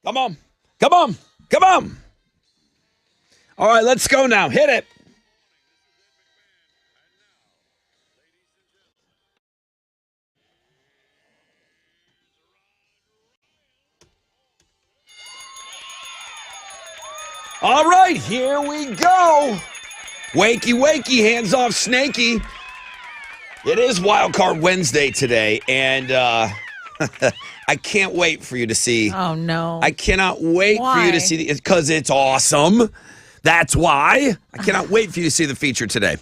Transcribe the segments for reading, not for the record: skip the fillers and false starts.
Come on. Come on. Come on. All right, let's go now. Hit it. All right, here we go. Wakey, wakey, hands off, Snakey. It is Wild Card Wednesday today, and I can't wait for you to see. Oh, no. I cannot wait for you to Why? see because it's awesome. That's why. I cannot wait for you to see the feature today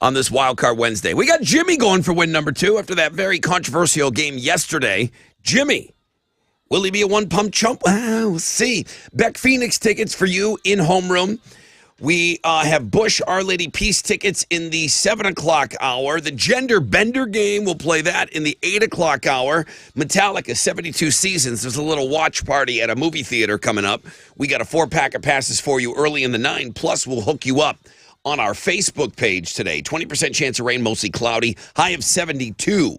on this Wild Card Wednesday. We got Jimmy going for win number 2 after that very controversial game yesterday. Jimmy, will he be a one-pump chump? We'll see. Beck Phoenix tickets for you in homeroom. We have Bush Our Lady Peace tickets in the 7 o'clock hour. The Gender Bender game, we'll play that in the 8 o'clock hour. Metallica, 72 Seasons. There's a little watch party at a movie theater coming up. We got a 4-pack of passes for you early in the 9. Plus, we'll hook you up on our Facebook page today. 20% chance of rain, mostly cloudy. High of 72.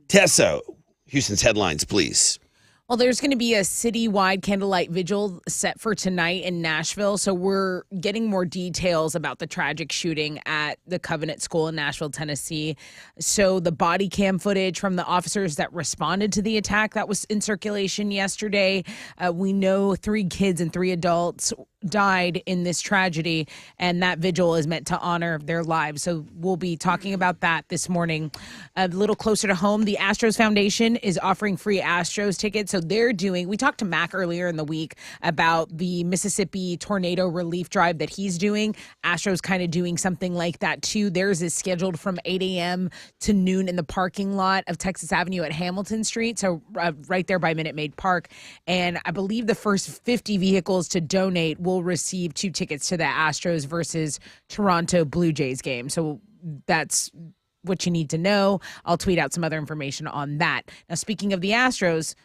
Tessa, Houston's headlines, please. Well, there's going to be a citywide candlelight vigil set for tonight in Nashville. So we're getting more details about the tragic shooting at the Covenant School in Nashville, Tennessee. So the body cam footage from the officers that responded to the attack that was in circulation yesterday. We know 3 kids and 3 adults died in this tragedy, and that vigil is meant to honor their lives. So we'll be talking about that this morning. A little closer to home, the Astros Foundation is offering free Astros tickets. So we talked to Mac earlier in the week about the Mississippi tornado relief drive that he's doing. Astros kind of doing something like that too. Theirs is scheduled from 8 a.m. to noon in the parking lot of Texas Avenue at Hamilton Street. So right there by Minute Maid Park. And I believe the first 50 vehicles to donate will receive 2 tickets to the Astros versus Toronto Blue Jays game. So that's what you need to know. I'll tweet out some other information on that. Now, speaking of the Astros,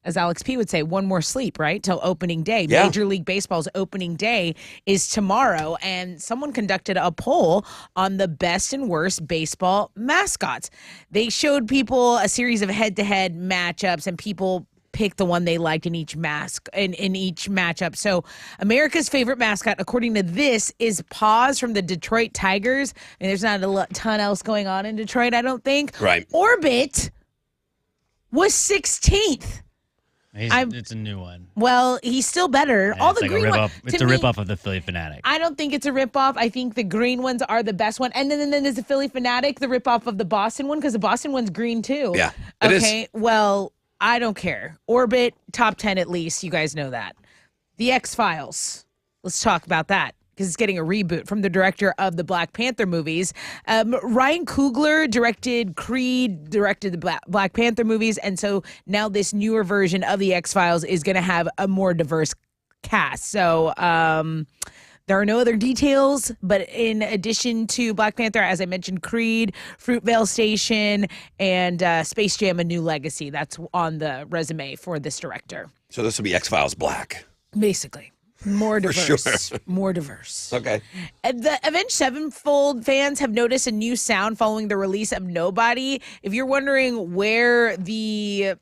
as Alex P would say, one more sleep, right? Till opening day. Yeah. Major League Baseball's opening day is tomorrow, and someone conducted a poll on the best and worst baseball mascots. They showed people a series of head-to-head matchups, and people pick the one they liked in each each matchup. So America's favorite mascot, according to this, is Paws from the Detroit Tigers. And there's not a ton else going on in Detroit, I don't think. Right. Orbit was 16th. It's a new one. Well, he's still better. Yeah, All it's the like green a ones. rip-off. It's a rip-off of the Philly Fanatic. I don't think it's a rip-off. I think the green ones are the best one. And then there's the Philly Fanatic, the rip-off of the Boston one, because the Boston one's green too. Yeah, it is. Okay, well, I don't care. Orbit, top 10 at least. You guys know that. The X-Files. Let's talk about that, because it's getting a reboot from the director of the Black Panther movies. Ryan Coogler directed Creed, directed the Black Panther movies, and so now this newer version of the X-Files is going to have a more diverse cast. So there are no other details, but in addition to Black Panther, as I mentioned, Creed, Fruitvale Station, and Space Jam: A New Legacy. That's on the resume for this director. So this will be X-Files Black. Basically. More diverse. sure. More diverse. Okay. And the Avenged Sevenfold fans have noticed a new sound following the release of Nobody. If you're wondering where the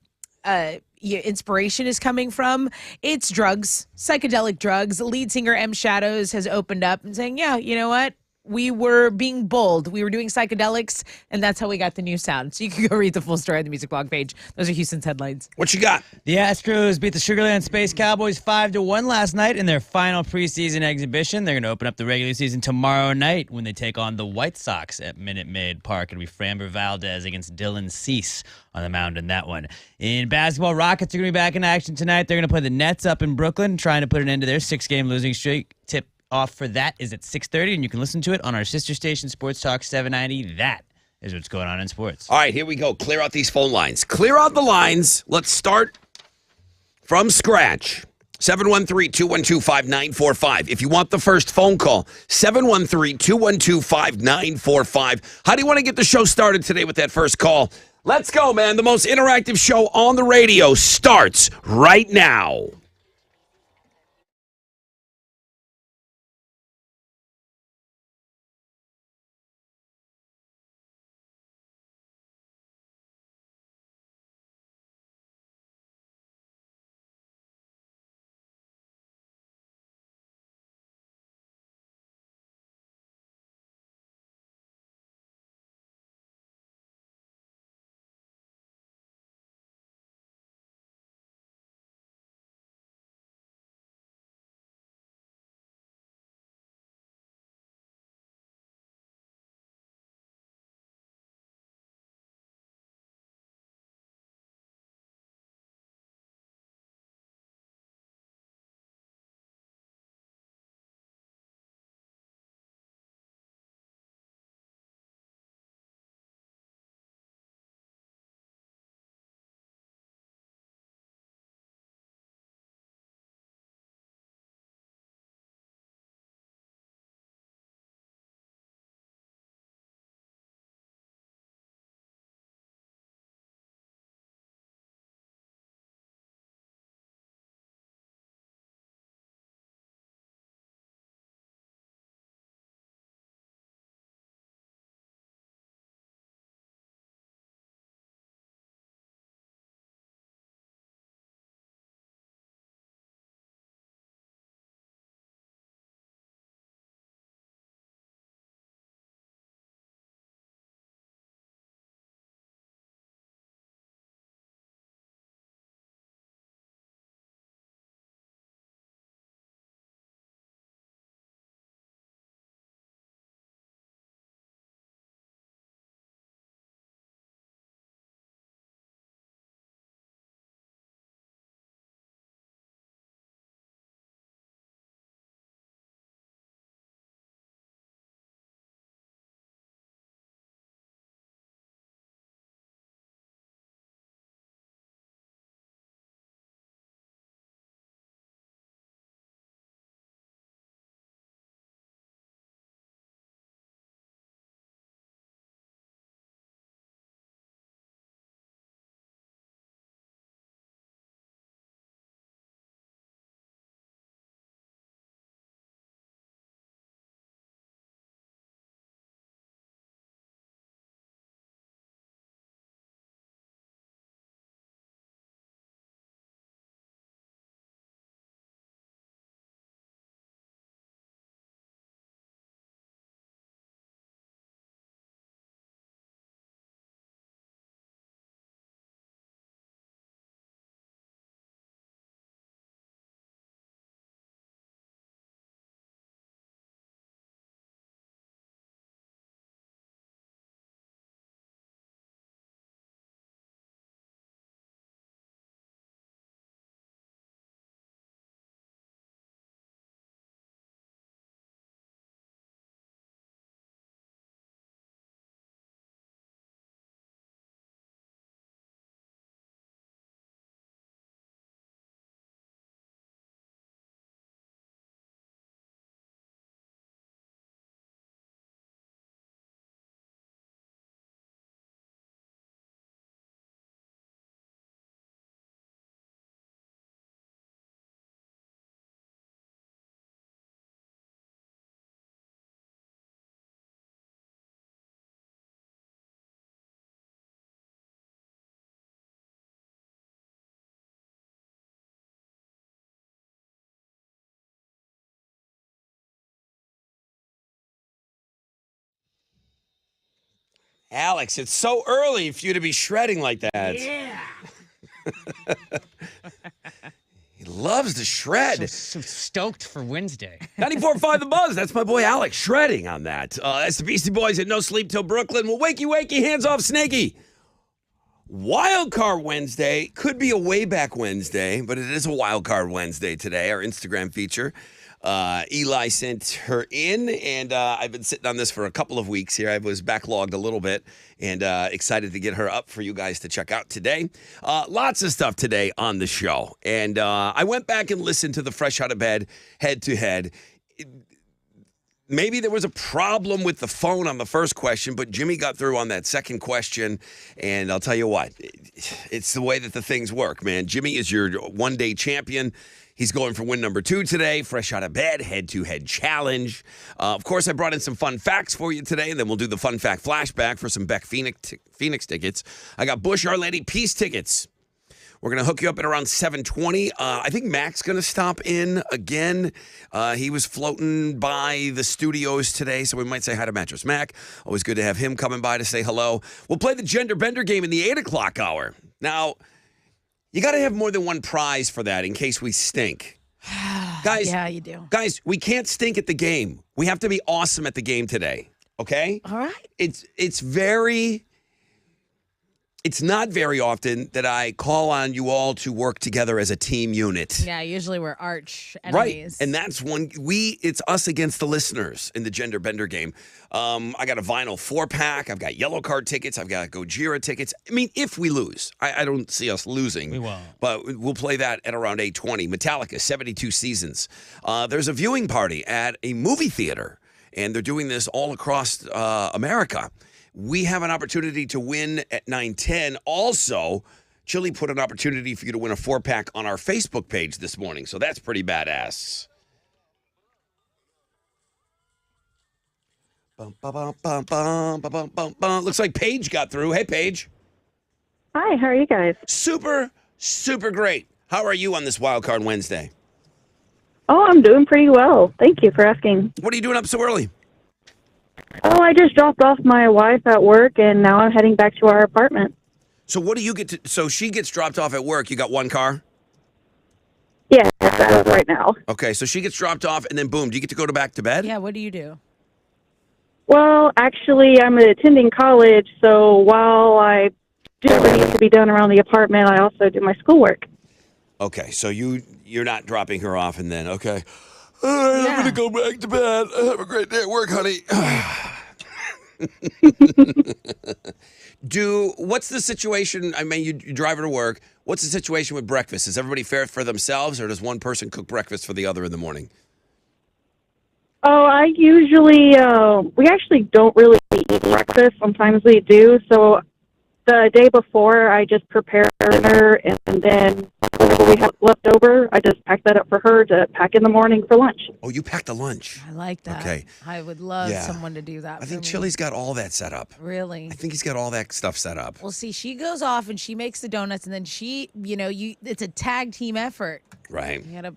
inspiration is coming from, it's drugs, psychedelic drugs. Lead singer M. Shadows has opened up and saying, yeah, you know what? We were being bold. We were doing psychedelics, and that's how we got the new sound. So you can go read the full story on the Music Blog page. Those are Houston's headlines. What you got? The Astros beat the Sugarland Space Cowboys 5-1 last night in their final preseason exhibition. They're going to open up the regular season tomorrow night when they take on the White Sox at Minute Maid Park. It'll be Framber Valdez against Dylan Cease on the mound in that one. In basketball, Rockets are going to be back in action tonight. They're going to play the Nets up in Brooklyn, trying to put an end to their 6-game losing streak. Tip off for that is at 6:30, and you can listen to it on our sister station, Sports Talk 790. That is what's going on in sports. All right, here we go. Clear out these phone lines. Clear out the lines. Let's start from scratch. 713-212-5945. If you want the first phone call, 713-212-5945. How do you want to get the show started today with that first call? Let's go, man. The most interactive show on the radio starts right now. Alex, it's so early for you to be shredding like that. Yeah. He loves to shred. So stoked for Wednesday. 94.5 The Buzz. That's my boy Alex shredding on that. That's the Beastie Boys at No Sleep Till Brooklyn. Well, wakey, hands off, Snakey. Wild Card Wednesday could be a way back Wednesday, but it is a Wild Card Wednesday today, our Instagram feature. Eli sent her in, and I've been sitting on this for a couple of weeks here. I was backlogged a little bit and excited to get her up for you guys to check out today. Lots of stuff today on the show. And I went back and listened to the Fresh Out of Bed head-to-head. Maybe there was a problem with the phone on the first question, but Jimmy got through on that second question. And I'll tell you what, it's the way that the things work, man. Jimmy is your one-day champion. He's going for win number 2 today. Fresh Out of Bed, head-to-head challenge. Of course, I brought in some fun facts for you today, and then we'll do the fun fact flashback for some Beck Phoenix tickets. I got Bush Our Lady Peace tickets. We're going to hook you up at around 7:20. I think Mac's going to stop in again. He was floating by the studios today, so we might say hi to Mattress Mac. Always good to have him coming by to say hello. We'll play the Gender Bender game in the 8 o'clock hour. Now, you got to have more than one prize for that in case we stink. Guys, Yeah, you do. Guys, we can't stink at the game. We have to be awesome at the game today, okay? All right. It's not very often that I call on you all to work together as a team unit. Yeah, usually we're arch Right. enemies. And that's when it's us against the listeners in the Gender Bender game. I got a vinyl 4-pack. I've got yellow card tickets. I've got Gojira tickets. I mean, if we lose, I don't see us losing. We won't. But we'll play that at around 8:20. Metallica, 72 Seasons. There's a viewing party at a movie theater, and they're doing this all across America. We have an opportunity to win at 9:10. Also, Chili put an opportunity for you to win a 4-pack on our Facebook page this morning, so that's pretty badass. Bum, ba, bum, bum, bum, ba, bum, bum, bum. Looks like Paige got through. Hey, Paige. Hi, how are you guys? Super, super great. How are you on this Wild Card Wednesday? Oh, I'm doing pretty well. Thank you for asking. What are you doing up so early? Oh, I just dropped off my wife at work, and now I'm heading back to our apartment. So what do you get to? So she gets dropped off at work. You got one car? Yeah, as of right now. Okay, so she gets dropped off, and then boom, do you get to go back to bed? Yeah, what do you do? Well, actually, I'm attending college, so while I do what needs to be done around the apartment, I also do my schoolwork. Okay, so you're not dropping her off, and then okay. All right, I'm gonna go back to bed. Have a great day at work, honey. What's the situation? I mean, you drive her to work. What's the situation with breakfast? Is everybody fair for themselves, or does one person cook breakfast for the other in the morning? Oh, I usually, we actually don't really eat breakfast. Sometimes we do, so the day before, I just prepare dinner, and then whatever we have left over, I just pack that up for her to pack in the morning for lunch. Oh, you packed the lunch. I like that. Okay. I would love Yeah. someone to do that. I think for me. Chili's got all that set up. Really? I think he's got all that stuff set up. Well, see, she goes off and she makes the donuts, and then it's a tag team effort. Right. You gotta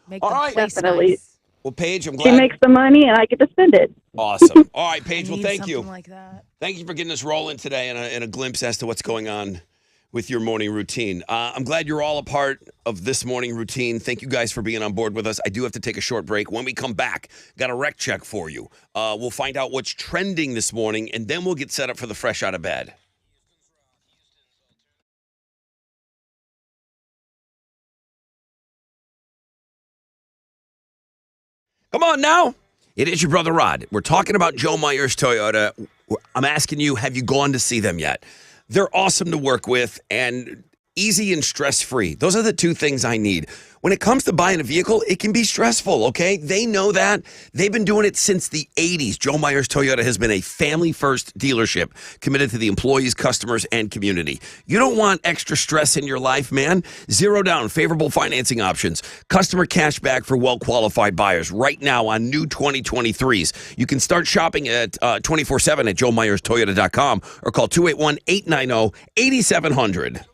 make All the right. place Definitely. nice. Well, Paige, I'm She glad. makes the money, and I get to spend it. Awesome. All right, Paige. I Well, need thank you. something like that. Thank you for getting us rolling today and a glimpse as to what's going on with your morning routine. I'm glad you're all a part of this morning routine. Thank you guys for being on board with us. I do have to take a short break. When we come back, got a rec check for you. We'll find out what's trending this morning, and then we'll get set up for the Fresh Out of Bed. Come on now. It is your brother Rod. We're talking about Joe Myers Toyota. I'm asking you, have you gone to see them yet? They're awesome to work with and easy and stress-free. Those are the two things I need. When it comes to buying a vehicle, it can be stressful, okay? They know that. They've been doing it since the 80s. Joe Myers Toyota has been a family-first dealership committed to the employees, customers, and community. You don't want extra stress in your life, man. Zero down, favorable financing options, customer cash back for well-qualified buyers right now on new 2023s. You can start shopping at 24/7 at joemyerstoyota.com or call 281-890-8700.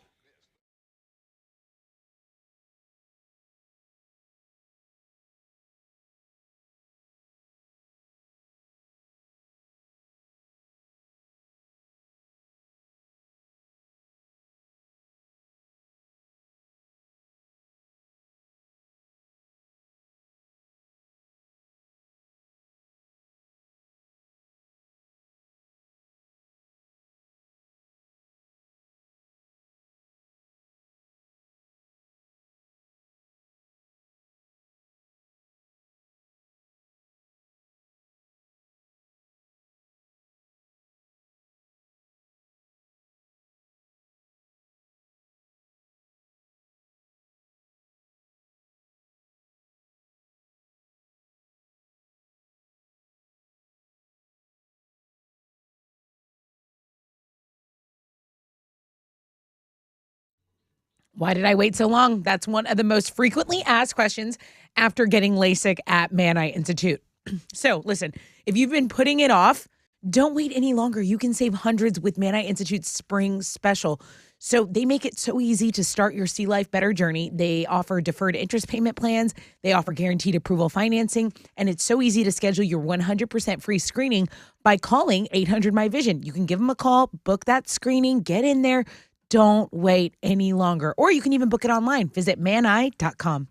Why did I wait so long? That's one of the most frequently asked questions after getting LASIK at Man Eye Institute. So, listen, if you've been putting it off, don't wait any longer. You can save hundreds with Man Eye Institute's spring special. So, they make it so easy to start your See Life Better journey. They offer deferred interest payment plans, they offer guaranteed approval financing, and it's so easy to schedule your 100% free screening by calling 800 My Vision. You can give them a call, book that screening, get in there. Don't wait any longer. Or you can even book it online. Visit maneye.com.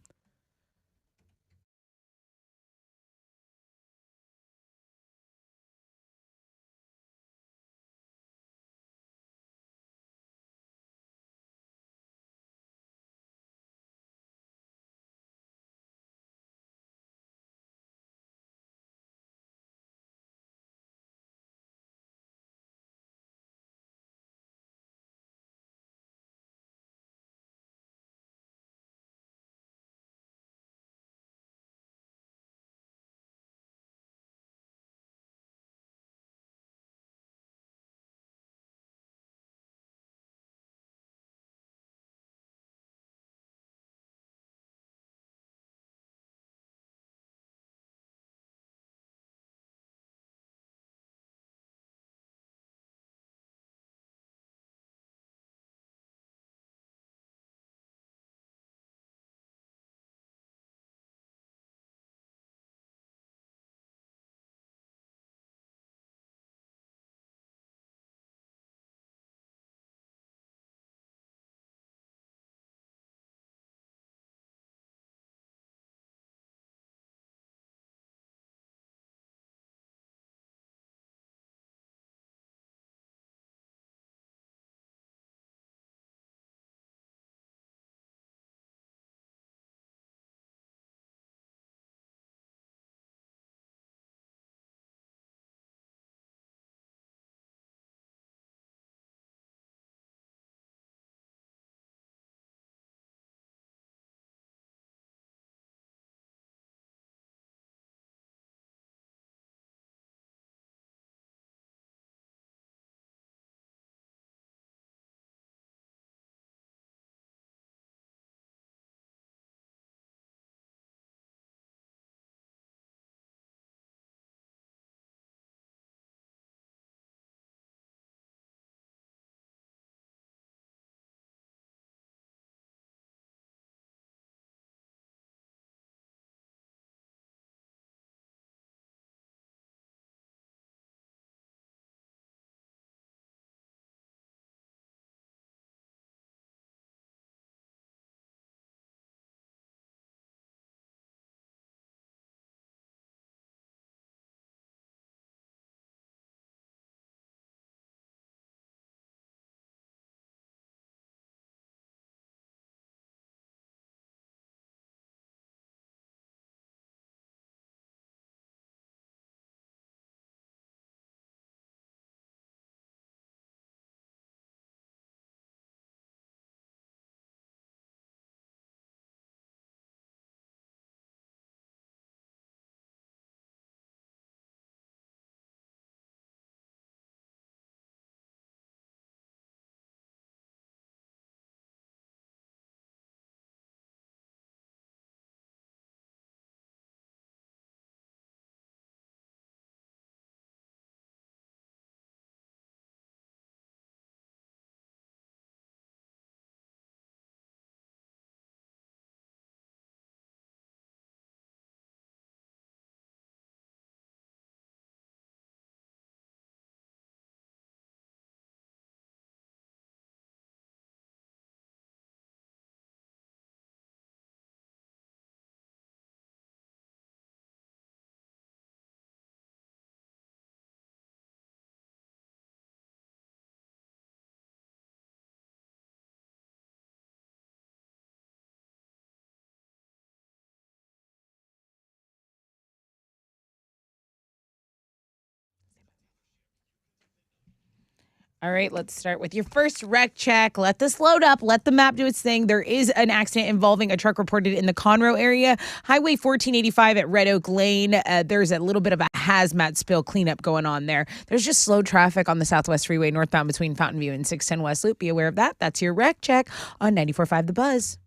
All right, let's start with your first wreck check. Let this load up. Let the map do its thing. There is an accident involving a truck reported in the Conroe area. Highway 1485 at Red Oak Lane. There's a little bit of a hazmat spill cleanup going on there. There's just slow traffic on the Southwest Freeway northbound between Fountain View and 610 West Loop. Be aware of that. That's your wreck check on 94.5 The Buzz.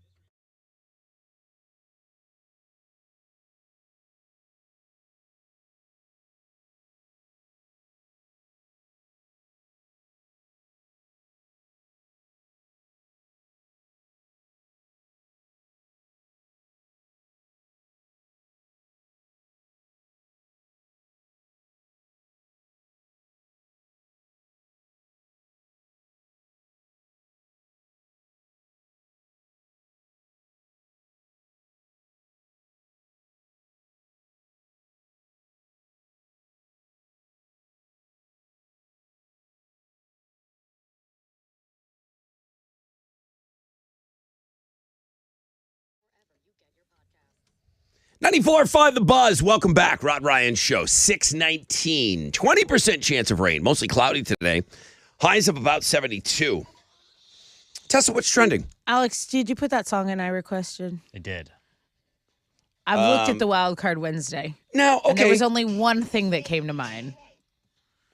.94.5 The Buzz. Welcome back. Rod Ryan Show. 619. 20% chance of rain. Mostly cloudy today. Highs of about 72. Tessa, what's trending? Alex, did you put that song in I requested? I did. I've looked at the Wild Card Wednesday. Now, And there okay. was only one thing that came to mind.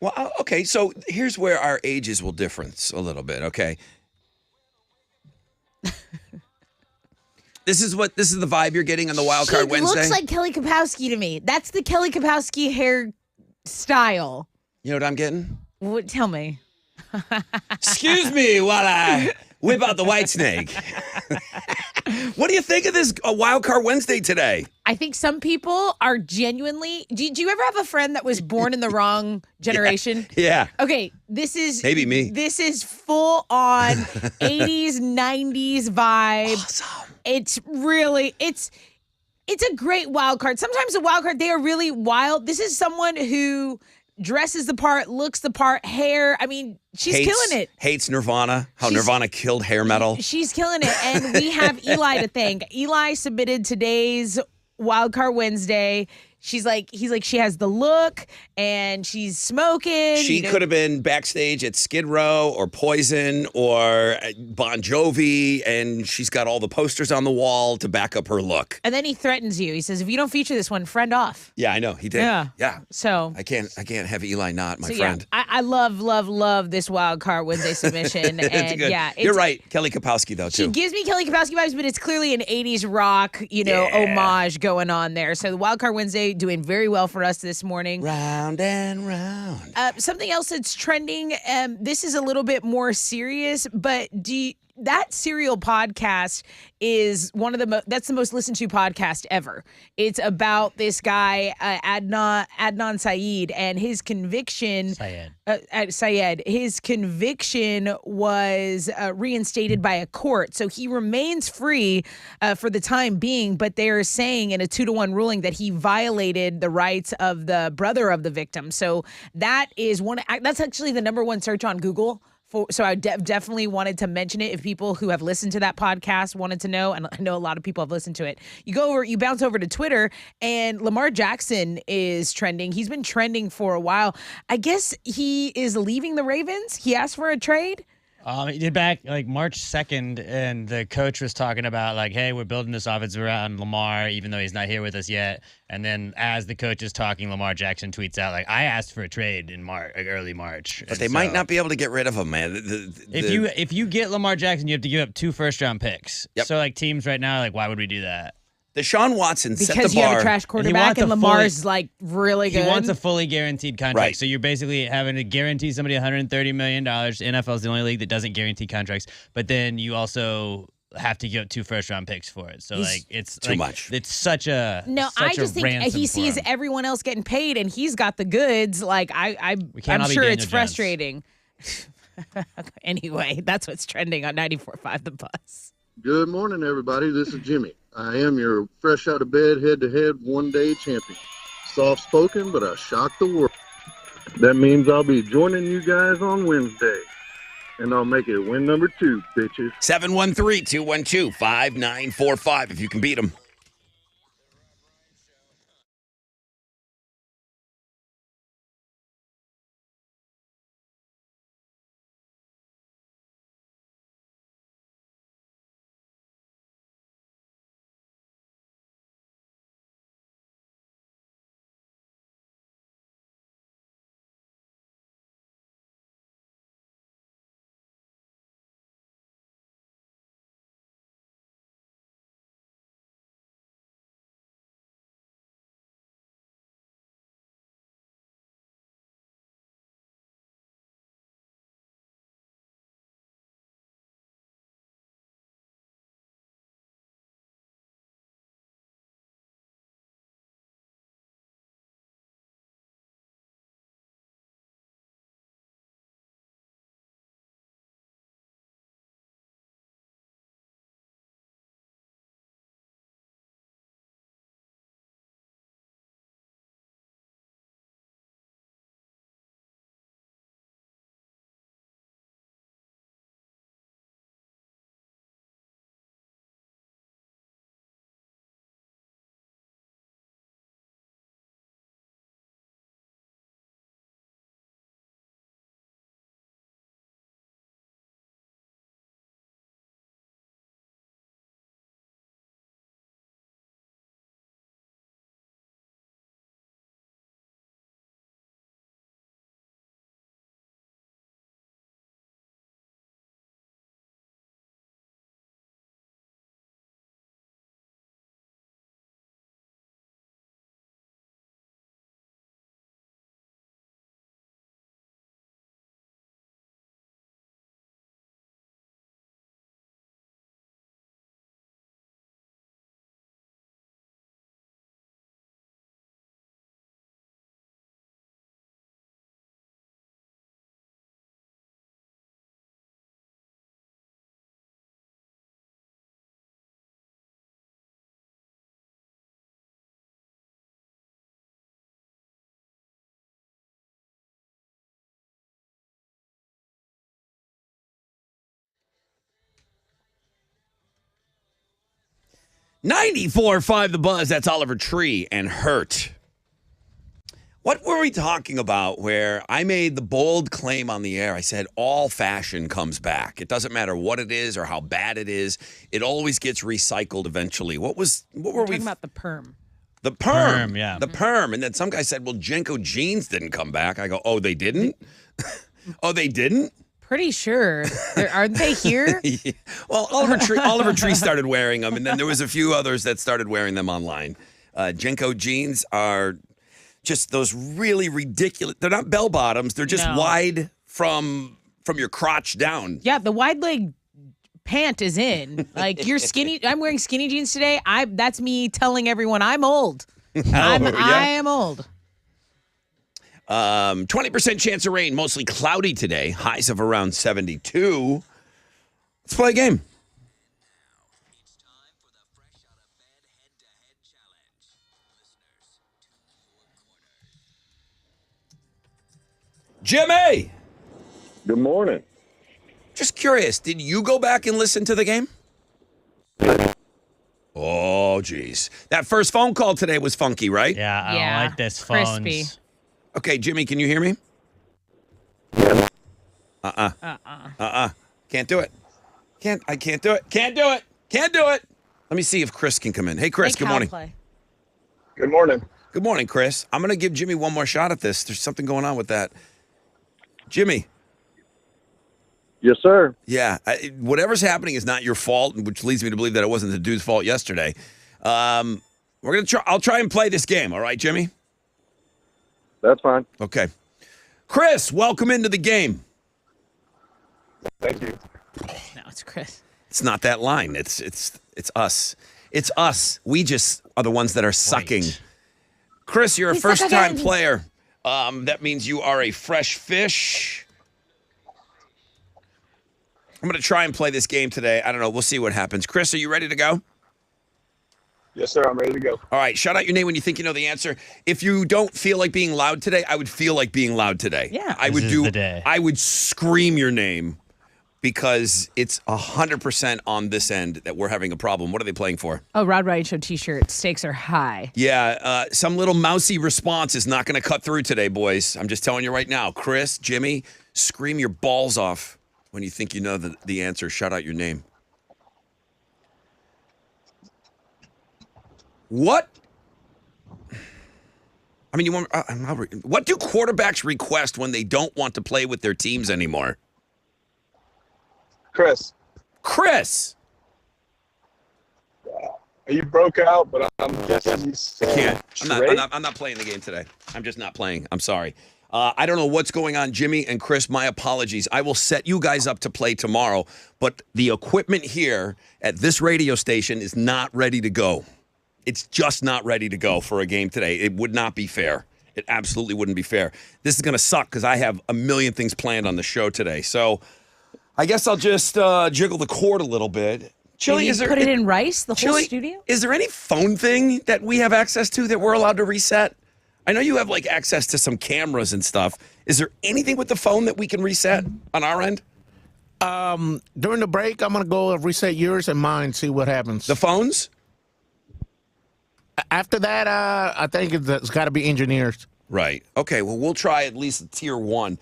Well, okay. So here's where our ages will difference a little bit. Okay. This is the vibe you're getting on the Wild Card Wednesday. Looks like Kelly Kapowski to me. That's the Kelly Kapowski hair style. You know what I'm getting? What, tell me. Excuse me while I whip out the white snake. What do you think of this Wild Card Wednesday today? I think some people are genuinely. Do you ever have a friend that was born in the wrong generation? Yeah. Okay, this is Maybe me. This is full on 80s, 90s vibe. Awesome. It's really it's a great wild card. Sometimes a wild card, they are really wild. This is someone who dresses the part, looks the part, hair. I mean, she's killing it. Hates Nirvana. How Nirvana killed hair metal. She's killing it. And we have Eli to thank. Eli submitted today's Wild Card Wednesday. He's like, she has the look and she's smoking. She could have been backstage at Skid Row or Poison or Bon Jovi, and she's got all the posters on the wall to back up her look. And then he threatens you. He says, if you don't feature this one, friend off. Yeah, I know. He did. Yeah. So I can't have Eli not, my so friend. yeah, I love this Wild Card Wednesday submission. It's And good. yeah, You're right. Kelly Kapowski, though, She too. gives me Kelly Kapowski vibes, but it's clearly an 80s rock, homage going on there. So the Wild Card Wednesday doing very well for us this morning. Round and round. Something else that's trending, this is a little bit more serious, but that Serial podcast is one of that's the most listened to podcast ever. It's about this guy, Adnan Syed, and his conviction. Syed. His conviction was reinstated by a court. So he remains free for the time being, but they're saying in a 2-1 ruling that he violated the rights of the brother of the victim. So that's actually the number one search on Google. So I definitely wanted to mention it if people who have listened to that podcast wanted to know, and I know a lot of people have listened to it. You bounce over to Twitter, and Lamar Jackson is trending. He's been trending for a while. I guess he is leaving the Ravens. He asked for a trade. He did back like March 2nd, and the coach was talking about like, hey, we're building this offense around Lamar, even though he's not here with us yet. And then as the coach is talking, Lamar Jackson tweets out like, I asked for a trade in early March. But they might not be able to get rid of him, man. If you get Lamar Jackson, you have to give up 2 first-round picks. Yep. So like teams right now, like why would we do that? Deshaun Watson set Because the you bar. have a trash quarterback and Lamar's like really good. He wants a fully guaranteed contract. Right. So you're basically having to guarantee somebody $130 million. NFL is the only league that doesn't guarantee contracts. But then you also have to give up 2 first-round picks for it. So it's too much. It's such a No, such I just a think ransom he for sees him. everyone else getting paid and he's got the goods. Like I'm can't all be sure Daniel it's Jones. frustrating. Anyway, that's what's trending on 94.5 The Buzz. Good morning, everybody. This is Jimmy. I am your fresh out of bed, head-to-head, one-day champion. Soft-spoken, but I shock the world. That means I'll be joining you guys on Wednesday. And I'll make it win number 2, bitches. 713-212-5945 if you can beat them. 94.5 The Buzz. That's Oliver Tree and Hurt. What were we talking about where I made the bold claim on the air? I said all fashion comes back. It doesn't matter what it is or how bad it is. It always gets recycled eventually. What were we talking about the perm. The perm. Perm, yeah. The perm. And then some guy said, well, Jenko jeans didn't come back. I go, oh, they didn't? Oh, they didn't? Pretty sure. Aren't they here? Yeah. Well, Oliver Tree started wearing them, and then there was a few others that started wearing them online. Jenko jeans are just those really ridiculous. They're not bell bottoms. They're just No. wide from your crotch down. Yeah, the wide leg pant is in. Like you're skinny. I'm wearing skinny jeans today. That's me telling everyone I'm old. I am old. 20% chance of rain, mostly cloudy today. Highs of around 72. Let's play a game. Jimmy! Good morning. Just curious, did you go back and listen to the game? Oh, geez. That first phone call today was funky, right? Yeah, I Yeah, don't like this crispy. phones. Okay, Jimmy, can you hear me? Can't do it. I can't do it. Can't do it. Can't do it. Let me see if Chris can come in. Hey, Chris, Make good Hal morning. play. Good morning. Good morning, Chris. I'm going to give Jimmy one more shot at this. There's something going on with that. Jimmy. Yes, sir. Yeah, whatever's happening is not your fault, which leads me to believe that it wasn't the dude's fault yesterday. We're gonna try. I'll try and play this game. All right, Jimmy. That's fine. Okay, Chris, welcome into the game. Thank you. No, it's Chris. It's not that line. It's us. It's us. We just are the ones that are sucking. Right. Chris, you're a We suck first-time again. player. That means you are a fresh fish. I'm going to try and play this game today. I don't know. We'll see what happens. Chris, are you ready to go? Yes, sir. I'm ready to go. All right. Shout out your name when you think you know the answer. If you don't feel like being loud today, I would feel like being loud today. Yeah. I This would is do. the day. I would scream your name because it's 100% on this end that we're having a problem. What are they playing for? Oh, Rod Ryan Show T-shirt. Stakes are high. Yeah, some little mousy response is not going to cut through today, boys. I'm just telling you right now. Chris, Jimmy, scream your balls off when you think you know the answer. Shout out your name. What? I mean, what do quarterbacks request when they don't want to play with their teams anymore? Chris, Chris! you broke out, but I'm guessing you I can't. I'm not playing the game today. I'm just not playing. I'm sorry. I don't know what's going on, Jimmy and Chris. My apologies. I will set you guys up to play tomorrow, but the equipment here at this radio station is not ready to go. It's just not ready to go for a game today. It would not be fair. It absolutely wouldn't be fair. This is going to suck because I have a million things planned on the show today. So I guess I'll just jiggle the cord a little bit. Chili, Maybe is there put it in rice, the whole Chili, studio? is there any phone thing that we have access to that we're allowed to reset? I know you have like access to some cameras and stuff. Is there anything with the phone that we can reset on our end? During the break, I'm going to go reset yours and mine, see what happens. The phones? After that, I think it's got to be engineers. Right. Okay, well, we'll try at least tier one.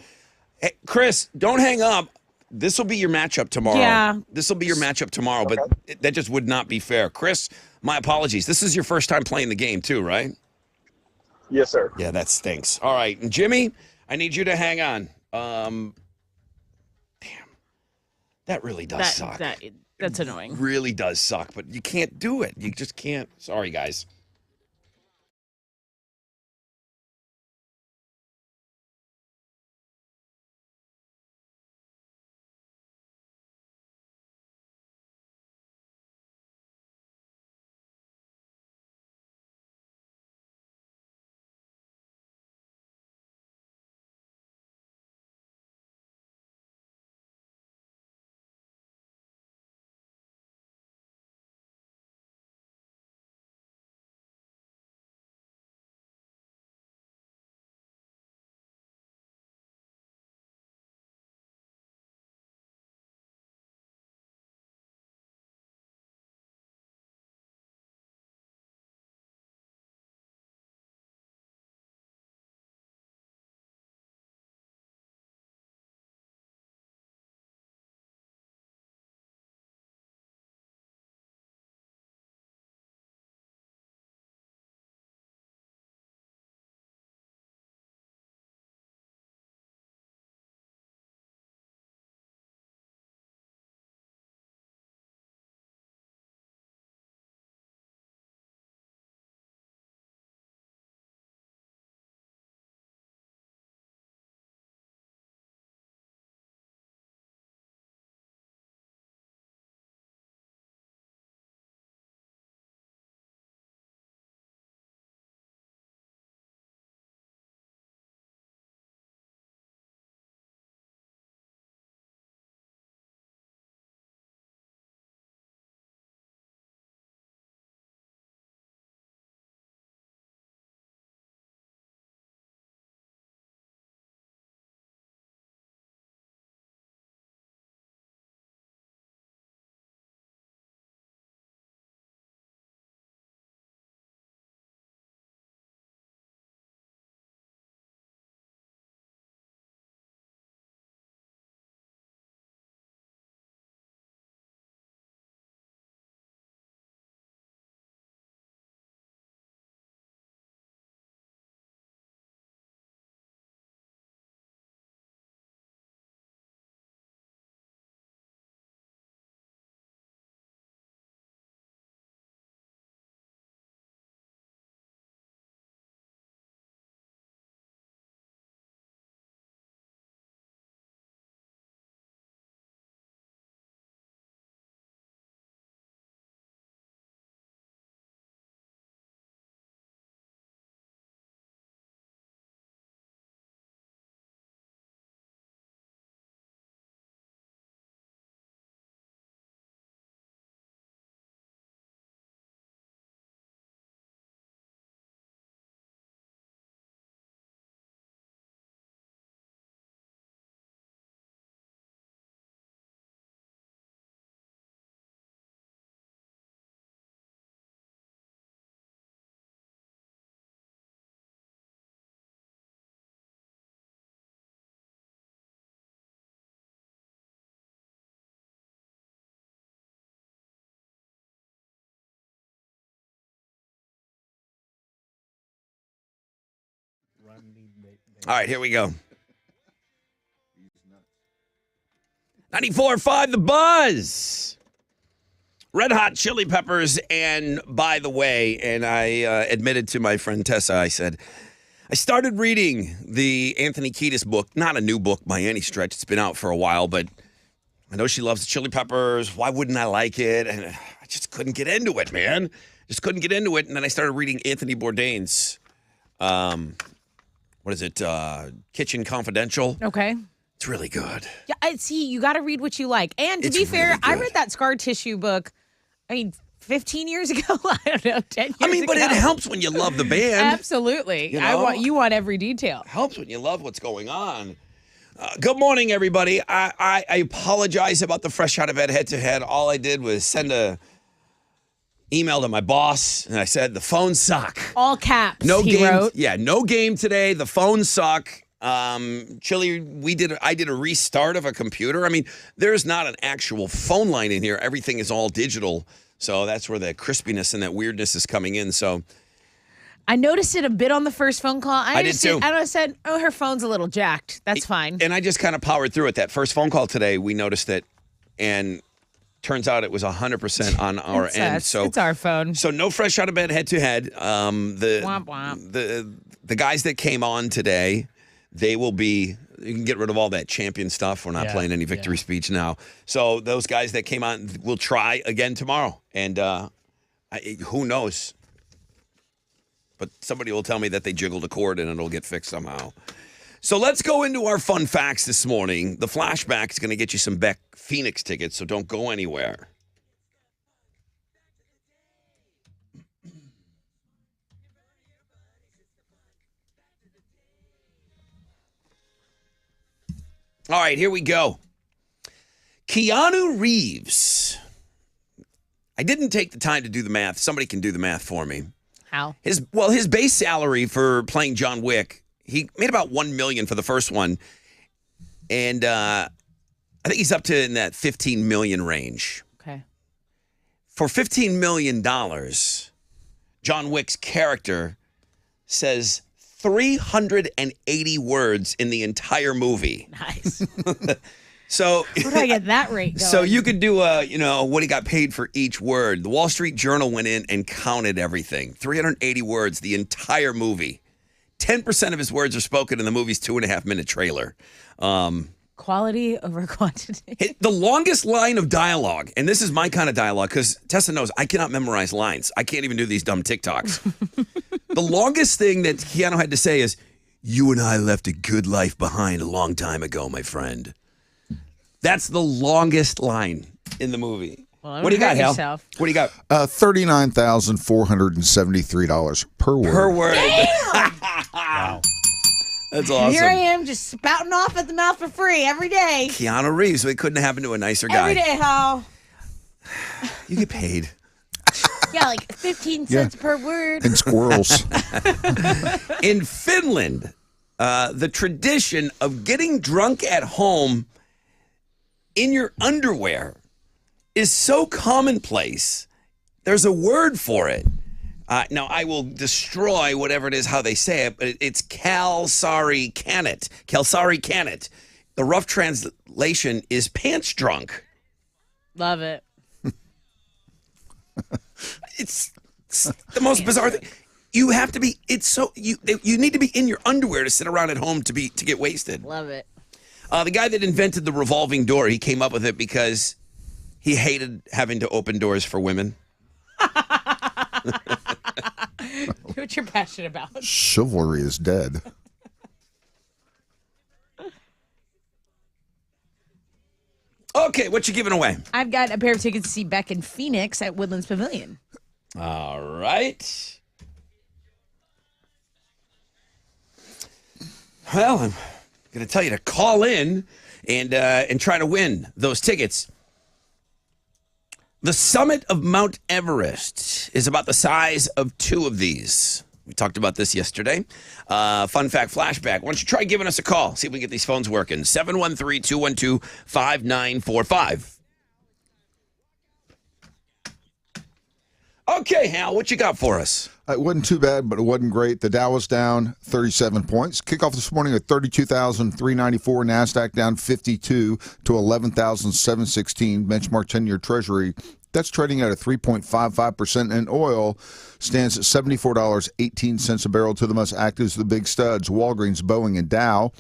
Hey, Chris, don't hang up. This will be your matchup tomorrow. Yeah. This will be your matchup tomorrow, but that just would not be fair. Chris, my apologies. This is your first time playing the game too, right? Yes, sir. Yeah, that stinks. All right. And Jimmy, I need you to hang on. Damn. That really does suck. That's annoying. Really does suck, but you can't do it. You just can't. Sorry, guys. All right, here we go. 94.5 The Buzz. Red Hot Chili Peppers. And by the way, and I admitted to my friend Tessa, I said, I started reading the Anthony Kiedis book. Not a new book by any stretch. It's been out for a while, but I know she loves the Chili Peppers. Why wouldn't I like it? And I just couldn't get into it, man. Just couldn't get into it. And then I started reading Anthony Bourdain's, Kitchen Confidential. Okay. It's really good. Yeah, I see. You got to read what you like. And to It's be fair, really I good. read that scar tissue book. 15 years ago. I don't know, 10 years. I mean, but ago. it helps when you love the band. Absolutely. You know? You want every detail. Helps when you love what's going on. Good morning, everybody. I apologize about the fresh out of bed head-to-head. All I did was send a email to my boss, and I said the phones suck. All caps. No he game. wrote. Yeah, no game today. The phones suck. Chili, I did a restart of a computer. I mean, there's not an actual phone line in here. Everything is all digital. So that's where that crispiness and that weirdness is coming in. So I noticed it a bit on the first phone call. I did too. And I said, oh, her phone's a little jacked. That's fine. And I just kind of powered through it. That first phone call today, we noticed it, and turns out it was 100% on our It's end. us. So It's our phone. So no fresh out of bed head to head. Womp womp. The guys that came on today, they will be. You can get rid of all that champion stuff. We're not playing any victory speech now. So those guys that came on will try again tomorrow, and who knows? But somebody will tell me that they jiggled a cord and it'll get fixed somehow. So let's go into our fun facts this morning. The flashback is going to get you some Beck Phoenix tickets, so don't go anywhere. All right, here we go. Keanu Reeves. I didn't take the time to do the math. Somebody can do the math for me. How? His base salary for playing John Wick, he made about $1 million for the first one, and I think he's up to in that $15 million range. Okay. For $15 million, John Wick's character says 380 words in the entire movie. Nice. So Where do I get that rate going? So you could do what he got paid for each word. The Wall Street Journal went in and counted everything. 380 words, the entire movie. 10% of his words are spoken in the movie's 2.5-minute trailer. Quality over quantity. The longest line of dialogue, and this is my kind of dialogue, because Tessa knows I cannot memorize lines. I can't even do these dumb TikToks. The longest thing that Keanu had to say is, "You and I left a good life behind a long time ago, my friend." That's the longest line in the movie. Well, what do you got, Hal? yourself. What do you got? $39,473 per word. Per word. Wow. That's awesome. Here I am just spouting off at the mouth for free every day. Keanu Reeves. It couldn't happen to a nicer guy. Every day, Hal. You get paid. Yeah, like 15 cents per word. And squirrels. In Finland, the tradition of getting drunk at home in your underwear is so commonplace. There's a word for it. Now, I will destroy whatever it is, how they say it, but it's Kalsari Kannet. Kalsari Kannet. The rough translation is pants drunk. Love it. It's the most bizarre thing. You have to be. It's so you need to be in your underwear to sit around at home to get wasted. Love it. The guy that invented the revolving door, he came up with it because he hated having to open doors for women. Do what you're passionate about. Chivalry is dead. Okay, what you giving away? I've got a pair of tickets to see Beck in Phoenix at Woodlands Pavilion. All right. Well, I'm going to tell you to call in and try to win those tickets. The summit of Mount Everest is about the size of two of these. We talked about this yesterday. Fun fact flashback. Why don't you try giving us a call? See if we can get these phones working. 713-212-5945. Okay, Hal, what you got for us? It wasn't too bad, but it wasn't great. The Dow was down 37 points. Kickoff this morning at 32,394. NASDAQ down 52 to 11,716. Benchmark 10-year Treasury, that's trading at a 3.55%. And oil stands at $74.18 a barrel. To the most active is the big studs, Walgreens, Boeing, and Dow.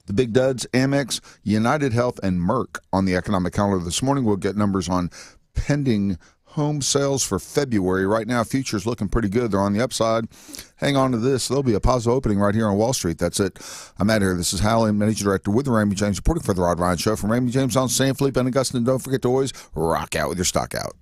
The big duds, Amex, United Health, and Merck on the economic calendar this morning. We'll get numbers on pending home sales for February. Right now, futures looking pretty good. They're on the upside. Hang on to this. There'll be a positive opening right here on Wall Street. That's it. I'm out here. This is Hal, Managing Director with the Raymond James, reporting for the Rod Ryan Show from Raymond James on San Felipe and Augusta. And don't forget to always rock out with your stock out.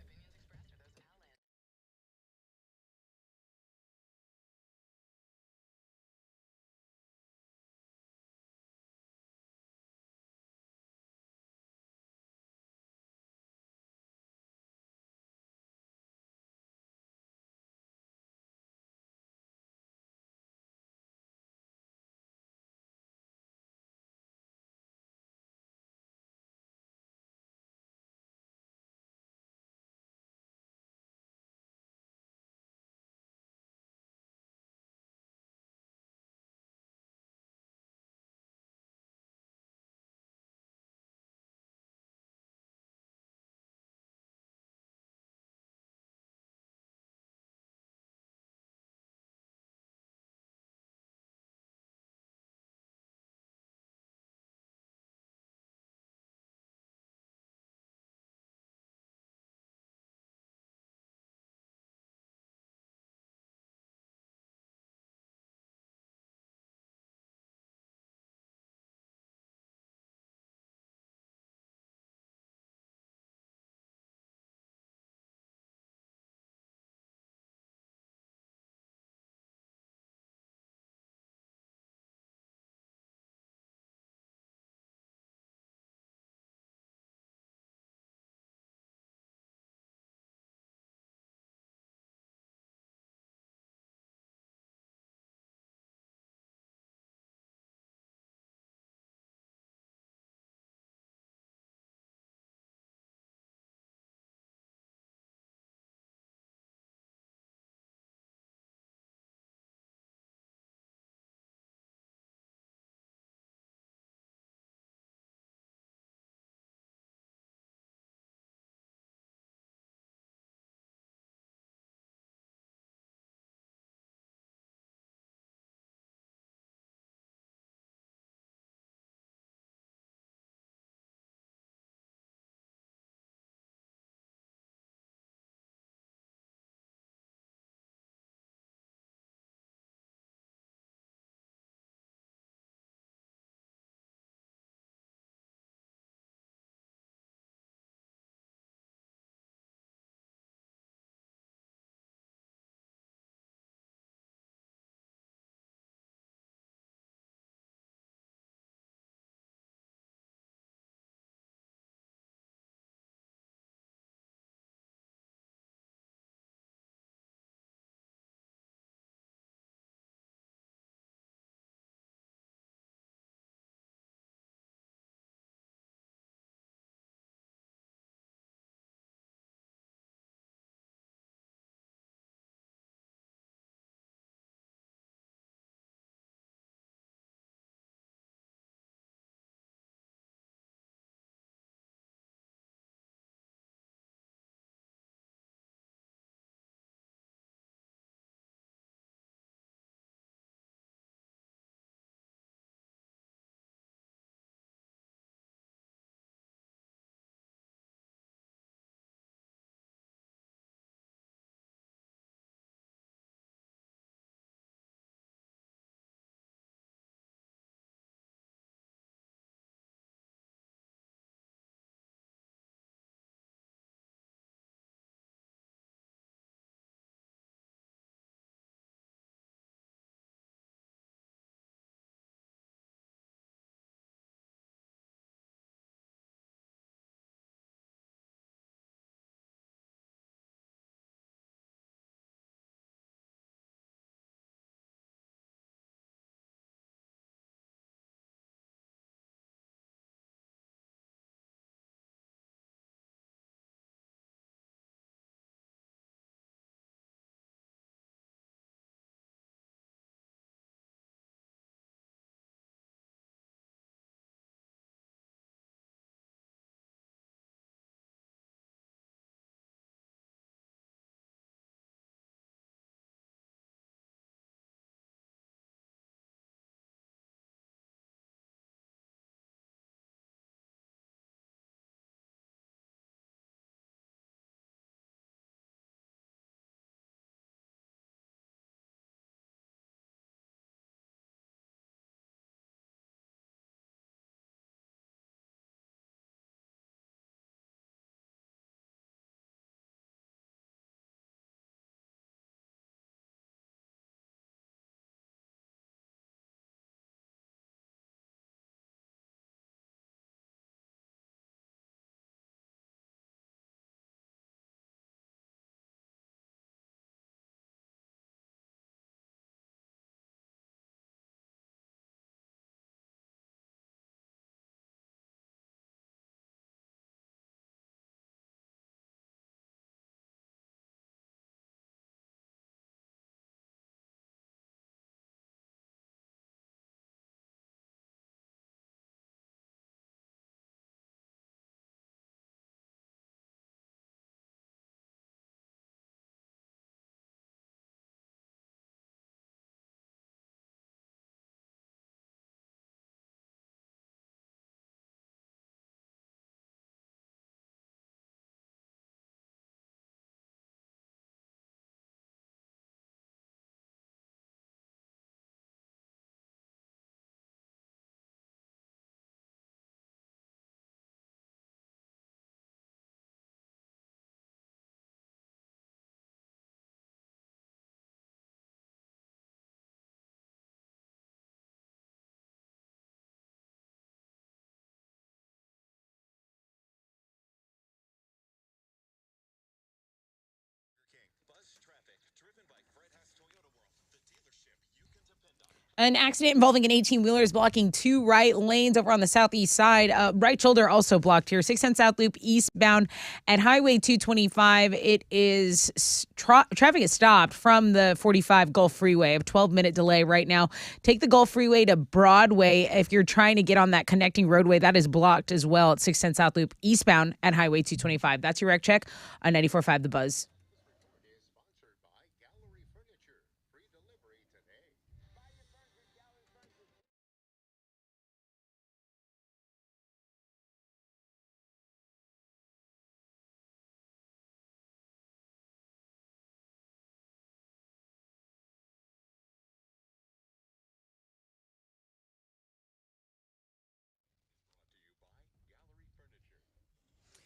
An accident involving an 18-wheeler is blocking two right lanes over on the southeast side. Right shoulder also blocked here. 610 South Loop eastbound at Highway 225. It is traffic is stopped from the 45 Gulf Freeway. A 12-minute delay right now. Take the Gulf Freeway to Broadway. If you're trying to get on that connecting roadway, that is blocked as well at 610 South Loop eastbound at Highway 225. That's your wreck check on 94.5 The Buzz.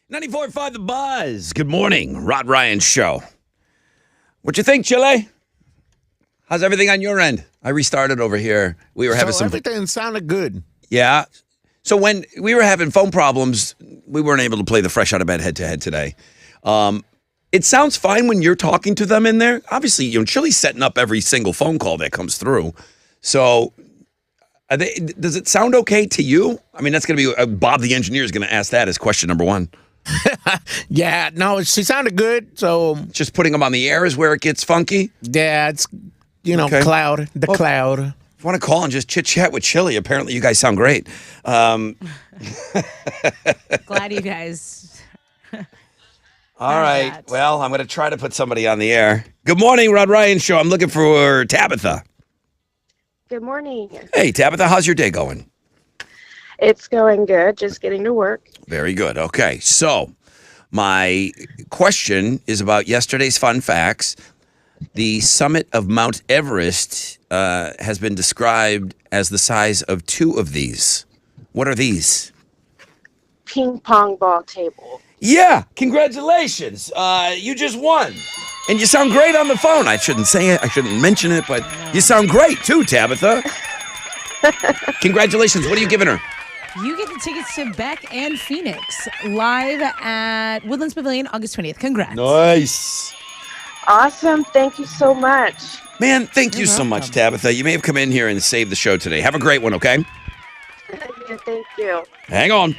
94.5 The Buzz. Good morning, Rod Ryan Show. What you think, Chile? How's everything on your end? I restarted over here. We were having some. Everything sounded good. Yeah. So when we were having phone problems, we weren't able to play the Fresh Out of Bed head-to-head today. It sounds fine when you're talking to them in there. Obviously, Chile's setting up every single phone call that comes through. So does it sound okay to you? I mean, that's going to be Bob the engineer is going to ask that as question number one. Yeah, no, she sounded good. So just putting them on the air is where it gets funky. Yeah, it's Okay. cloud. Cloud. If you want to call and just chit chat with Chili, apparently you guys sound great. Glad you guys. All right. that. Well, I'm going to try to put somebody on the air. Good morning, Rod Ryan Show. I'm looking for Tabitha. Good morning. Hey, Tabitha, how's your day going? It's going good. Just getting to work. Very good. Okay. So, my question is about yesterday's fun facts. The summit of Mount Everest has been described as the size of two of these. What are these? Ping pong ball table. Yeah, congratulations. You just won. And you sound great on the phone. I shouldn't say it. I shouldn't mention it, but you sound great too, Tabitha. Congratulations. What are you giving her? You get the tickets to Beck and Phoenix live at Woodlands Pavilion August 20th. Congrats. Nice. Awesome. Thank you so much. Man, thank you so much, Tabitha. You may have come in here and saved the show today. Have a great one, okay? Thank you. Hang on.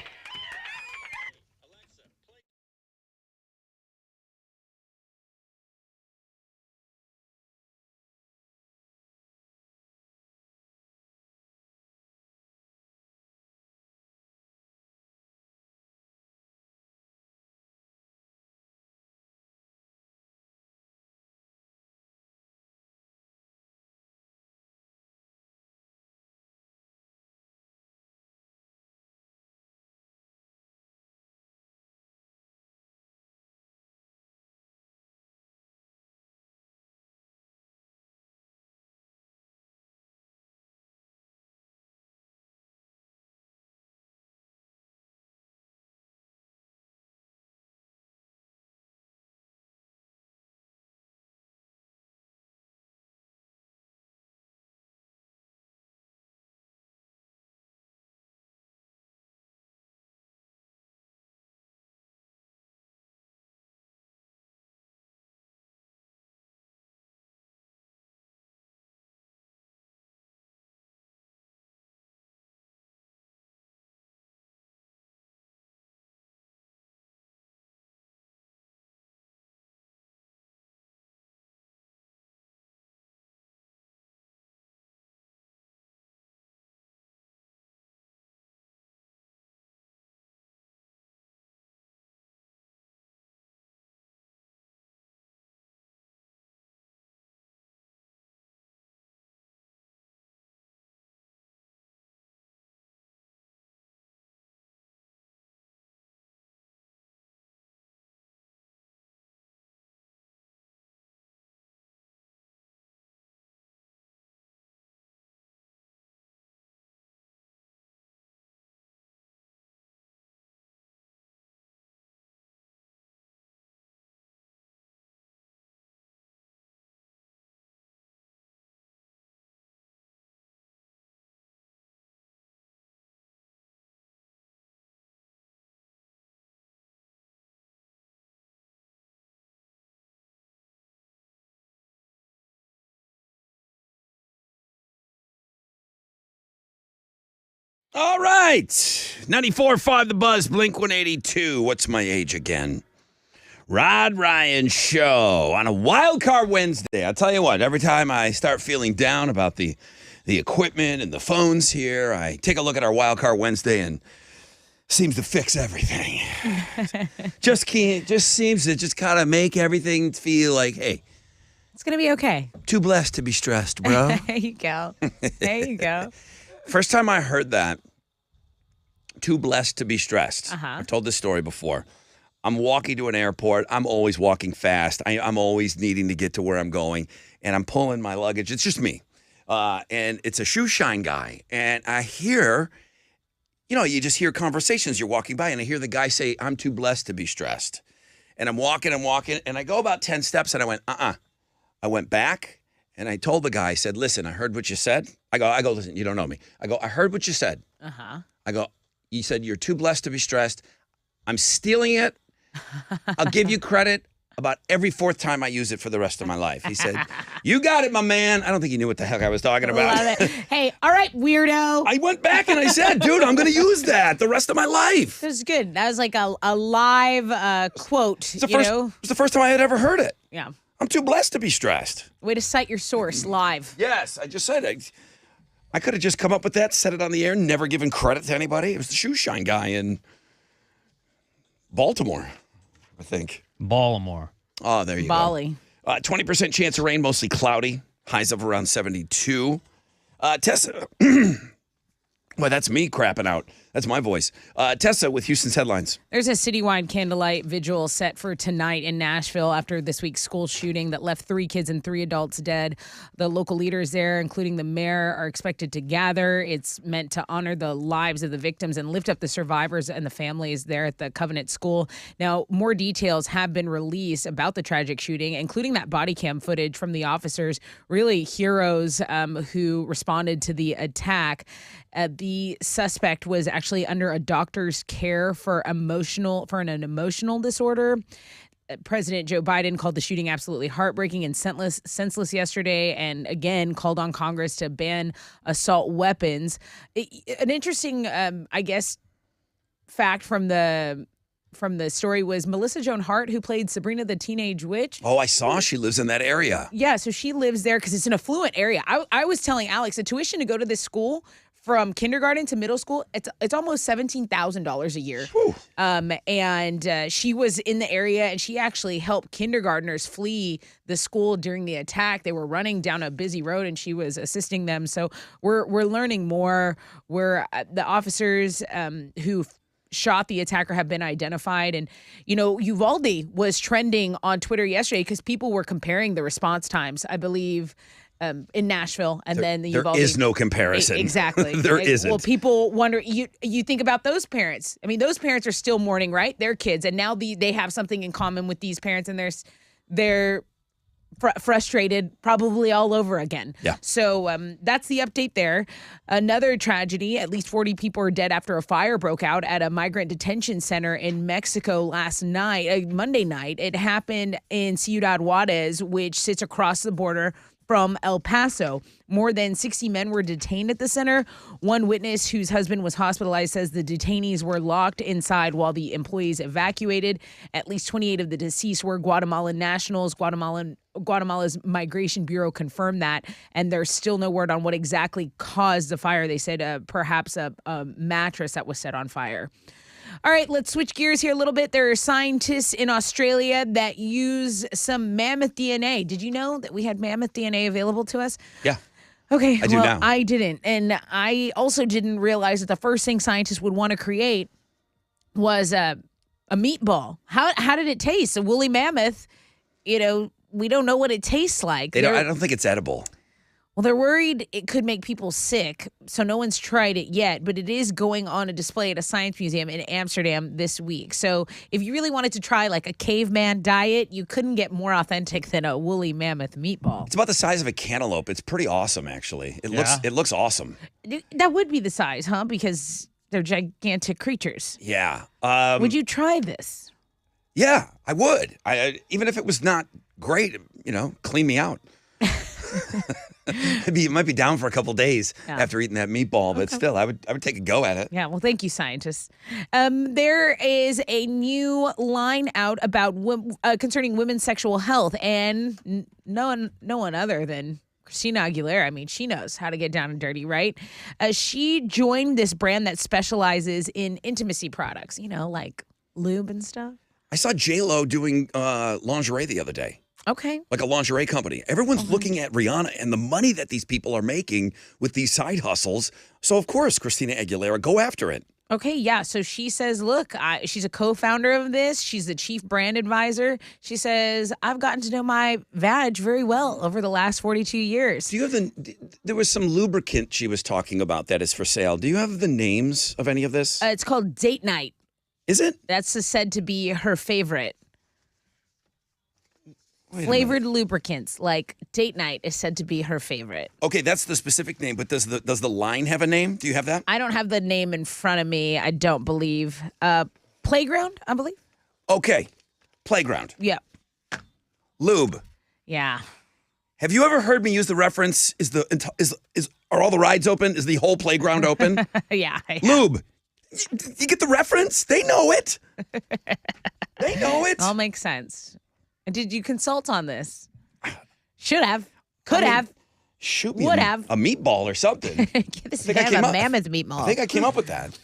All right. 94.5 The Buzz, Blink 182. What's my age again? Rod Ryan Show on a Wild Card Wednesday. I'll tell you what, every time I start feeling down about the equipment and the phones here, I take a look at our Wild Card Wednesday and seems to fix everything. just seems to just kind of make everything feel like, hey, It's going to be okay. too blessed to be stressed, bro. There you go. There you go. First time I heard that, too blessed to be stressed. Uh-huh. I've told this story before. I'm walking to an airport. I'm always walking fast. I'm always needing to get to where I'm going, and I'm pulling my luggage. It's just me. And it's a shoe shine guy. And I hear, you just hear conversations. You're walking by, and I hear the guy say, I'm too blessed to be stressed. And I'm walking, and I go about 10 steps, and I went, I went back, and I told the guy, I said, listen, I heard what you said. I go, listen, you don't know me. I go, I heard what you said. Uh-huh. I go, you said you're too blessed to be stressed. I'm stealing it. I'll give you credit about every fourth time I use it for the rest of my life. He said, you got it, my man. I don't think he knew what the heck I was talking about. Love it. Hey, all right, weirdo. I went back and I said, dude, I'm going to use that the rest of my life. That was good. That was like a live quote, It was the first time I had ever heard it. Yeah. I'm too blessed to be stressed. Way to cite your source live. Yes, I just said it. I could have just come up with that, said it on the air, never given credit to anybody. It was the shoe shine guy in Baltimore, I think. Baltimore. Oh, there you Bali. go. 20% chance of rain, mostly cloudy. Highs of around 72. Tessa. Well, that's me crapping out. That's my voice. Tessa with Houston's headlines. There's a citywide candlelight vigil set for tonight in Nashville after this week's school shooting that left 3 kids and 3 adults dead. The local leaders there, including the mayor, are expected to gather. It's meant to honor the lives of the victims and lift up the survivors and the families there at the Covenant School. Now, more details have been released about the tragic shooting, including that body cam footage from the officers, really heroes who responded to the attack. The suspect was actually under a doctor's care for an emotional disorder. President Joe Biden called the shooting absolutely heartbreaking and senseless yesterday, and again called on Congress to ban assault weapons. An interesting, fact from the story was Melissa Joan Hart, who played Sabrina the Teenage Witch. Oh, I saw she lives in that area. Yeah, so she lives there because it's an affluent area. I was telling Alex, the tuition to go to this school from kindergarten to middle school, it's almost $17,000 a year. And she was in the area, and she actually helped kindergartners flee the school during the attack. They were running down a busy road, and she was assisting them. So we're learning more. The officers who shot the attacker have been identified. And, Uvalde was trending on Twitter yesterday because people were comparing the response times, I believe, in Nashville, and then the Uvalde. There is no comparison. Exactly. There isn't. Well, people wonder, you think about those parents. I mean, those parents are still mourning, right? Their kids. And now they have something in common with these parents, and they're frustrated probably all over again. Yeah. So that's the update there. Another tragedy, at least 40 people are dead after a fire broke out at a migrant detention center in Mexico last night, Monday night. It happened in Ciudad Juarez, which sits across the border from El Paso. More than 60 men were detained at the center. One witness whose husband was hospitalized says the detainees were locked inside while the employees evacuated. At least 28 of the deceased were Guatemalan nationals. Guatemala's Migration Bureau confirmed that, and there's still no word on what exactly caused the fire. They said perhaps a mattress that was set on fire. All right, let's switch gears here a little bit. There are scientists in Australia that use some mammoth DNA. Did you know that we had mammoth DNA available to us? Yeah. Okay, I do now. I didn't. And I also didn't realize that the first thing scientists would want to create was a meatball. How did it taste? A woolly mammoth, we don't know what it tastes like. I don't think it's edible. Well, they're worried it could make people sick, so no one's tried it yet, but it is going on a display at a science museum in Amsterdam this week. So if you really wanted to try like a caveman diet, you couldn't get more authentic than a woolly mammoth meatball. It's about the size of a cantaloupe. It's pretty awesome, actually. It looks awesome. That would be the size, huh? Because they're gigantic creatures. Yeah. Would you try this? Yeah, I would. Even if it was not great, clean me out. It might be down for a couple days after eating that meatball, but still, I would take a go at it. Yeah, well, thank you, scientists. There is a new line out about concerning women's sexual health, and no one other than Christina Aguilera. I mean, she knows how to get down and dirty, right? She joined this brand that specializes in intimacy products, like lube and stuff. I saw J-Lo doing lingerie the other day. Okay. Like a lingerie company. Everyone's looking at Rihanna and the money that these people are making with these side hustles. So, of course, Christina Aguilera, go after it. Okay, yeah. So she says, look, she's a co-founder of this. She's the chief brand advisor. She says, I've gotten to know my vag very well over the last 42 years. Do you have there was some lubricant she was talking about that is for sale. Do you have the names of any of this? It's called Date Night. Is it? That's said to be her favorite. Wait a Flavored minute. lubricants, like Date Night, is said to be her favorite. Okay, that's the specific name, but does the line have a name? Do you have that? I don't have the name in front of me. I don't believe. Playground, I believe. Okay, Playground. Yeah. Lube. Yeah. Have you ever heard me use the reference, are all the rides open? Is the whole playground open? Yeah. Lube. You get the reference? They know it. They know it. All makes sense. Did you consult on this? Should have. Could have. Shoot me Would a have. meatball or something. Give this think I man came a up- mammoth meatball. I think I came up with that.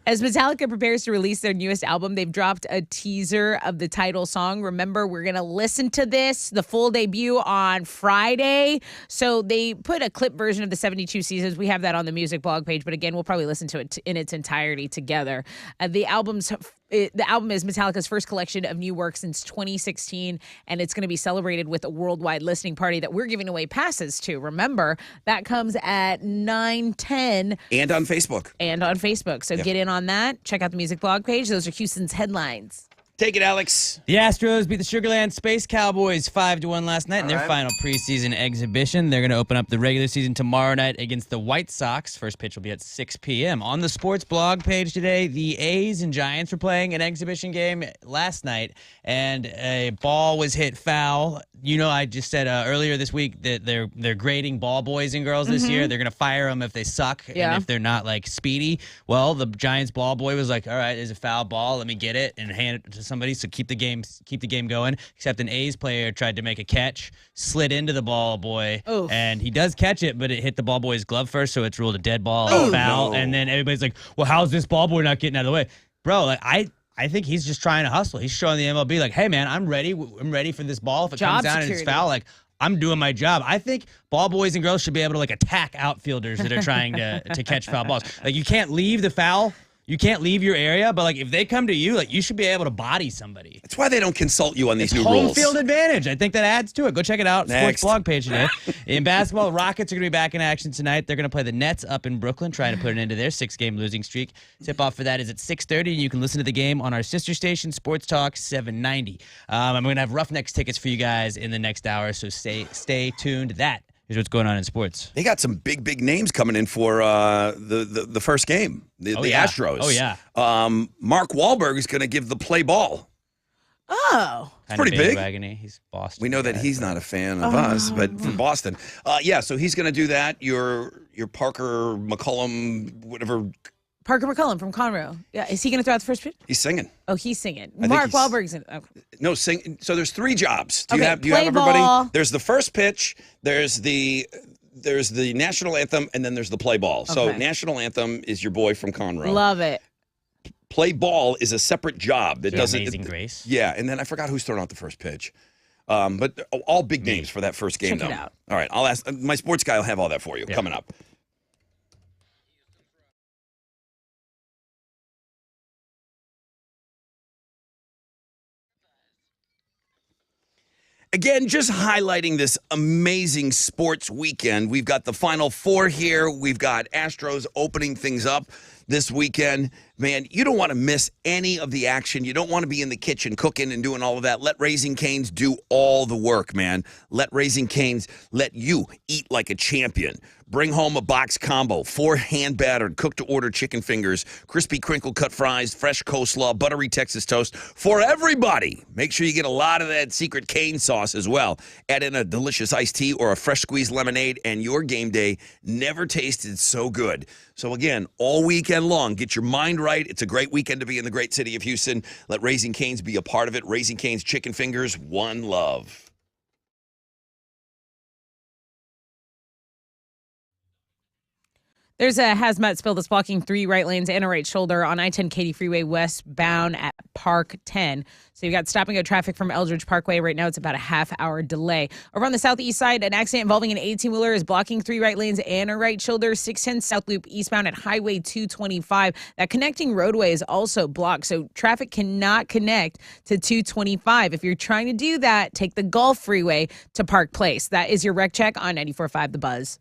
As Metallica prepares to release their newest album, they've dropped a teaser of the title song. Remember, we're going to listen to this, the full debut, on Friday. So they put a clip version of the 72 Seasons. We have that on the music blog page, but again, we'll probably listen to it in its entirety together. The album is Metallica's first collection of new work since 2016, and it's going to be celebrated with a worldwide listening party that we're giving away passes to. Remember, that comes at 9:10 And on Facebook. and on Facebook. So get in on that. Check out the music blog page. Those are Houston's headlines. Take it, Alex. The Astros beat the Sugarland Space Cowboys 5-1 last night in their final preseason exhibition. They're going to open up the regular season tomorrow night against the White Sox. First pitch will be at 6 p.m. On the sports blog page today, the A's and Giants were playing an exhibition game last night, and a ball was hit foul. I just said earlier this week that they're grading ball boys and girls this year. They're going to fire them if they suck and if they're not, speedy. Well, the Giants ball boy was like, all right, there's a foul ball. Let me get it and hand it to somebody. So keep the game going. Except an A's player tried to make a catch, slid into the ball boy, and he does catch it, but it hit the ball boy's glove first, so it's ruled a dead ball, foul. No. And then everybody's like, well, how's this ball boy not getting out of the way? Bro, I think he's just trying to hustle. He's showing the MLB hey, man, I'm ready. I'm ready for this ball. If it comes down and it's foul, I'm doing my job. I think ball boys and girls should be able to attack outfielders that are trying to catch foul balls. You can't leave the foul. You can't leave your area, but if they come to you, you should be able to body somebody. That's why they don't consult you on these new Home rules. field advantage. I think that adds to it. Go check it out. Next. Sports blog page today. In basketball, the Rockets are going to be back in action tonight. They're going to play the Nets up in Brooklyn, trying to put an end to their 6-game losing streak. Tip-off for that is at 6:30, and you can listen to the game on our sister station, Sports Talk 790. I'm going to have Roughnecks tickets for you guys in the next hour, so stay tuned to that. Here's what's going on in sports. They got some big names coming in for the first game, the Astros. Oh, yeah. Mark Wahlberg is going to give the play ball. Oh. Kinda pretty big. bandwagony. He's Boston. We know that he's not a fan of us, but from Boston. So he's going to do that. Your Parker McCullum, whatever. Parker McCullum from Conroe. Yeah, is he going to throw out the first pitch? He's singing. Oh, he's singing. think Mark he's- Wahlberg's in. Okay. No, sing. So there's 3 jobs. Do you Okay, have everybody? ball. There's the first pitch. There's the national anthem, and then there's the play ball. So Okay. national anthem is your boy from Conroe. Love it. Play ball is a separate job that doesn't. Amazing Grace. Yeah, and then I forgot who's throwing out the first pitch. But all big names for that first game, Check though. it out. All right, I'll ask my sports guy. Will have all that for you coming up. Again, just highlighting this amazing sports weekend. We've got the Final Four here. We've got Astros opening things up. this weekend. Man, you don't want to miss any of the action. You don't want to be in the kitchen cooking and doing all of that. Let Raising Cane's do all the work, man. Let Raising Cane's let you eat like a champion. Bring home a box combo, 4 hand-battered, cooked-to-order chicken fingers, crispy crinkle-cut fries, fresh coleslaw, buttery Texas toast for everybody. Make sure you get a lot of that secret cane sauce as well. Add in a delicious iced tea or a fresh squeezed lemonade, and your game day never tasted so good. So again, all weekend long, get your mind right. It's a great weekend to be in the great city of Houston. Let Raising Cane's be a part of it. Raising Cane's chicken fingers, one love. There's a hazmat spill that's blocking 3 right lanes and a right shoulder on I-10 Katy Freeway westbound at Park 10. So you've got stop and go traffic from Eldridge Parkway. Right now it's about a half-hour delay. Over on the southeast side, an accident involving an 18-wheeler is blocking 3 right lanes and a right shoulder. 610 South Loop eastbound at Highway 225. That connecting roadway is also blocked, so traffic cannot connect to 225. If you're trying to do that, take the Gulf Freeway to Park Place. That is your wreck check on 94.5 The Buzz.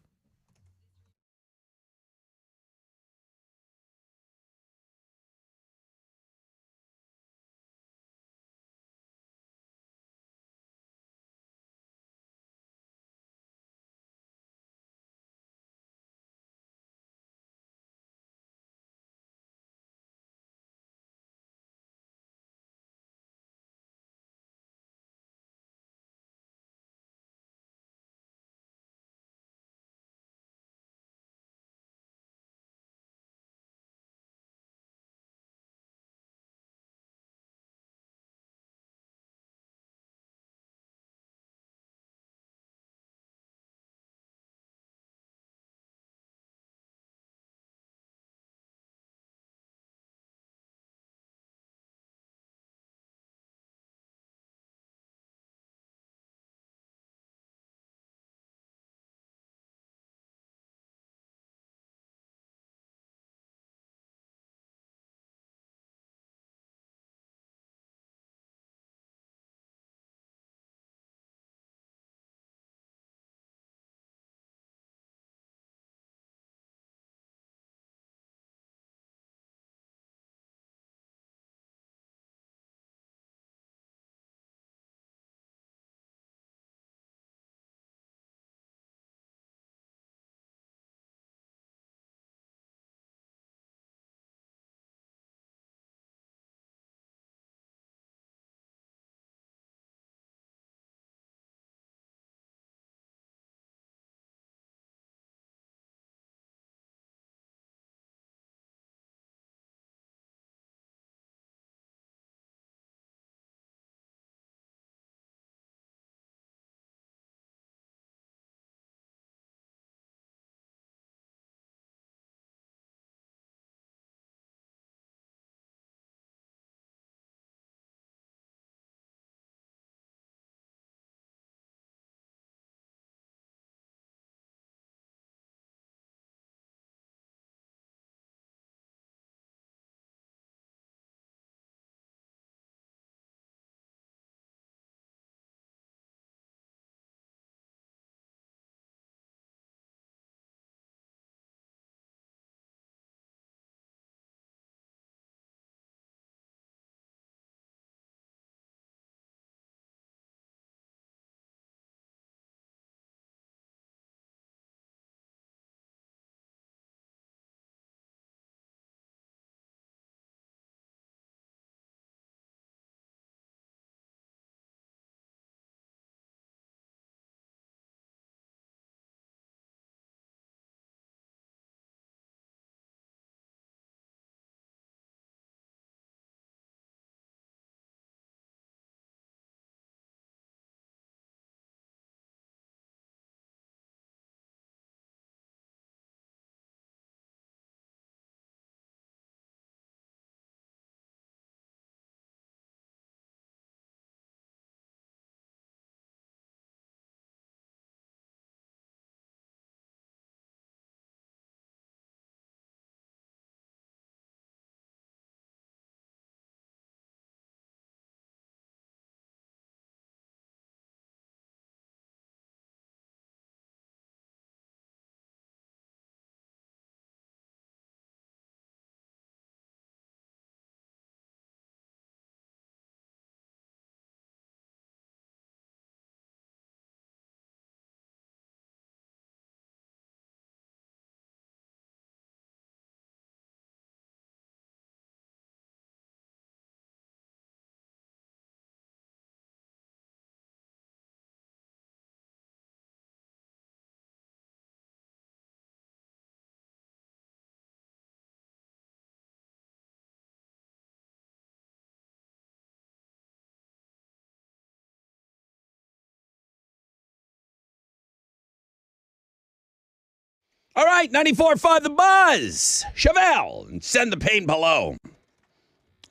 All right, 94.5 The Buzz. Chevelle, and send the pain below.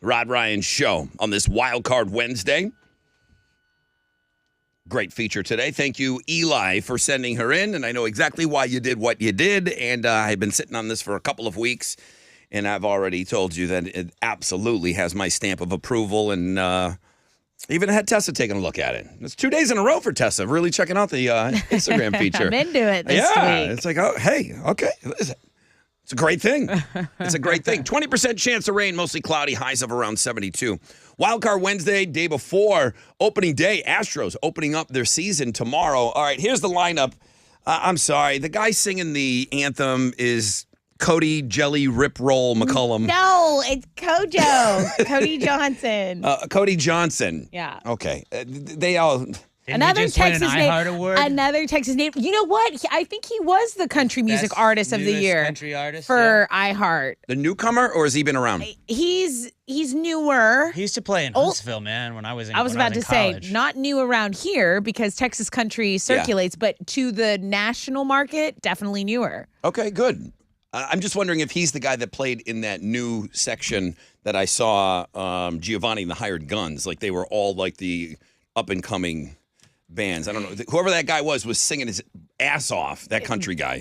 Rod Ryan Show on this Wild Card Wednesday. Great feature today. Thank you, Eli, for sending her in. And I know exactly why you did what you did. And I've been sitting on this for a couple of weeks. And I've already told you that it absolutely has my stamp of approval. And even had Tessa taking a look at it. It's 2 days in a row for Tessa, really checking out the Instagram feature. I'm into it this yeah, week. it's like, oh, hey, okay. It's a great thing. It's a great thing. 20% chance of rain, mostly cloudy, highs of around 72. Wildcard Wednesday, day before opening day. Astros opening up their season tomorrow. All right, here's the lineup. I'm sorry. The guy singing the anthem is Cody Jelly Rip Roll McCullum. No, it's Kojo. Cody Johnson. Cody Johnson. Yeah. Okay. They all... Didn't Another he just win an Texas iHeart name. Award? Another Texas name. You know what? I think he was the country music Best artist of the newest year country artist, for iHeart. The newcomer, or has he been around? He's newer. He used to play in Huntsville, man, when I was in I was about to say, college. not new around here because Texas country circulates, but to the national market, definitely newer. Okay, good. I'm just wondering if he's the guy that played in that new section that I saw Giovanni and the Hired Guns. Like they were all like the up-and-coming bands. I don't know. Whoever that guy was singing his ass off, that country guy.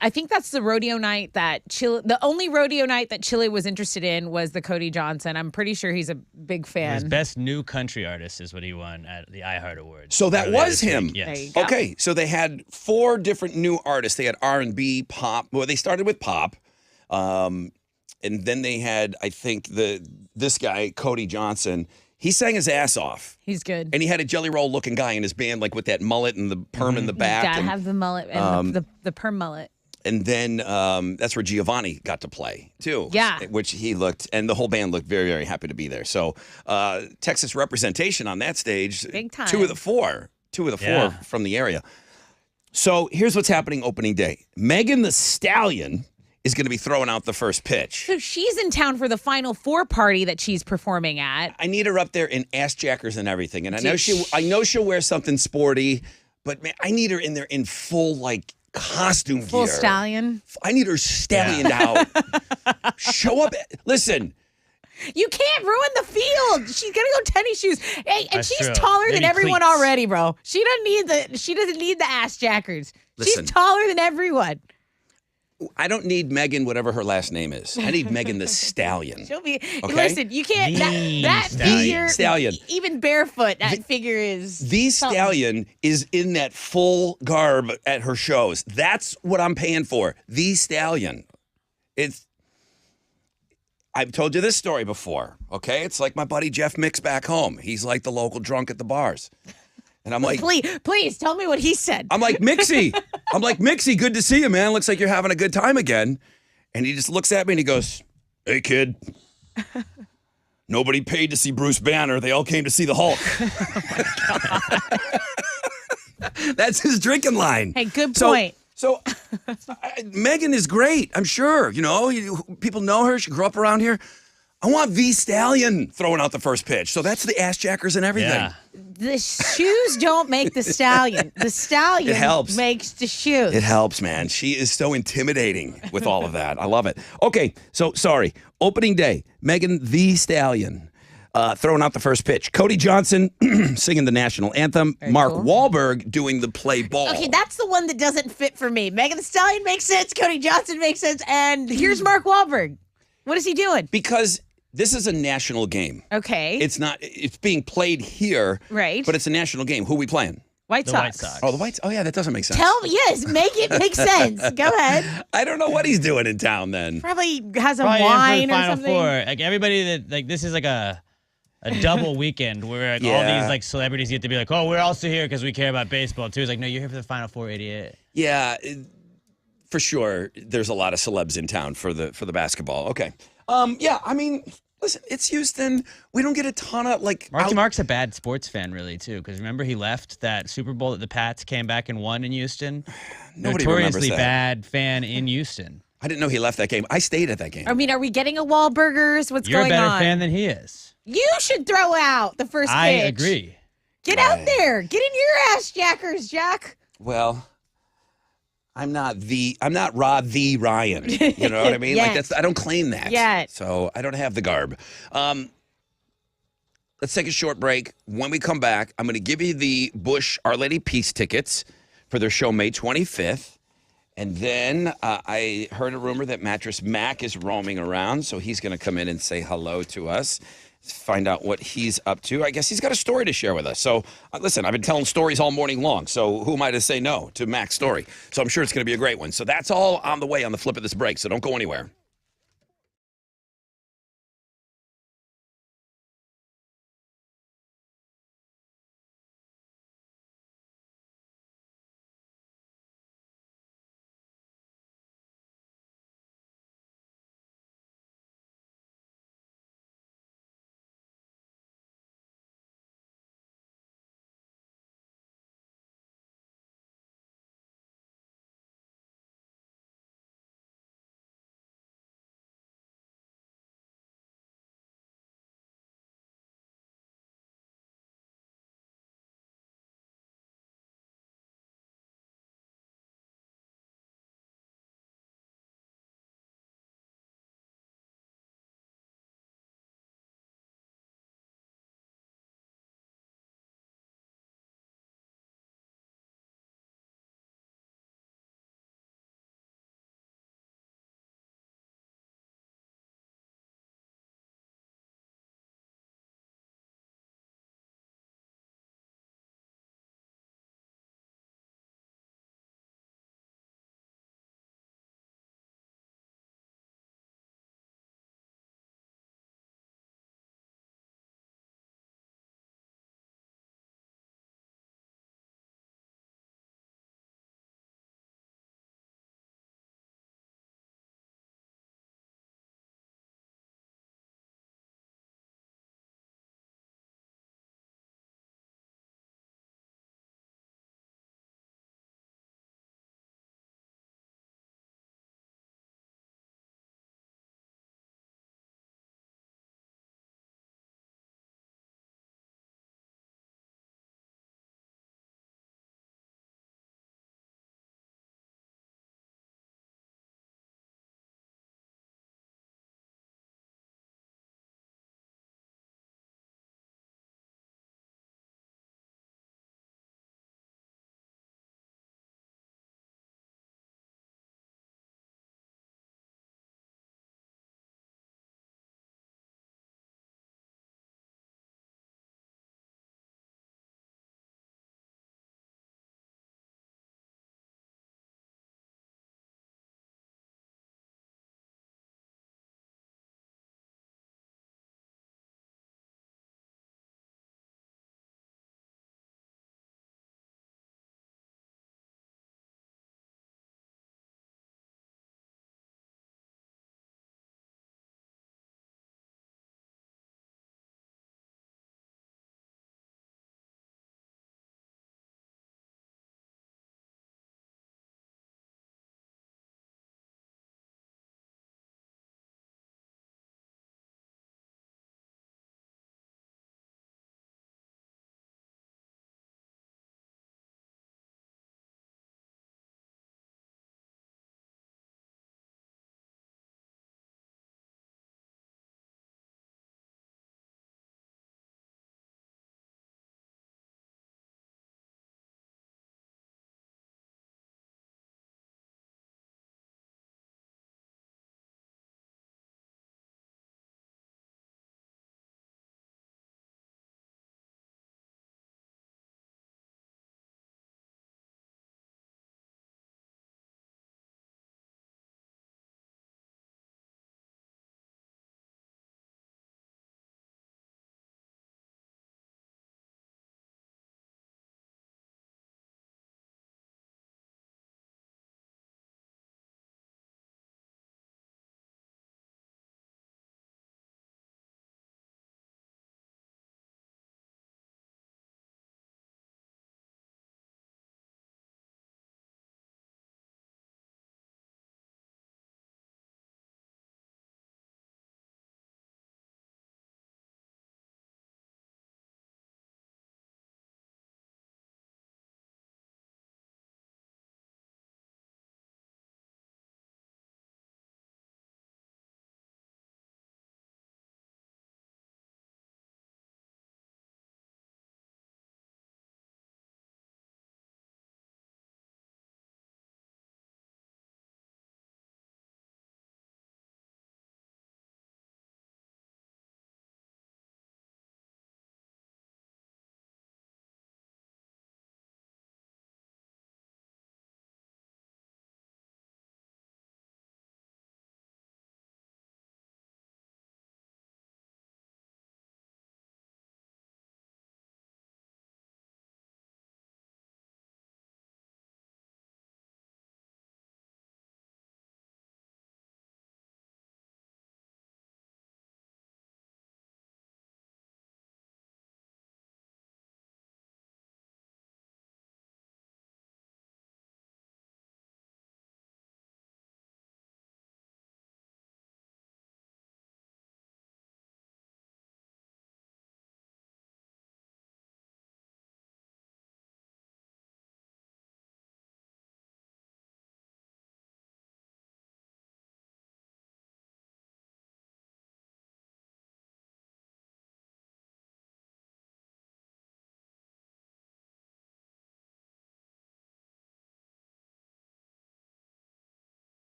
I think that's the rodeo night that Chile, the only rodeo night that Chile was interested in was the Cody Johnson. I'm pretty sure he's a big fan. His best new country artist is what he won at the iHeart Awards. So that earlier was this him. week, yes. There you go. Okay, so they had 4 different new artists. They had R&B, pop. Well, they started with pop. And then they had, I think, this guy, Cody Johnson. He sang his ass off. He's good. And he had a Jelly Roll looking guy in his band, like with that mullet and the perm in the back. Gotta and, have the mullet and the perm mullet. and then that's where Giovanni got to play, too. Yeah. Which he looked, and the whole band looked very, very happy to be there. So Texas representation on that stage. Big time. 2 of the 4 Yeah. from the area. So here's what's happening opening day. Megan Thee Stallion is going to be throwing out the first pitch. So she's in town for the Final Four party that she's performing at. I need her up there in ass jackers and everything. And I know she'll wear something sporty, but man, I need her in there in full like costume Full gear. stallion. I need her stallioned out. Show up. Listen, You can't ruin the field. She's gonna go tennis shoes. Hey, and That's she's true. taller than Maybe everyone cleats. already, bro. She doesn't need the ass jackers. Listen. She's taller than everyone. I don't need Megan, whatever her last name is. I need Megan the Stallion. She'll be. Okay. Listen, you can't. That Stallion. figure, Stallion. even barefoot, that figure is. The something. Stallion is in that full garb at her shows. That's what I'm paying for. The Stallion. I've told you this story before, okay? It's like my buddy Jeff Mix back home. He's like the local drunk at the bars. And I'm like, Please tell me what he said. I'm like, Mixie. Good to see you, man. Looks like you're having a good time again. And he just looks at me and he goes, hey, kid. Nobody paid to see Bruce Banner. They all came to see the Hulk. That's his drinking line. Hey, good point. So Megan is great, I'm sure. You know, people know her. She grew up around here. I want V Stallion throwing out the first pitch. So that's the ass jackers and everything. Yeah. The shoes don't make the stallion. The stallion It helps. makes the shoes. It helps, man. She is so intimidating with all of that. I love it. Okay, so sorry. Opening day, Megan the Stallion throwing out the first pitch. Cody Johnson singing the national anthem. Mark cool. Wahlberg doing the play ball. Okay, that's the one that doesn't fit for me. Megan Thee Stallion makes sense. Cody Johnson makes sense. And here's Mark Wahlberg. What is he doing? Because this is a national game. Okay. It's being played here. Right. But it's a national game. Who are we playing? White The Sox. White Sox. Oh, the Whites. Oh, yeah, that doesn't make sense. Yes, make it make sense. Go ahead. I don't know what he's doing in town then. Probably has a Probably in for wine the or Final something. Four. Like everybody that like this is like a double weekend where like, all Yeah. these like celebrities get to be like, oh, we're also here because we care about baseball too. It's like, no, you're here for the Final Four, idiot. Yeah, for sure. There's a lot of celebs in town for the basketball. Okay. Yeah, I mean, listen, it's Houston. We don't get a ton of like. Mark's a bad sports fan, really, too, because remember he left that Super Bowl that the Pats came back and won in Houston. Nobody remembers Notoriously that. bad fan in Houston. I didn't know he left that game. I stayed at that game. I mean, are we getting a Wahlburgers? What's You're a going better on? fan than he is. You should throw out the first I pitch. agree. Get out there. Get in your ass, jackers, Jack. Well, I'm not Rod the Ryan. You know what I mean? Like I don't claim that. Yet. So I don't have the garb. Let's take a short break. When we come back, I'm going to give you the Bush Our Lady Peace tickets for their show May 25th. And then I heard a rumor that Mattress Mac is roaming around, so he's going to come in and say hello to us, find out what he's up to. I guess he's got a story to share with us. So, listen, I've been telling stories all morning long, so who am I to say no to Mac's story? So I'm sure it's going to be a great one. So that's all on the way on the flip of this break, so don't go anywhere.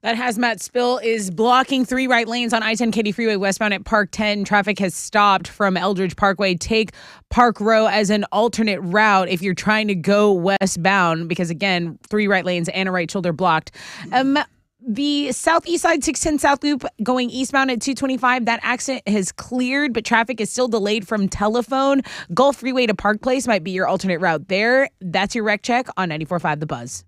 That hazmat spill is blocking 3 right lanes on I-10 Katy Freeway westbound at Park 10. Traffic has stopped from Eldridge Parkway. Take Park Row as an alternate route if you're trying to go westbound because, again, 3 right lanes and a right shoulder blocked. The southeast side 610 South Loop going eastbound at 225, that accident has cleared, but traffic is still delayed from Telephone. Gulf Freeway to Park Place might be your alternate route there. That's your wreck check on 94.5 The Buzz.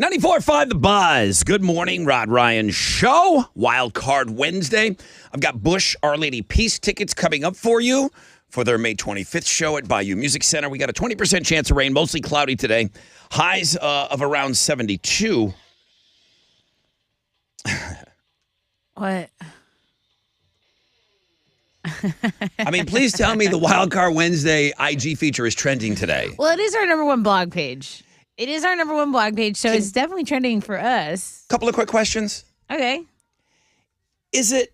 .94.5 The Buzz. Good morning, Rod Ryan Show. Wild Card Wednesday. I've got Bush Our Lady Peace tickets coming up for you for their May 25th show at Bayou Music Center. We got a 20% chance of rain, mostly cloudy today. Highs of around 72. What? I mean, please tell me the Wild Card Wednesday IG feature is trending today. Well, it is our number one blog page. It is our number one blog page, so it's definitely trending for us. Couple of quick questions. Okay. Is it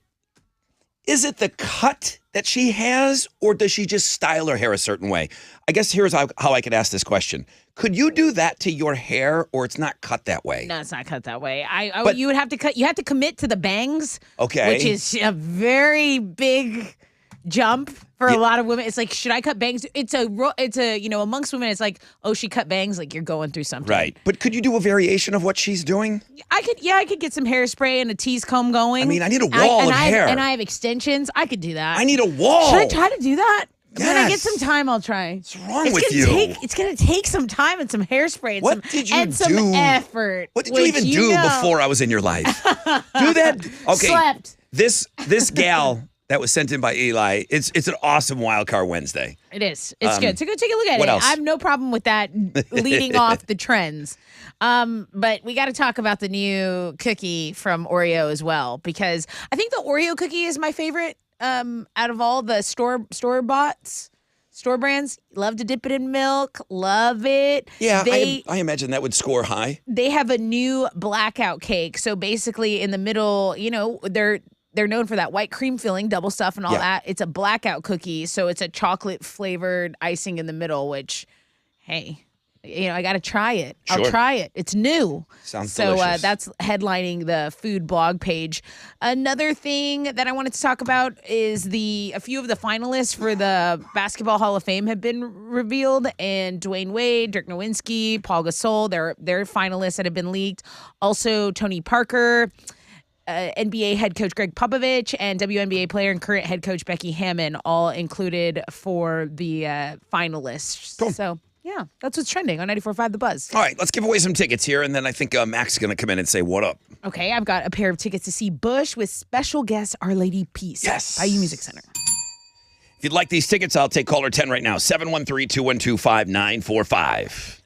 the cut that she has, or does she just style her hair a certain way? I guess here's how I could ask this question. Could you do that to your hair, or it's not cut that way? No, it's not cut that way. But you would have to cut. You have to commit to the bangs. Okay. Which is a very big jump for a lot of women. It's like, should I cut bangs? It's amongst women, it's like, oh, she cut bangs. Like, you're going through something. Right. But could you do a variation of what she's doing? I could get some hairspray and a tease comb going. I mean, I need a wall of hair. And I have extensions. I could do that. I need a wall. Should I try to do that? Yes. When I get some time, I'll try. What's wrong with you? It's going to take some time and some hairspray and some effort. What did you even do before I was in your life? Do that. Okay. Slept. This gal that was sent in by Eli, it's an awesome Wild Card Wednesday. It is. It's good. So go take a look at what it. else? I have no problem with that leading off the trends. But we got to talk about the new cookie from Oreo as well, because I think the Oreo cookie is my favorite out of all the store brands. Love to dip it in milk. Love it. Yeah, I imagine that would score high. They have a new blackout cake. So basically in the middle, they're known for that white cream filling, double stuff and all that. It's a blackout cookie. So it's a chocolate flavored icing in the middle, which, hey, I got to try it. Sure. I'll try it. It's new. Sounds delicious. So delicious. that's headlining the food blog page. Another thing that I wanted to talk about is a few of the finalists for the Basketball Hall of Fame have been revealed, and Dwayne Wade, Dirk Nowitzki, Paul Gasol, they're finalists that have been leaked. Also, Tony Parker, NBA head coach Greg Popovich, and WNBA player and current head coach Becky Hammon, all included for the finalists. Cool. So, yeah, that's what's trending on 94.5 The Buzz. All right, let's give away some tickets here, and then I think Mac's is going to come in and say, what up? Okay, I've got a pair of tickets to see Bush with special guest Our Lady Peace. Yes. Bayou Music Center. If you'd like these tickets, I'll take caller 10 right now, 713-212-5945.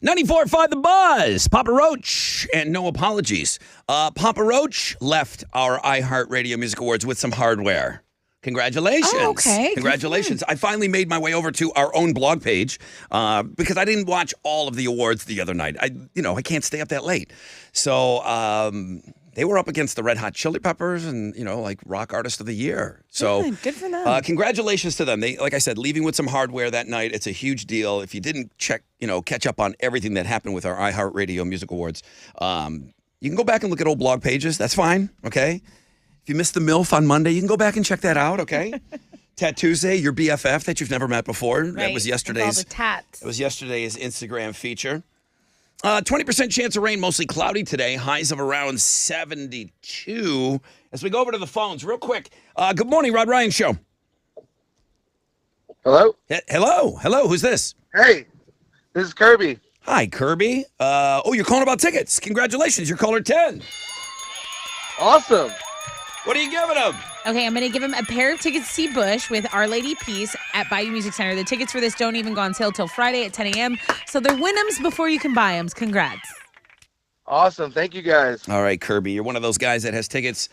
94.5 The Buzz, Papa Roach, and no apologies. Papa Roach left our iHeartRadio Music Awards with some hardware. Congratulations. Oh, okay. Congratulations. I finally made my way over to our own blog page because I didn't watch all of the awards the other night. I can't stay up that late. So they were up against the Red Hot Chili Peppers and, like Rock Artist of the Year. So Good for them. Congratulations to them. They, like I said, leaving with some hardware that night. It's a huge deal. If you didn't catch up on everything that happened with our iHeartRadio Music Awards, you can go back and look at old blog pages. That's fine, okay? If you missed the MILF on Monday, you can go back and check that out, okay? Tattoozy, your BFF that you've never met before. Right. That was yesterday's. All the tats. It was yesterday's Instagram feature. 20% chance of rain, mostly cloudy today. Highs of around 72. As we go over to the phones, real quick. Good morning, Rod Ryan Show. Hello? Hello. Who's this? Hey, this is Kirby. Hi, Kirby. You're calling about tickets. Congratulations, you're caller 10. Awesome. What are you giving him? Okay, I'm going to give him a pair of tickets to see Bush with Our Lady Peace at Bayou Music Center. The tickets for this don't even go on sale till Friday at 10 a.m. So they're win-ems before you can buy them. Congrats. Awesome. Thank you, guys. All right, Kirby, you're one of those guys that has tickets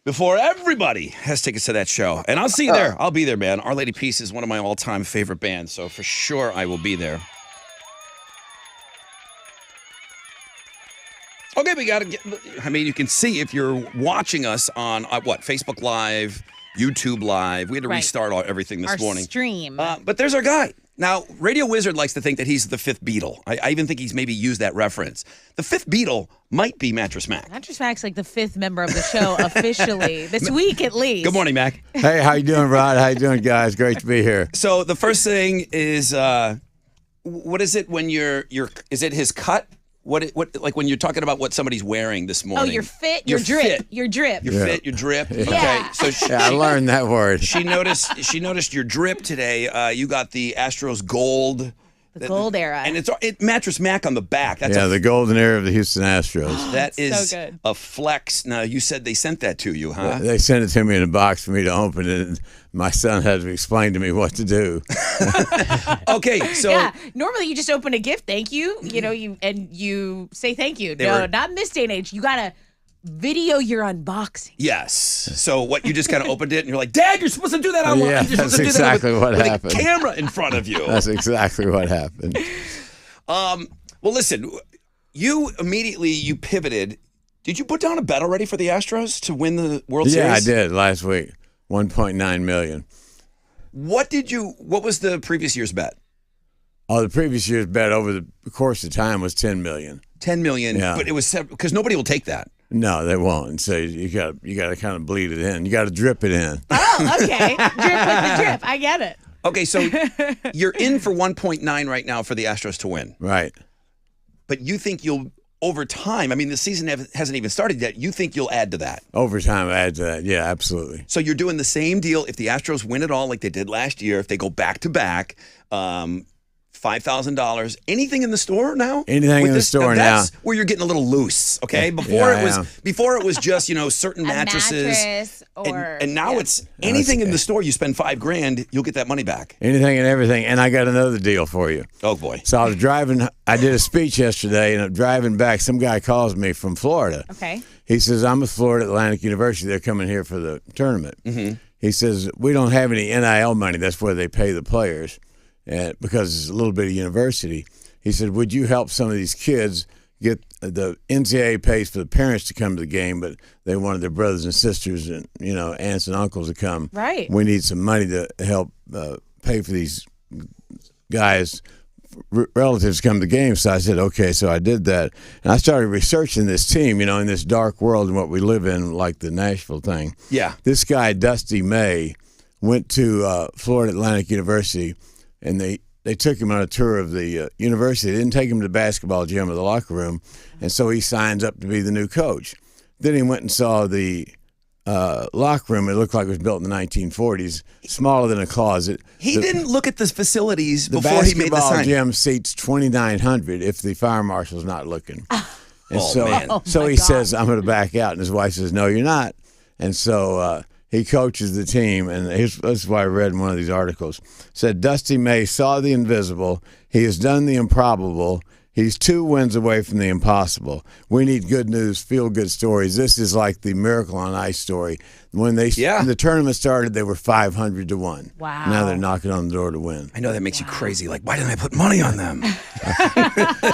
before everybody has tickets to that show. And I'll see you there. I'll be there, man. Our Lady Peace is one of my all-time favorite bands, so for sure I will be there. Okay, we got to get, you can see if you're watching us on, Facebook Live, YouTube Live. We had to restart everything this morning. Stream. But there's our guy. Now, Radio Wizard likes to think that he's the fifth Beatle. I even think he's maybe used that reference. The fifth Beatle might be Mattress Mac. Mattress Mac's like the fifth member of the show officially, this week at least. Good morning, Mac. Hey, how you doing, Rod? How you doing, guys? Great to be here. So the first thing is, what is it when is it his cut? What like when you're talking about what somebody's wearing this morning? Oh, your fit, your drip, fit. your drip. Your fit, your drip. Yeah. Okay, so I learned that word. She noticed your drip today. You got the Astros gold. The gold era. And it's Mattress Mac on the back. That's the golden era of the Houston Astros. That is so good. a flex. Now, you said they sent that to you, huh? They sent it to me in a box for me to open it, and my son had to explain to me what to do. Okay, so yeah, normally you just open a gift, thank you, you say thank you. Not in this day and age. You gotta video your unboxing. Yes. So what, you just kind of opened it and you're like, Dad, you're supposed to do that online. Yeah, you're supposed that's to do exactly that what with happened. a camera in front of you. That's exactly what happened. Well, listen, you pivoted. Did you put down a bet already for the Astros to win the World Series? Yeah, I did last week. $1.9 million. What was the previous year's bet? Oh, the previous year's bet over the course of time was $10 million. $10 million, Yeah. but it was because nobody will take that. No, they won't. So you got to kind of bleed it in. You got to drip it in. Oh, okay. Drip with the drip. I get it. Okay, so you're in for 1.9 right now for the Astros to win. Right. But you think you'll, over time, the season hasn't even started yet, you think you'll add to that? Over time, add to that. Yeah, absolutely. So you're doing the same deal if the Astros win it all like they did last year, if they go back-to-back, $5,000. Anything in the store now? Anything in the store now. That's where you're getting a little loose, okay? Before it was just, certain mattresses. Mattress and now it's anything in the store you spend $5,000, you'll get that money back. Anything and everything. And I got another deal for you. Oh, boy. So I was driving. I did a speech yesterday, and I'm driving back. Some guy calls me from Florida. Okay. He says, I'm with Florida Atlantic University. They're coming here for the tournament. Mm-hmm. He says, we don't have any NIL money. That's where they pay the players because it's a little bit of university. He said, would you help some of these kids get the NCAA pays for the parents to come to the game, but they wanted their brothers and sisters and, aunts and uncles to come. Right. We need some money to help pay for these guys' relatives come to the game. So I said, okay. So I did that. And I started researching this team, in this dark world and what we live in, like the Nashville thing. Yeah. This guy, Dusty May, went to Florida Atlantic University, and they took him on a tour of the university. They didn't take him to the basketball gym or the locker room, and so he signs up to be the new coach. Then he went and saw the locker room. It looked like it was built in the 1940s, smaller than a closet. He didn't look at the facilities before he made the sign. The basketball gym seats 2,900 if the fire marshal's not looking. And man. so he says, I'm going to back out. And his wife says, no, you're not. And so he coaches the team, and this is why I read in one of these articles. Said Dusty May saw the invisible. He has done the improbable. He's 2 wins away from the impossible. We need good news, feel-good stories. This is like the Miracle on Ice story. When the tournament started, they were 500 to 1. Wow. Now they're knocking on the door to win. I know that makes you crazy. Like, why didn't I put money on them?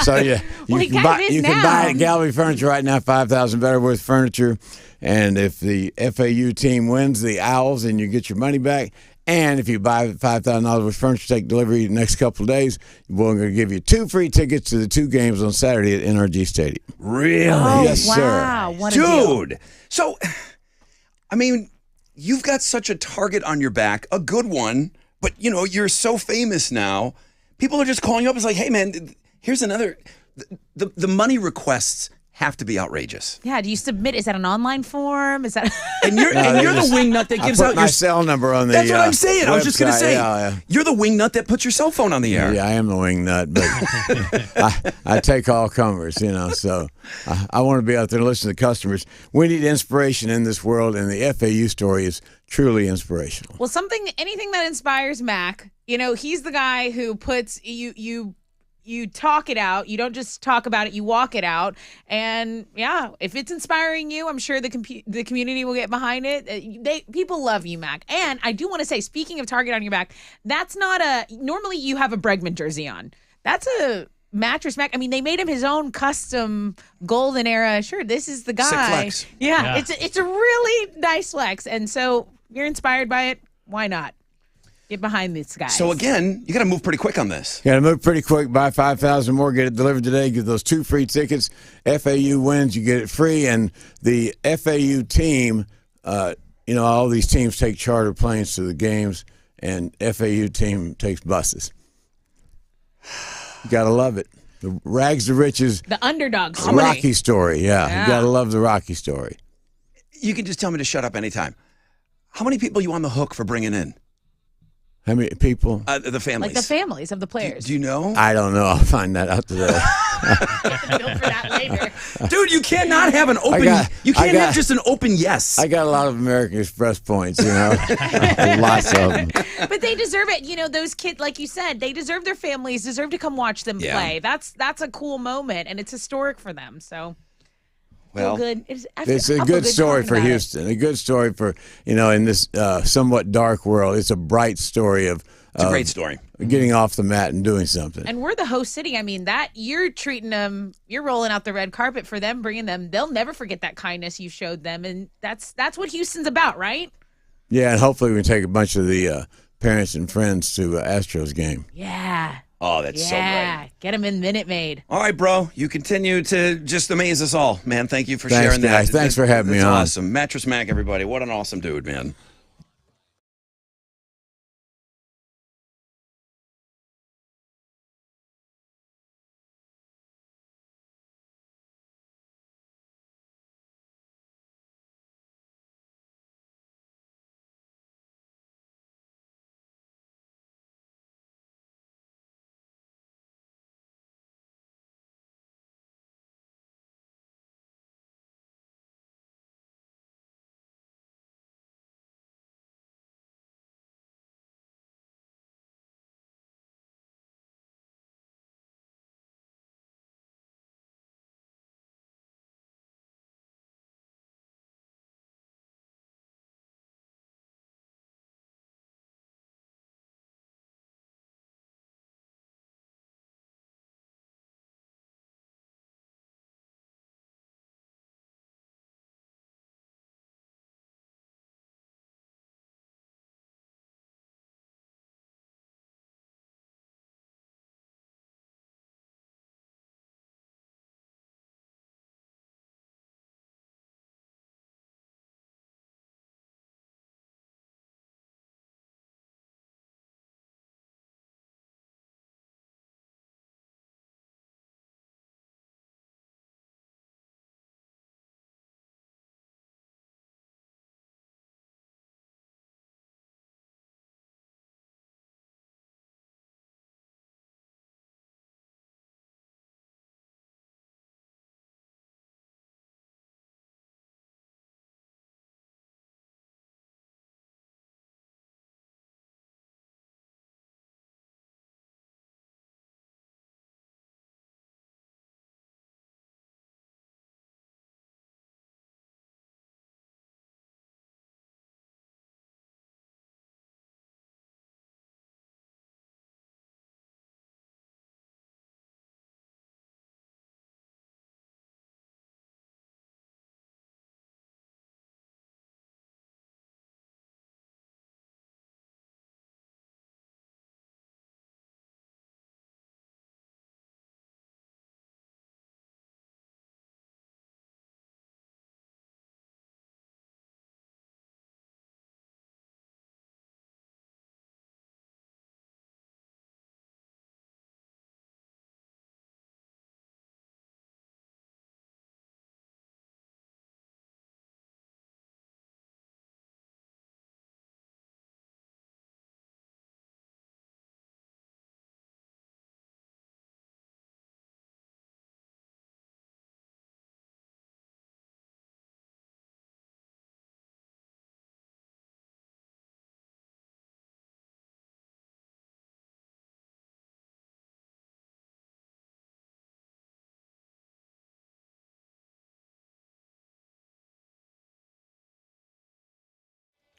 So you can buy at Gallery Furniture right now. 5,000 better worth furniture, and if the FAU team wins the Owls, and you get your money back. And if you buy $5,000 worth of furniture, take delivery the next couple of days, we're going to give you 2 free tickets to the 2 games on Saturday at NRG Stadium. Really? Oh, yes, wow. sir. What a deal. Dude. So, I mean, you've got such a target on your back, a good one, but, you're so famous now. People are just calling you up. It's like, hey, man, here's another. The money requests have to be outrageous. Yeah, do you submit? Is that an online form? Is that? And you're the wingnut that gives out my your cell number on the. That's what I'm saying. I was just going to say, yeah. You're the wingnut that puts your cell phone on the air. Yeah, I am the wingnut, but I take all comers, So I want to be out there and listen to customers. We need inspiration in this world, and the FAU story is truly inspirational. Well, anything that inspires Mac. He's the guy who puts you talk it out. You don't just talk about it, you walk it out. And yeah, if it's inspiring you, I'm sure the community will get behind it. People love you, Mac. And I do want to say, speaking of target on your back, that's not normally you have a Bregman jersey on. That's a Mattress Mac. I mean, they made him his own custom golden era shirt. This is the guy. Sick flex. Yeah. It's a really nice flex. And so you're inspired by it. Why not? Get behind this guy. So again, you got to move pretty quick on this. You got to move pretty quick. Buy 5,000 more. Get it delivered today. Get those 2 free tickets. FAU wins. You get it free. And the FAU team, all these teams take charter planes to the games, and FAU team takes buses. You got to love it. The rags to riches. The underdog The story. Rocky story. Yeah. You got to love the Rocky story. You can just tell me to shut up anytime. How many people are you on the hook for bringing in? How many people? The families. Like the families of the players. Do you know? I don't know. I'll find that out today. Bill for that later. Dude, you cannot have an open. You can't have just an open yes. I got a lot of American Express points, lots of them. But they deserve it. Those kids, like you said, they deserve their families, deserve to come watch them play. That's a cool moment, and it's historic for them. So. Well, good. It's a good story for Houston. A good story for, in this somewhat dark world. It's a bright story of. It's a great story. Getting off the mat and doing something. And we're the host city. I mean, that you're treating them, you're rolling out the red carpet for them, bringing them. They'll never forget that kindness you showed them, and that's what Houston's about, right? Yeah, and hopefully we can take a bunch of the parents and friends to Astros game. Yeah. Oh, that's so great. Yeah, get them in Minute Maid. All right, bro. You continue to just amaze us all, man. Thank you for Thanks, sharing guys. that. Thanks for having me on. That's awesome. Mattress Mac, everybody. What an awesome dude, man.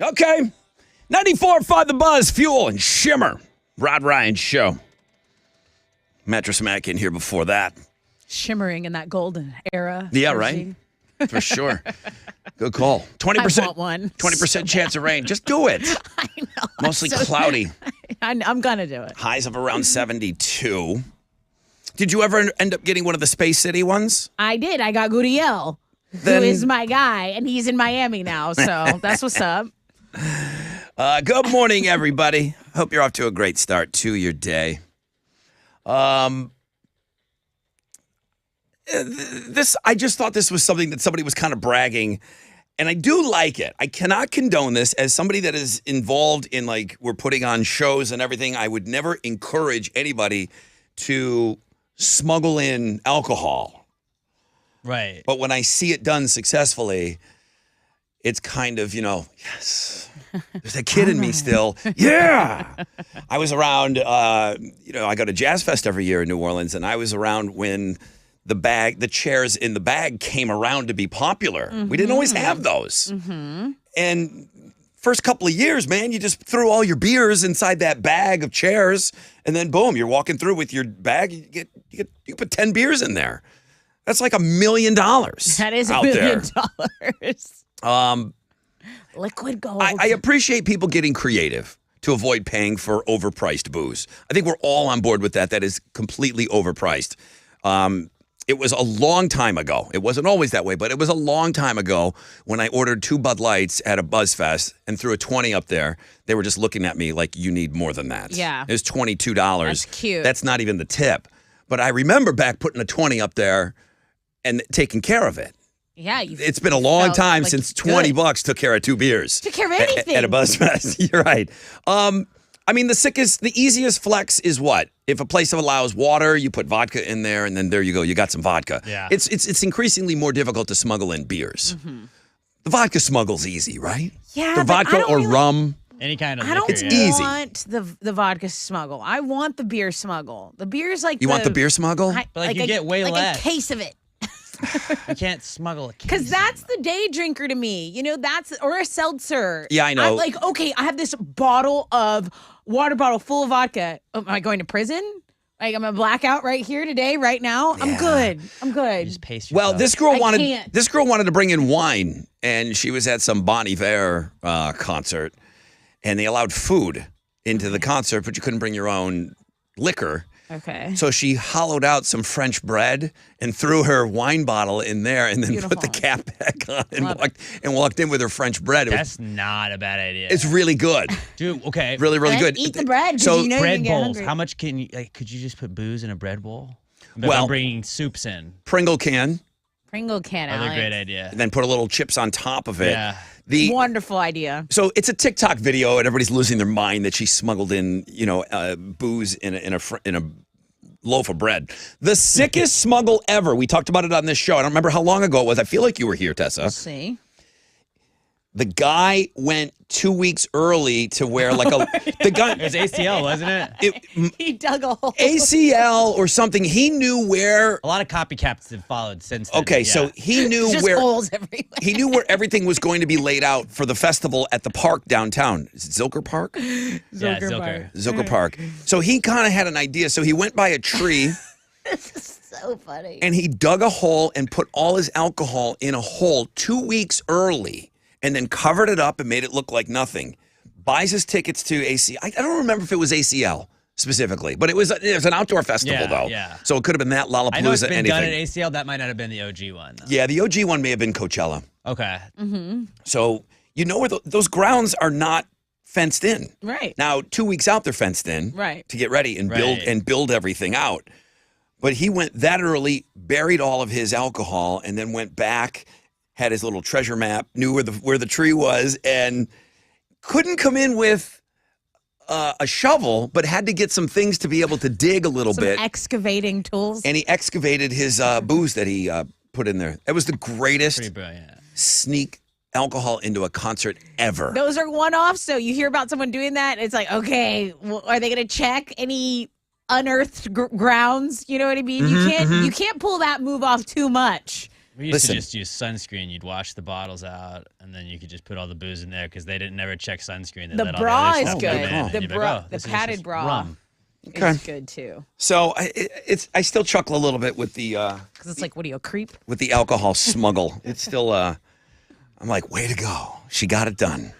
Okay. 94.5 The Buzz, Fuel, and Shimmer. Rod Ryan Show. Mattress Mac in here before that. Shimmering in that golden era. Yeah, jersey. right? For sure. Good call. 20%. I want one. 20% chance of rain. Just do it. I know. Mostly cloudy. I'm going to do it. Highs of around 72. Did you ever end up getting one of the Space City ones? I did. I got Guriel, who is my guy, and he's in Miami now. So that's what's up. Good morning, everybody. Hope you're off to a great start to your day. I just thought this was something that somebody was kind of bragging, and I do like it. I cannot condone this as somebody that is involved in, like, we're putting on shows and everything. I would never encourage anybody to smuggle in alcohol. Right. But when I see it done successfully, it's kind of, yes, there's that kid in me still. Yeah. I was around, I go to Jazz Fest every year in New Orleans, and I was around when the chairs in the bag came around to be popular. Mm-hmm. We didn't always have those. Mm-hmm. And first couple of years, man, you just threw all your beers inside that bag of chairs, and then boom, you're walking through with your bag. You put 10 beers in there. That's like $1 million. That is $1 million. Liquid gold. I appreciate people getting creative to avoid paying for overpriced booze. I think we're all on board with that. That is completely overpriced. It was a long time ago. It wasn't always that way, but it was a long time ago when I ordered 2 Bud Lights at a BuzzFest and threw a 20 up there. They were just looking at me like, you need more than that. Yeah. It was $22. That's cute. That's not even the tip. But I remember back putting a 20 up there and taking care of it. Yeah. It's been a long time since 20 bucks took care of 2 beers. Took care of anything. At a BuzzFest. You're right. The easiest flex is what? If a place allows water, you put vodka in there, and then there you go. You got some vodka. Yeah. It's increasingly more difficult to smuggle in beers. Mm-hmm. The vodka smuggle's easy, right? Yeah. The vodka or rum. Any kind of I don't liquor, easy. want the vodka smuggle. I want the beer smuggle. The beer's like You want the beer smuggle? But you get way like less. a case of it. You can't smuggle a case. Because that's the day drinker to me. Or a seltzer. Yeah, I know. I'm like, okay, I have this water bottle full of vodka. Am I going to prison? Like, I'm a blackout right here today, right now. Yeah. I'm good. Just pace yourself. Well, this girl wanted to bring in wine, and she was at some Bon Iver concert, and they allowed food into the concert, but you couldn't bring your own liquor. Okay. So she hollowed out some French bread and threw her wine bottle in there, and then put the cap back on and walked in with her French bread. That's not a bad idea. It's really good. Dude, okay. Really, really good. Eat the bread. So bread bowls. How much can you, could you just put booze in a bread bowl? I'm bringing soups in. Pringle can. Pringle can, Another great idea. And then put a little chips on top of it. Yeah. Wonderful idea. So it's a TikTok video, and everybody's losing their mind that she smuggled in, booze in a loaf of bread. The sickest smuggle ever. We talked about it on this show. I don't remember how long ago it was. I feel like you were here, Tessa. Let's see. The guy went 2 weeks early to wear like a. The guy. It was ACL, wasn't it? He dug a hole. ACL or something. He knew where. A lot of copycats have followed since then. Okay, so he knew just where. holes everywhere. He knew where everything was going to be laid out for the festival at the park downtown. Is it Zilker Park? Zilker Park. So he kind of had an idea. So he went by a tree. This is so funny. And he dug a hole and put all his alcohol in a hole 2 weeks early. And then covered it up and made it look like nothing. Buys his tickets to ACL. I don't remember if it was ACL specifically, but it was an outdoor festival though. Yeah. So it could have been that Lollapalooza. I know it's been anything. done at ACL. That might not have been the OG one. Though. Yeah, the OG one may have been Coachella. Okay. Mm-hmm. So where those grounds are not fenced in. Right. Now 2 weeks out they're fenced in. Right. To get ready and build everything out. But he went that early, buried all of his alcohol, and then went back. Had his little treasure map, knew where the tree was, and couldn't come in with a shovel, but had to get some things to be able to dig a little bit. Excavating tools. And he excavated his booze that he put in there. It was the greatest sneak alcohol into a concert ever. Those are one-offs, so you hear about someone doing that, it's like, okay, are they going to check any unearthed grounds? You know what I mean? You can't pull that move off too much. We used Listen. to just use sunscreen. You'd wash the bottles out, and then you could just put all the booze in there because they didn't never check sunscreen. They The let all bra other is stuff good. come in, and The you'd be bra- like, oh, the this is padded just bra. rum. Okay. It's good too. So I still chuckle a little bit with the Because it's like, what are you, a creep? alcohol smuggle. It's still I'm like, way to go. She got it done.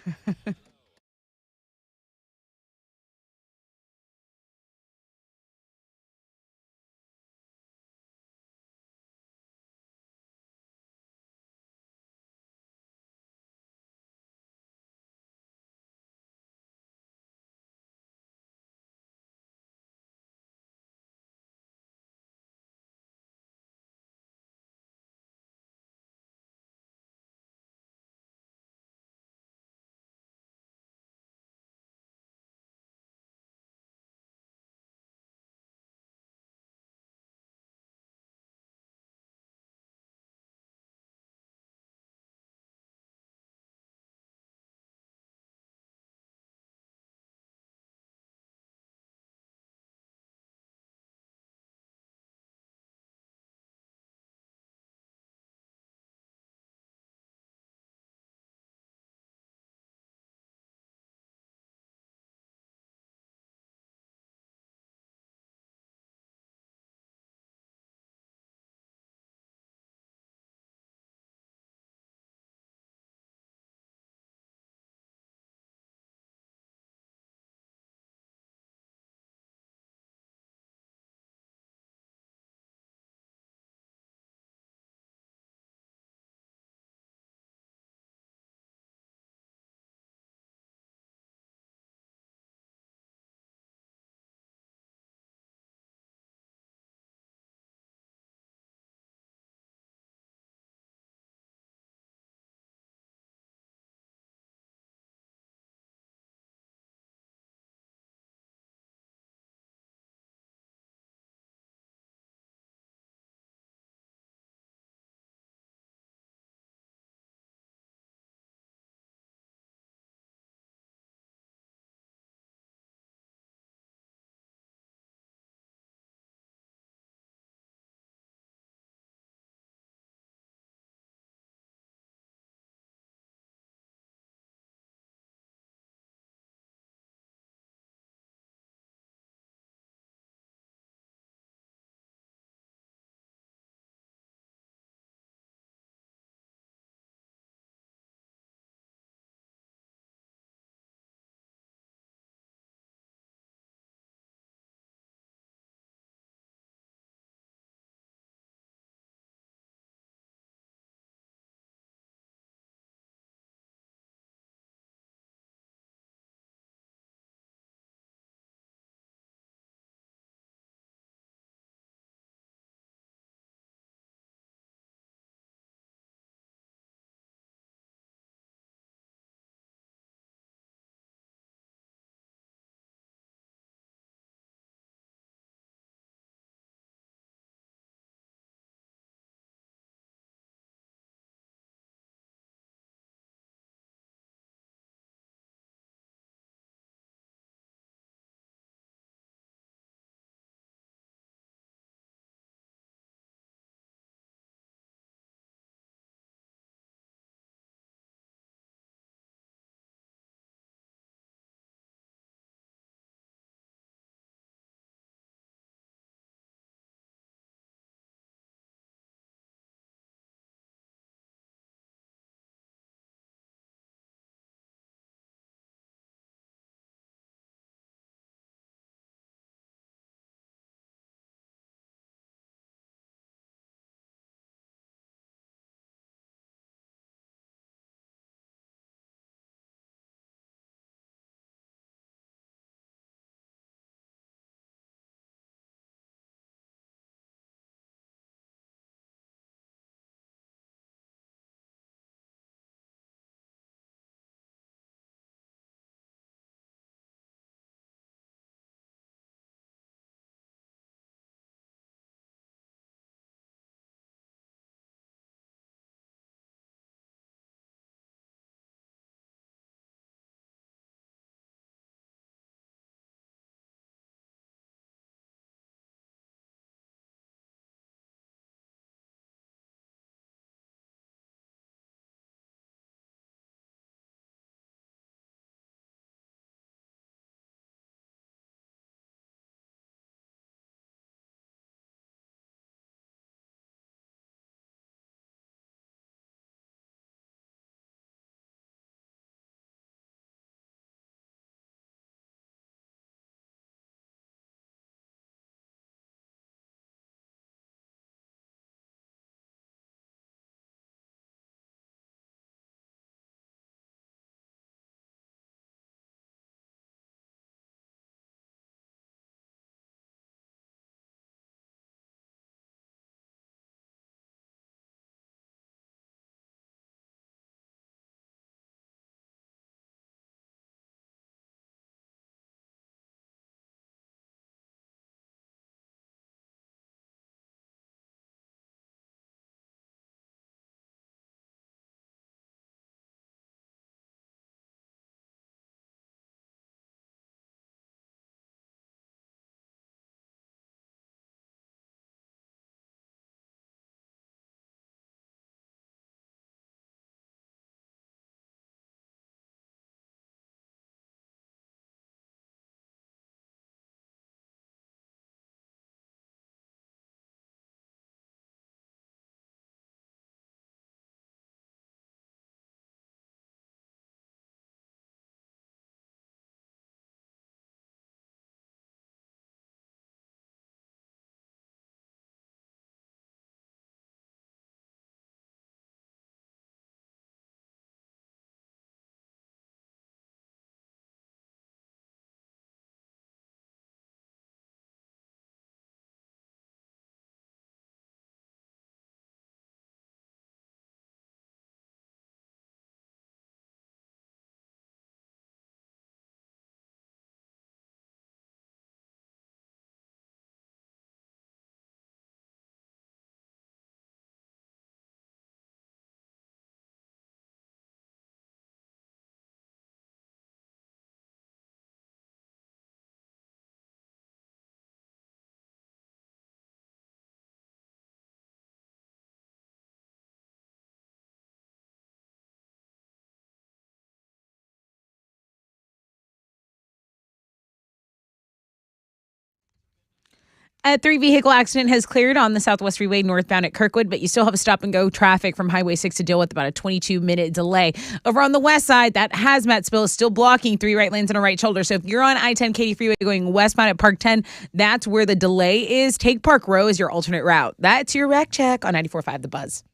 A 3-vehicle accident has cleared on the Southwest Freeway northbound at Kirkwood, but you still have a stop-and-go traffic from Highway 6 to deal with, about a 22-minute delay. Over on the west side, that hazmat spill is still blocking 3 right lanes and a right shoulder. So if you're on I-10 Katy Freeway going westbound at Park 10, that's where the delay is. Take Park Row as your alternate route. That's your wreck check on 94.5 The Buzz.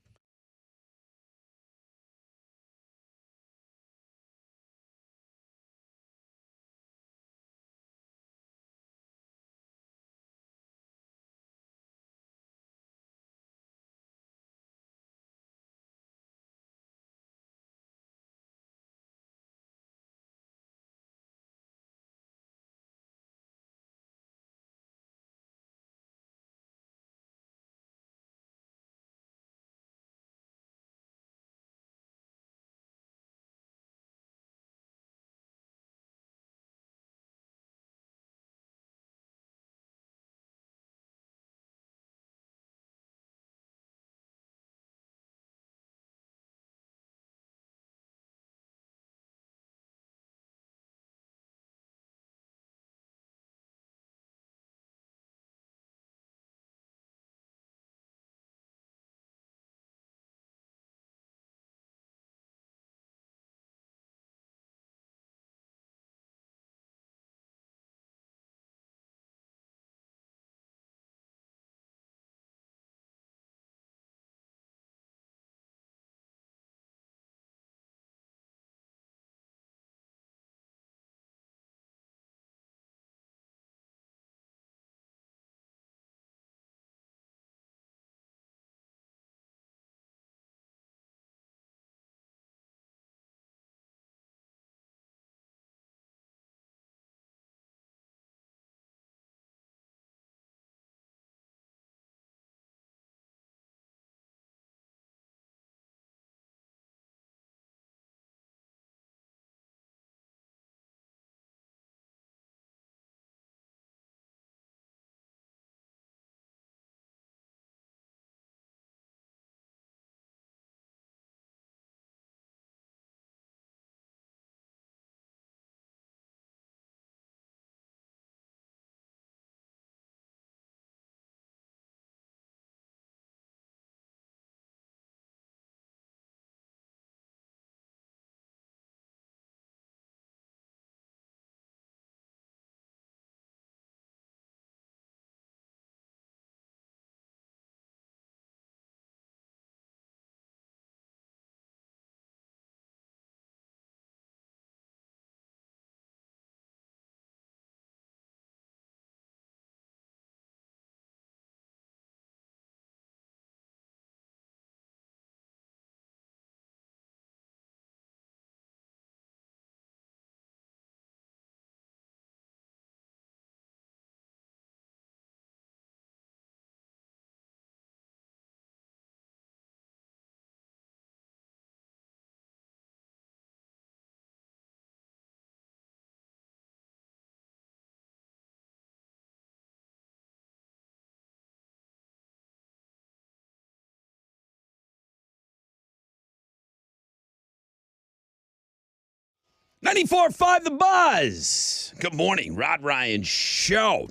.94.5 The Buzz. Good morning, Rod Ryan Show.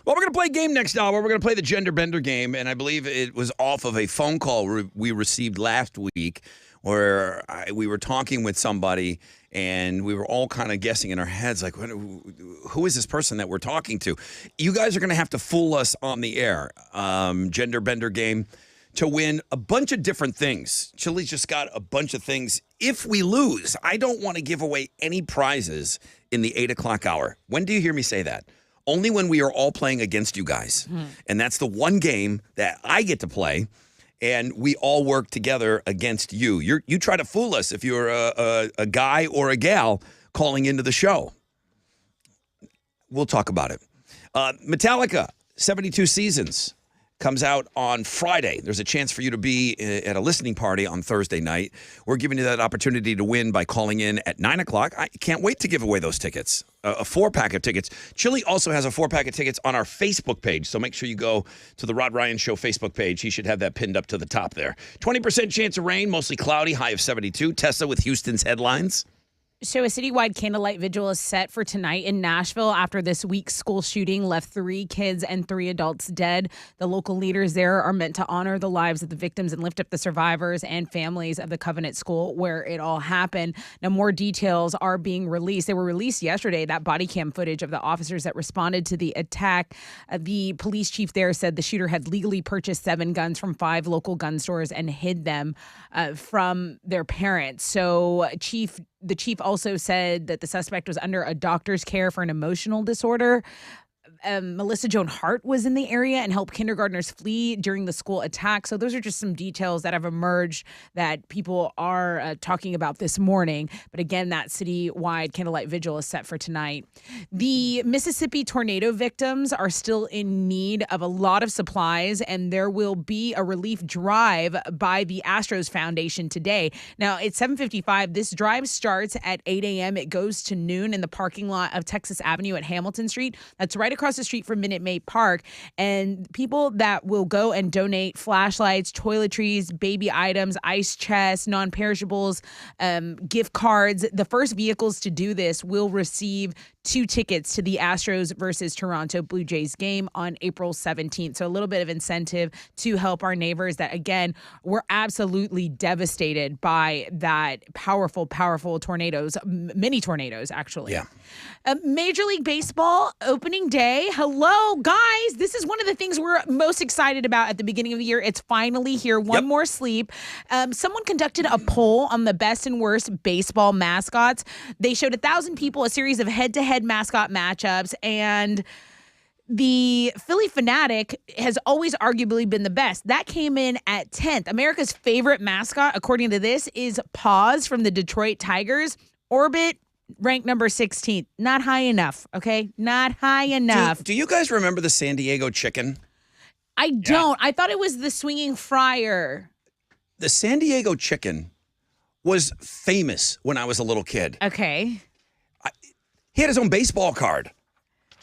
Well, we're going to play a game next hour. We're going to play the Gender Bender game, and I believe it was off of a phone call we received last week where we were talking with somebody, and we were all kind of guessing in our heads, like, who is this person that we're talking to? You guys are going to have to fool us on the air. Gender Bender game to win a bunch of different things. Chili's just got a bunch of things. If we lose, I don't want to give away any prizes in the 8 o'clock hour. When do you hear me say that? Only when we are all playing against you guys. And that's the one game that I get to play, and we all work together against you. You try to fool us if you're a guy or a gal calling into the show. We'll talk about it. Metallica, 72 Seasons, comes out on Friday. There's a chance for you to be at a listening party on Thursday night. We're giving you that opportunity to win by calling in at 9 o'clock. I can't wait to give away those tickets, a 4-pack of tickets. Chili also has a 4-pack of tickets on our Facebook page, so make sure you go to the Rod Ryan Show Facebook page. He should have that pinned up to the top there. 20% chance of rain, mostly cloudy, high of 72. Tessa with Houston's headlines. So a citywide candlelight vigil is set for tonight in Nashville after this week's school shooting left 3 kids and 3 adults dead. The local leaders there are meant to honor the lives of the victims and lift up the survivors and families of the Covenant School where it all happened. Now, more details are being released. They were released yesterday, that body cam footage of the officers that responded to the attack. The police chief there said the shooter had legally purchased 7 guns from 5 local gun stores and hid them from their parents. So the chief also said that the suspect was under a doctor's care for an emotional disorder. Melissa Joan Hart was in the area and helped kindergartners flee during the school attack. So those are just some details that have emerged that people are talking about this morning. But again, that citywide candlelight vigil is set for tonight. The Mississippi tornado victims are still in need of a lot of supplies, and there will be a relief drive by the Astros Foundation today. Now, it's 7:55. This drive starts at 8 a.m. It goes to noon in the parking lot of Texas Avenue at Hamilton Street. That's right across the street from Minute Maid Park. And people that will go and donate flashlights, toiletries, baby items, ice chests, non-perishables, gift cards. The first vehicles to do this will receive 2 tickets to the Astros versus Toronto Blue Jays game on April 17th. So a little bit of incentive to help our neighbors that, again, were absolutely devastated by that powerful tornadoes, mini tornadoes, actually. Yeah. Major League Baseball opening day. Hello, guys. This is one of the things we're most excited about at the beginning of the year. It's finally here. One more sleep. Someone conducted a poll on the best and worst baseball mascots. They showed 1,000 people a series of head-to-head mascot matchups, and the Philly Fanatic has always arguably been the best. That came in at 10th. America's favorite mascot, according to this, is Paws from the Detroit Tigers. Orbit ranked number 16th. Not high enough, okay? Not high enough. Do you guys remember the San Diego Chicken? I don't. I thought it was the Swinging Friar. The San Diego Chicken was famous when I was a little kid. Okay. He had his own baseball card.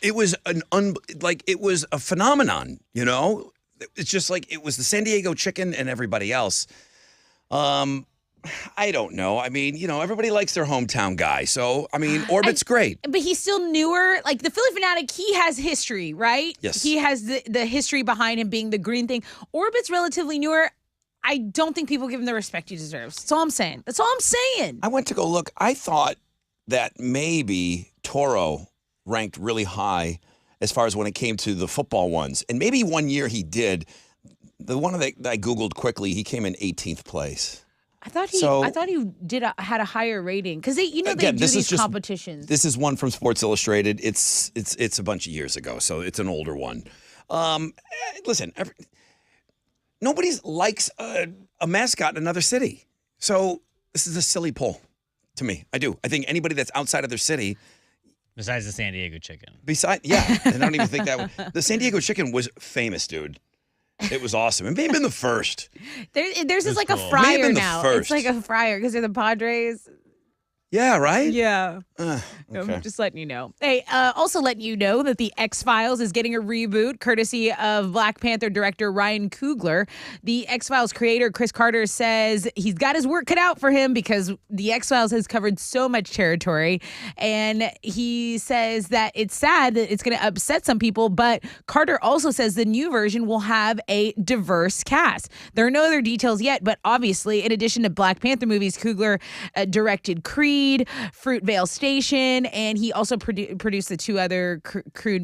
It was it was a phenomenon, you know? It's just like it was the San Diego Chicken and everybody else. I don't know. I mean, you know, everybody likes their hometown guy. So, I mean, Orbit's great. But he's still newer. Like the Philly Fanatic, he has history, right? Yes. He has the history behind him being the green thing. Orbit's relatively newer. I don't think people give him the respect he deserves. That's all I'm saying. That's all I'm saying. I went to go look. I thought that maybe Toro ranked really high as far as when it came to the football ones. And maybe one year he did. The one that I Googled quickly, he came in 18th place. I thought he had a higher rating because they do these competitions. This is one from Sports Illustrated. It's a bunch of years ago, so it's an older one. Listen, nobody likes a mascot in another city, so this is a silly poll to me. I do. I think anybody that's outside of their city, besides the San Diego Chicken, I don't even think that the San Diego Chicken was famous, dude. It was awesome. It may have been the first. Theirs is like cool. a Friar now. First. It's like a Friar because they're the Padres. Yeah, right? Yeah. Okay. I'm just letting you know. Hey, also letting you know that The X-Files is getting a reboot courtesy of Black Panther director Ryan Coogler. The X-Files creator Chris Carter says he's got his work cut out for him because The X-Files has covered so much territory. And he says that it's sad that it's going to upset some people, but Carter also says the new version will have a diverse cast. There are no other details yet, but obviously, in addition to Black Panther movies, Coogler directed Creed, Fruitvale Station, and he also produced the 2 other Creed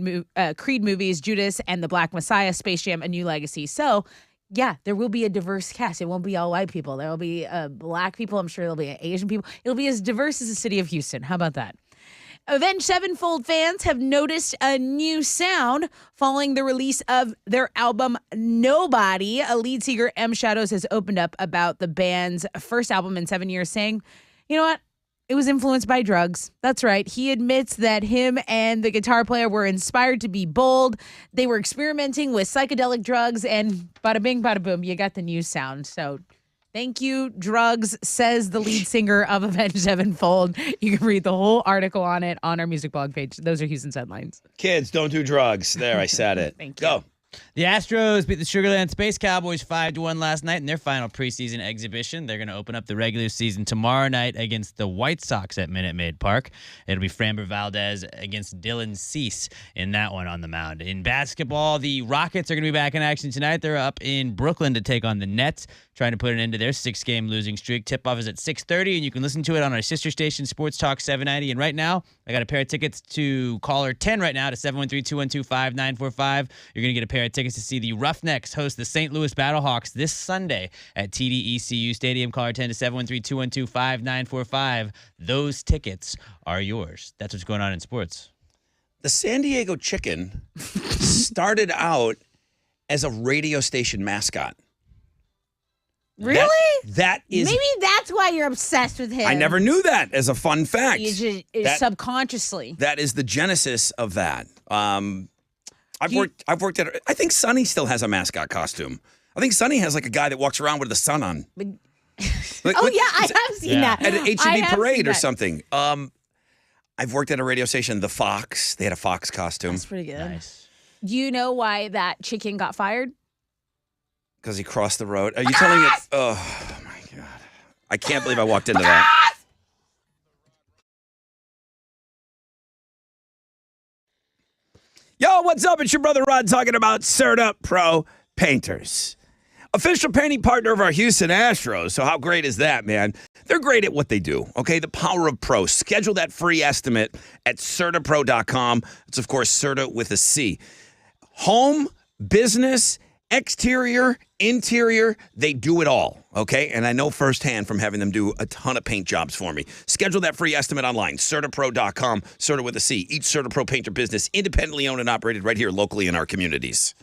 movies, Judas and the Black Messiah, Space Jam: A New Legacy. So, yeah, there will be a diverse cast. It won't be all white people. There will be black people. I'm sure there'll be Asian people. It'll be as diverse as the city of Houston. How about that? Avenged Sevenfold fans have noticed a new sound following the release of their album Nobody. A lead singer, M. Shadows, has opened up about the band's first album in 7 years, saying, you know what? It was influenced by drugs. That's right. He admits that him and the guitar player were inspired to be bold. They were experimenting with psychedelic drugs, and bada bing, bada boom, you got the new sound. So thank you, drugs, says the lead singer of Avenged Sevenfold. You can read the whole article on it on our music blog page. Those are Houston's headlines. Kids, don't do drugs. There, I said it. Thank you. Go. The Astros beat the Sugarland Space Cowboys 5-1 last night in their final preseason exhibition. They're going to open up the regular season tomorrow night against the White Sox at Minute Maid Park. It'll be Framber Valdez against Dylan Cease in that one on the mound. In basketball, the Rockets are going to be back in action tonight. They're up in Brooklyn to take on the Nets, trying to put an end to their 6-game losing streak. Tip-off is at 6:30, and you can listen to it on our sister station, Sports Talk 790. And right now, I got a pair of tickets to caller 10 right now to 713-212-5945. You're going to get a pair of tickets to see the Roughnecks host the St. Louis Battlehawks this Sunday at TD-ECU Stadium. Caller 10 to 713-212-5945. Those tickets are yours. That's what's going on in sports. The San Diego Chicken started out as a radio station mascot. Really? That is. Maybe that's why you're obsessed with him. I never knew that as a fun fact. You just subconsciously. That is the genesis of that. I've worked at. I think Sonny still has a mascot costume. I think Sonny has like a guy that walks around with the sun on. I have seen that. At an HEB parade or something. I've worked at a radio station, The Fox. They had a Fox costume. That's pretty good. Nice. Do you know why that chicken got fired? Because he crossed the road. Are you telling it? Oh, my God. I can't believe I walked into that. Yo, what's up? It's your brother Rod talking about Certa Pro Painters. Official painting partner of our Houston Astros. So how great is that, man? They're great at what they do, okay? The power of pro. Schedule that free estimate at CertaPro.com. It's, of course, Certa with a C. Home, business, exterior, interior, they do it all, okay? And I know firsthand from having them do a ton of paint jobs for me. Schedule that free estimate online, CertaPro.com, Certa with a C. Each Certa Pro painter business, independently owned and operated right here locally in our communities.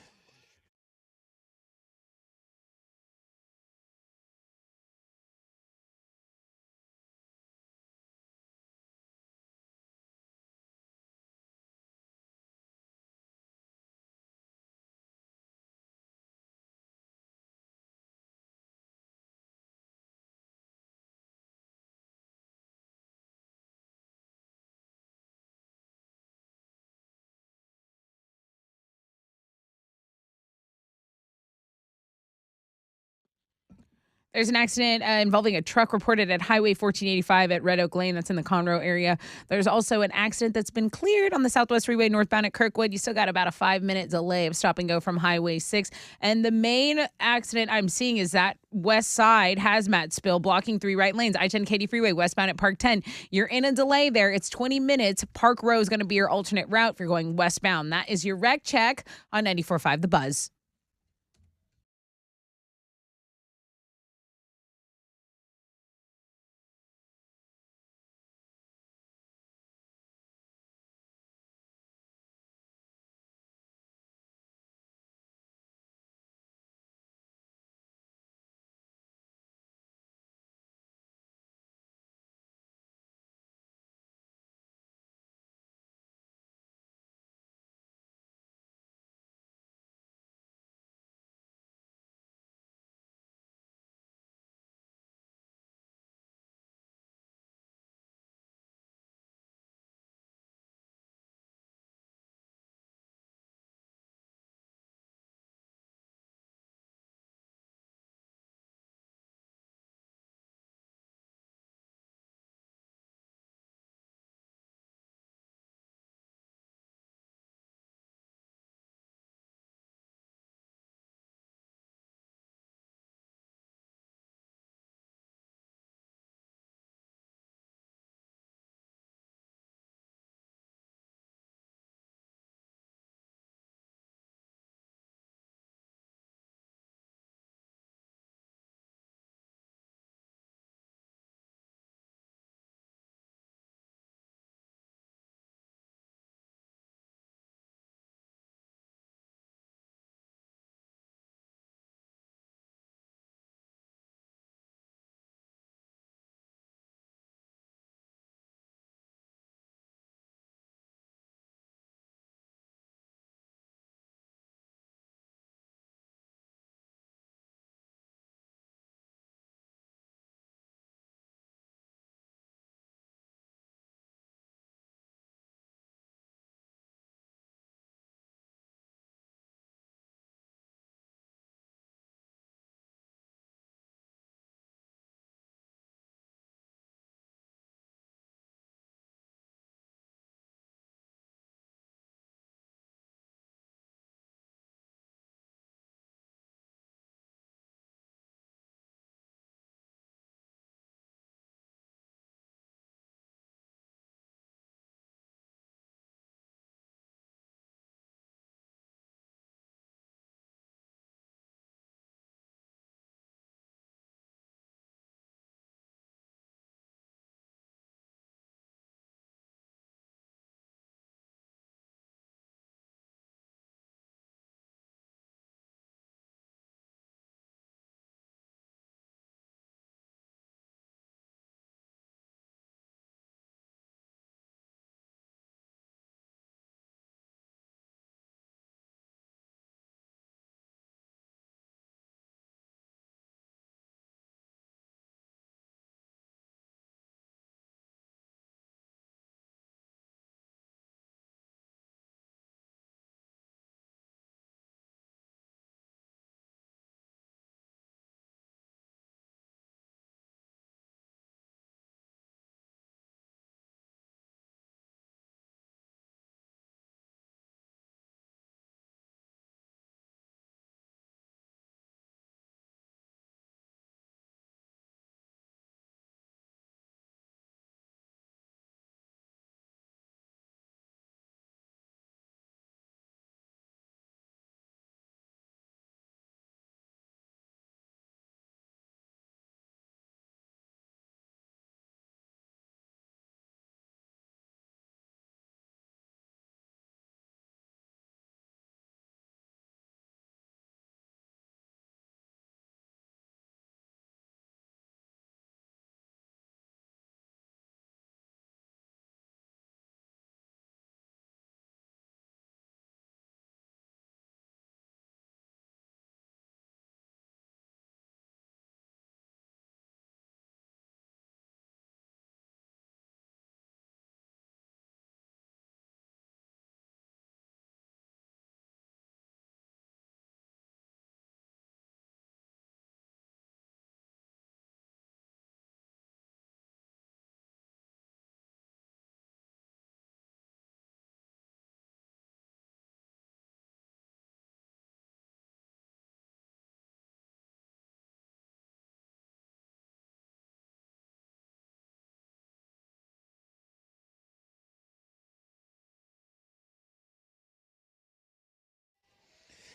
There's an accident involving a truck reported at Highway 1485 at Red Oak Lane. That's in the Conroe area. There's also an accident that's been cleared on the Southwest Freeway northbound at Kirkwood. You still got about a 5-minute delay of stop and go from Highway 6. And the main accident I'm seeing is that west side hazmat spill blocking 3 right lanes. I-10 Katy Freeway westbound at Park 10. You're in a delay there. It's 20 minutes. Park Row is going to be your alternate route if you're going westbound. That is your wreck check on 94.5 The Buzz.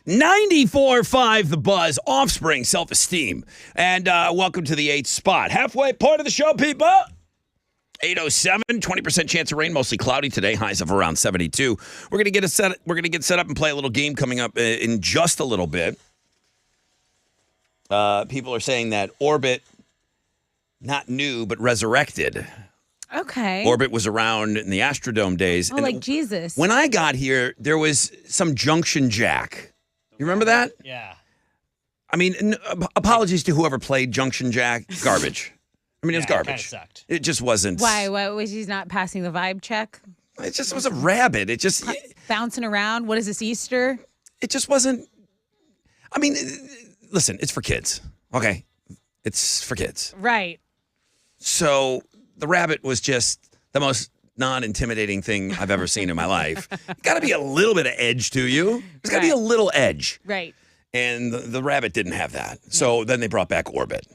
94.5 The Buzz, Offspring, Self-Esteem. And welcome to the 8th spot. Halfway point of the show, people. 8:07, 20% chance of rain, mostly cloudy today, highs of around 72. We're going to get set up and play a little game coming up in just a little bit. People are saying that Orbit, not new, but resurrected. Okay. Orbit was around in the Astrodome days. Oh, and like Jesus. When I got here, there was some Junction Jack. You remember that? Yeah. I mean, apologies to whoever played Junction Jack. Garbage. I mean, it was It kinda garbage. sucked. It just wasn't. Why was he not passing the vibe check? It just was a rabbit. It just Bouncing around. What is this, Easter? It just wasn't. I mean, listen, it's for kids. Okay, it's for kids. Right. So the rabbit was just the most non-intimidating thing I've ever seen in my life. Got to be a little bit of edge to you. There's got to be a little edge. Right. And the rabbit didn't have that. So then they brought back Orbit.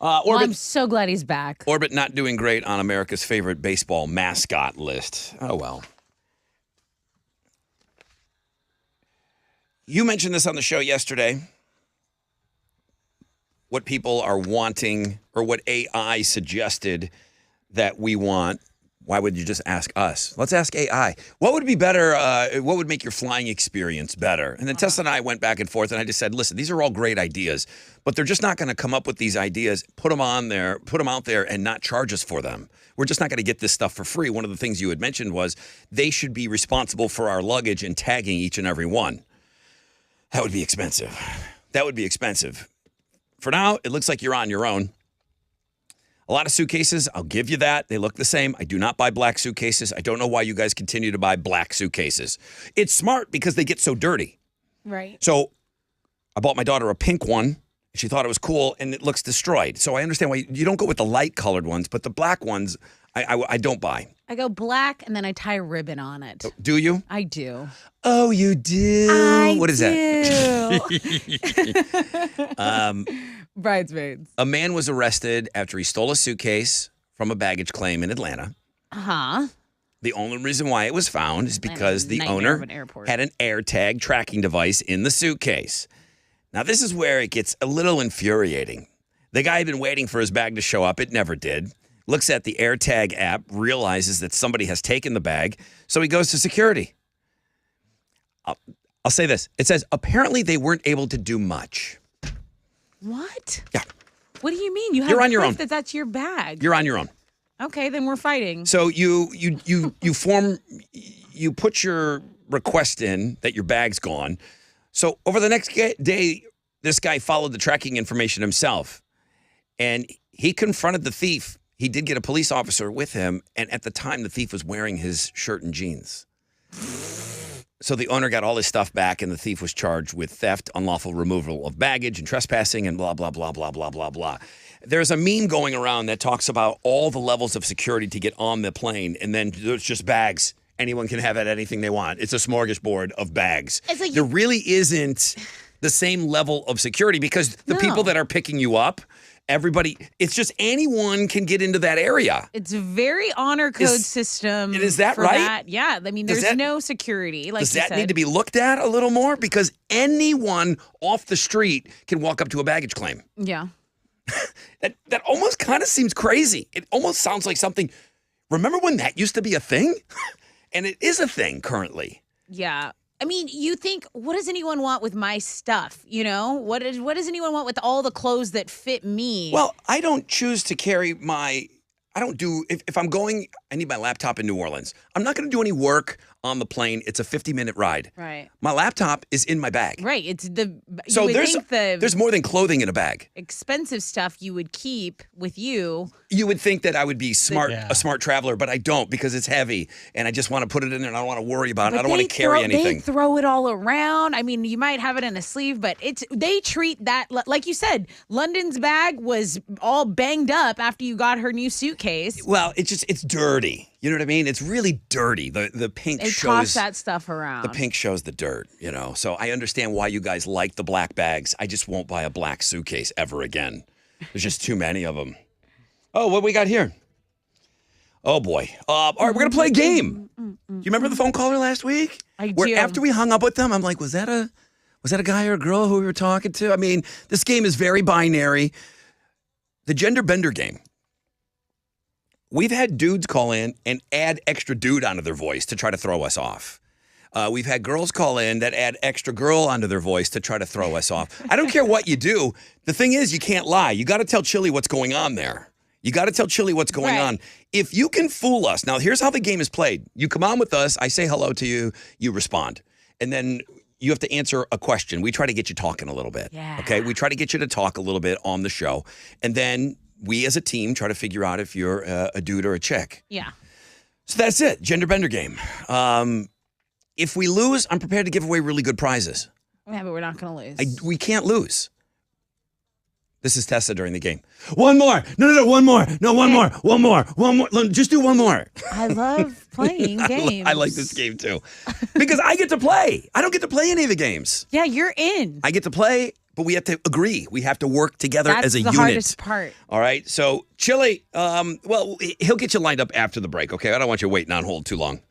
Well, Orbit, I'm so glad he's back. Orbit not doing great on America's favorite baseball mascot list. Oh, well. You mentioned this on the show yesterday. What people are wanting, or what AI suggested that we want. Why would you just ask us? Let's ask AI. What would be better? What would make your flying experience better? And then Tessa and I went back and forth, and I just said, listen, these are all great ideas, but they're just not going to come up with these ideas, put them out there, and not charge us for them. We're just not going to get this stuff for free. One of the things you had mentioned was they should be responsible for our luggage and tagging each and every one. That would be expensive. That would be expensive. For now, it looks like you're on your own. A lot of suitcases, I'll give you that. They look the same. I do not buy black suitcases. I don't know why you guys continue to buy black suitcases. It's smart because they get so dirty. Right. So I bought my daughter a pink one. She thought it was cool, and it looks destroyed. So I understand why you don't go with the light-colored ones, but the black ones, I don't buy. I go black, and then I tie a ribbon on it. Do you? I do. Oh, you do? What is that? Bridesmaids. A man was arrested after he stole a suitcase from a baggage claim in Atlanta. Uh-huh. The only reason why it was found is because the Nightmare owner of an airport. had an AirTag tracking device in the suitcase. Now, this is where it gets a little infuriating. The guy had been waiting for his bag to show up. It never did. Looks at the AirTag app, realizes that somebody has taken the bag, so he goes to security. I'll say this. It says, apparently they weren't able to do much. What? Yeah. What do you mean? You have You're on your proof own. that's your bag. You're on your own. Okay, then we're fighting. So you put your request in that your bag's gone. So over the next day, this guy followed the tracking information himself, and he confronted the thief. He did get a police officer with him, and at the time, the thief was wearing his shirt and jeans. So the owner got all his stuff back, and the thief was charged with theft, unlawful removal of baggage, and trespassing, and blah, blah, blah, blah, blah, blah, blah. There's a meme going around that talks about all the levels of security to get on the plane, and then there's just bags. Anyone can have anything they want. It's a smorgasbord of bags. There really isn't the same level of security because the people that are picking you up, everybody, it's just anyone can get into that area. It's a very honor code system. Is that for right? That. Yeah, I mean, there's no security. Like Does you that said. need to be looked at a little more? Because anyone off the street can walk up to a baggage claim. Yeah. That almost kind of seems crazy. It almost sounds like something. Remember when that used to be a thing? And it is a thing currently. Yeah. I mean, you think, what does anyone want with my stuff? You know, what does anyone want with all the clothes that fit me? Well, I don't choose to carry if I'm going, I need my laptop in New Orleans. I'm not going to do any work on the plane. It's a 50-minute ride. Right. My laptop is in my bag. Right. It's So there's there's more than clothing in a bag. expensive stuff you would keep with you. You would think that I would be a smart traveler, but I don't because it's heavy and I just want to put it in there and I don't want to worry about it. I don't want to carry anything. They throw it all around. I mean, you might have it in a sleeve, but they treat that like you said. London's bag was all banged up after you got her new suitcase. Well, it's dirty. You know what I mean? It's really dirty. The pink They shows toss that stuff around. The pink shows the dirt, you know. So I understand why you guys like the black bags. I just won't buy a black suitcase ever again. There's just too many of them. Oh, what we got here? Oh, boy. All right, we're going to play a game. Do you remember the phone caller last week? I Where do. after we hung up with them, I'm like, was that a guy or a girl who we were talking to? I mean, this game is very binary. The gender bender game. We've had dudes call in and add extra dude onto their voice to try to throw us off. We've had girls call in that add extra girl onto their voice to try to throw us off. I don't care what you do. The thing is, you can't lie. You got to tell Chili what's going on there. You got to tell Chili what's going on. If you can fool us, now here's how the game is played. You come on with us, I say hello to you, you respond. And then you have to answer a question. We try to get you talking a little bit. Yeah. Okay? We try to get you to talk a little bit on the show. And then we as a team try to figure out if you're a dude or a chick. Yeah. So that's it. Gender bender game. If we lose, I'm prepared to give away really good prizes. Yeah, but we're not going to lose. We can't lose. This is Tessa during the game. One more. No, one more. No, one more. One more. One more. Just do one more. I love playing games. I like this game too. Because I get to play. I don't get to play any of the games. Yeah, you're in. I get to play, but we have to agree. We have to work together That's as a the unit. hardest part. All right. So, Chili, well, he'll get you lined up after the break, okay? I don't want you waiting on hold too long.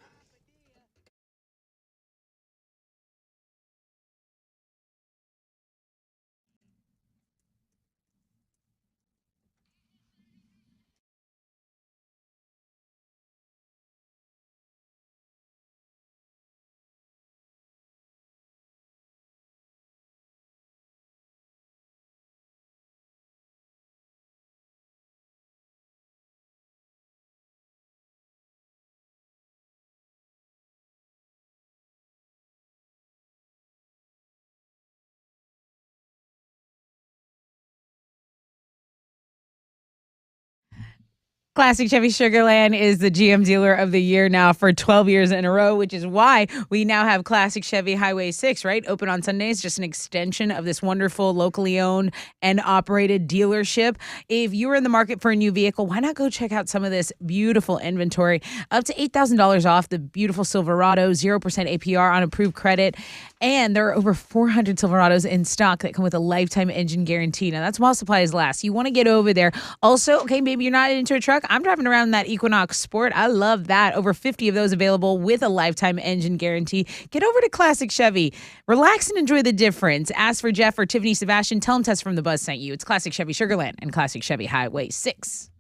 Classic Chevy Sugarland is the GM Dealer of the Year now for 12 years in a row, which is why we now have Classic Chevy Highway 6, right? Open on Sundays, just an extension of this wonderful locally owned and operated dealership. If you are in the market for a new vehicle, why not go check out some of this beautiful inventory? Up to $8,000 off the beautiful Silverado, 0% APR on approved credit. And there are over 400 Silverados in stock that come with a lifetime engine guarantee. Now, that's while supplies last. You want to get over there. Also, okay, maybe you're not into a truck. I'm driving around in that Equinox Sport. I love that. Over 50 of those available with a lifetime engine guarantee. Get over to Classic Chevy. Relax and enjoy the difference. Ask for Jeff or Tiffany Sebastian. Tell them Tess from the Buzz sent you. It's Classic Chevy Sugarland and Classic Chevy Highway 6.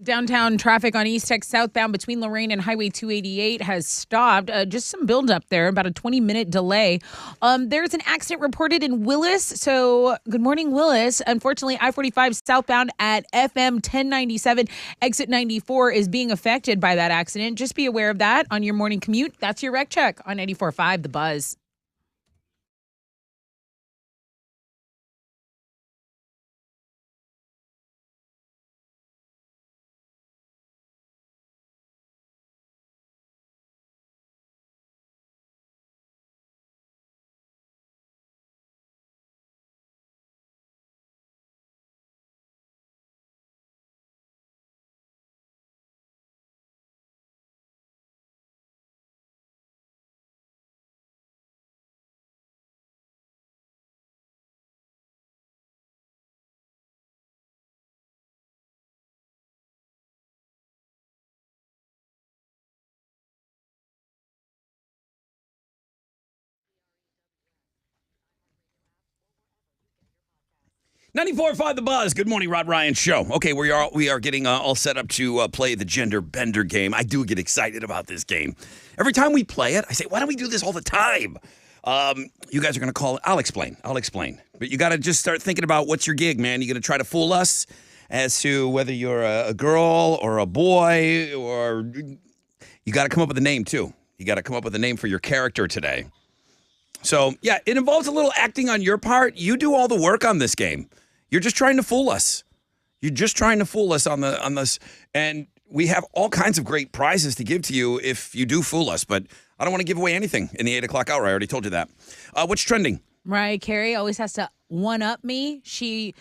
Downtown traffic on East Tech southbound between Lorraine and Highway 288 has stopped. Just some buildup there, about a 20-minute delay. There's an accident reported in Willis. So, good morning, Willis. Unfortunately, I-45 southbound at FM 1097, exit 94 is being affected by that accident. Just be aware of that on your morning commute. That's your wreck check on 94.5 The Buzz. .94.5 The Buzz. Good morning, Rod Ryan Show. Okay, we are getting all set up to play the Gender Bender game. I do get excited about this game. Every time we play it, I say, why don't we do this all the time? You guys are going to call it. I'll explain. But you got to just start thinking about what's your gig, man. You're going to try to fool us as to whether you're a girl or a boy, or you got to come up with a name, too. You got to come up with a name for your character today. So, yeah, it involves a little acting on your part. You do all the work on this game. You're just trying to fool us. You're just trying to fool us on this. And we have all kinds of great prizes to give to you if you do fool us. But I don't want to give away anything in the 8 o'clock hour. I already told you that. What's trending? Mariah Carey always has to one-up me. She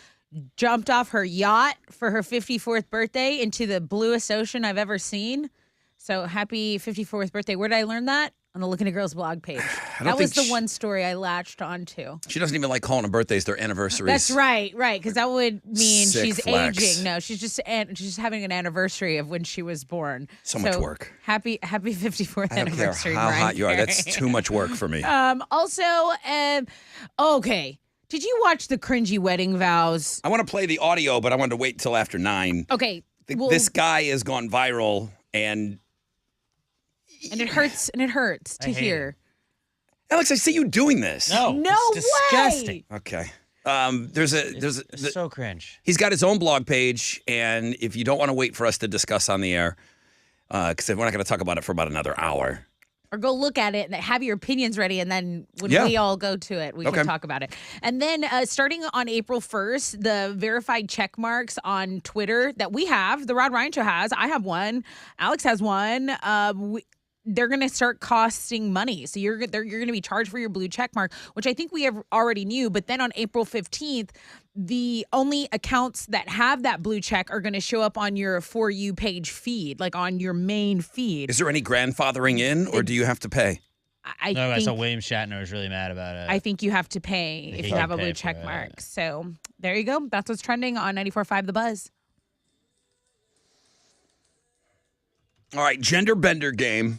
jumped off her yacht for her 54th birthday into the bluest ocean I've ever seen. So happy 54th birthday. Where did I learn that? On the Looking at Girls blog page. That was the one story I latched onto. She doesn't even like calling them birthdays, their anniversaries. That's right, because that would mean Sick she's flex. aging. No, she's just having an anniversary of when she was born. So much work. Happy 54th I don't care anniversary, how Mariah hot you are. Carey. That's too much work for me. Okay. Did you watch the cringy wedding vows? I want to play the audio, but I wanted to wait till after 9. Okay. This guy has gone viral, and it hurts to hear. Alex, I see you doing this. No it's disgusting. Okay. It's so cringe. He's got his own blog page, and if you don't want to wait for us to discuss on the air, because we're not going to talk about it for about another hour. Or go look at it and have your opinions ready, and then when we all go to it, we can talk about it. And then starting on April 1st, the verified check marks on Twitter that we have, the Rod Ryan Show has, I have one, Alex has one, they're going to start costing money. So you're going to be charged for your blue check mark, which I think we have already knew. But then on April 15th, the only accounts that have that blue check are going to show up on your For You page feed, like on your main feed. Is there any grandfathering in, or do you have to pay? I saw William Shatner was really mad about it. I think you have to pay if you have a blue check mark. So there you go. That's what's trending on 94.5 The Buzz. All right, Gender Bender game.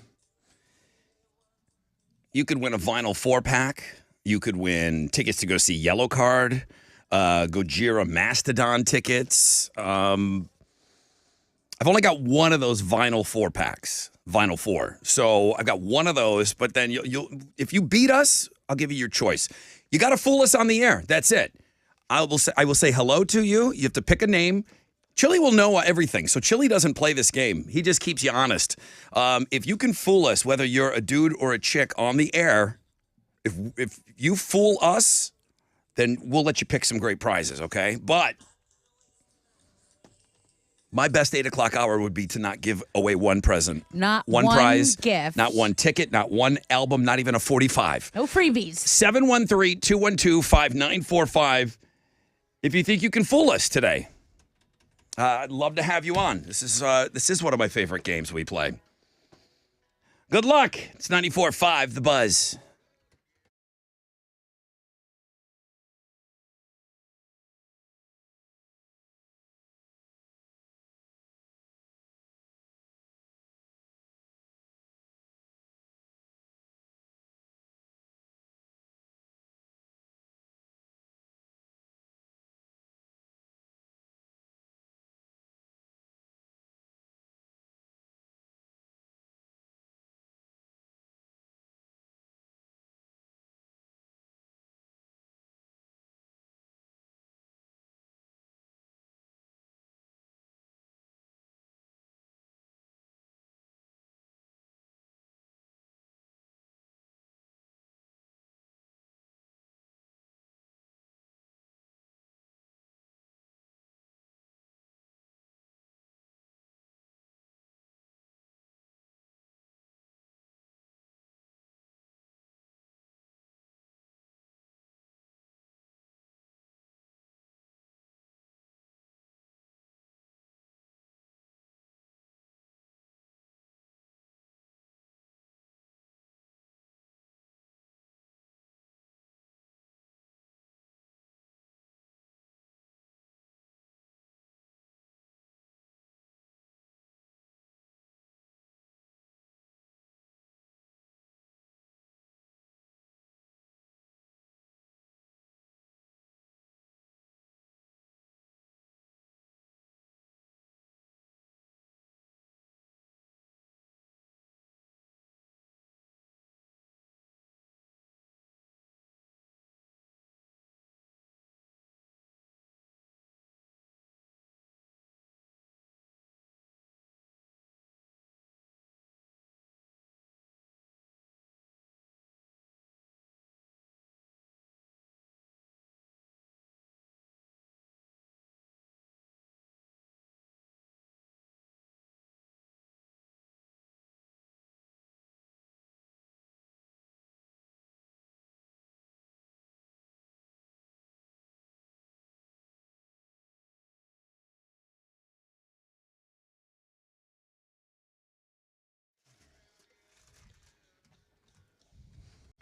You could win a vinyl 4-pack. You could win tickets to go see Yellow Card, Gojira Mastodon tickets. I've only got one of those vinyl 4-packs, vinyl 4. So I've got one of those, but then you'll if you beat us, I'll give you your choice. You got to fool us on the air. That's it. I will say hello to you. You have to pick a name. Chili will know everything, so Chili doesn't play this game. He just keeps you honest. If you can fool us, whether you're a dude or a chick on the air, if you fool us, then we'll let you pick some great prizes, okay? But my best 8 o'clock hour would be to not give away one present. Not one prize, gift. not one ticket, not one album, not even a 45. No freebies. 713-212-5945 if you think you can fool us today. I'd love to have you on. This is one of my favorite games we play. Good luck. It's 94.5 The Buzz.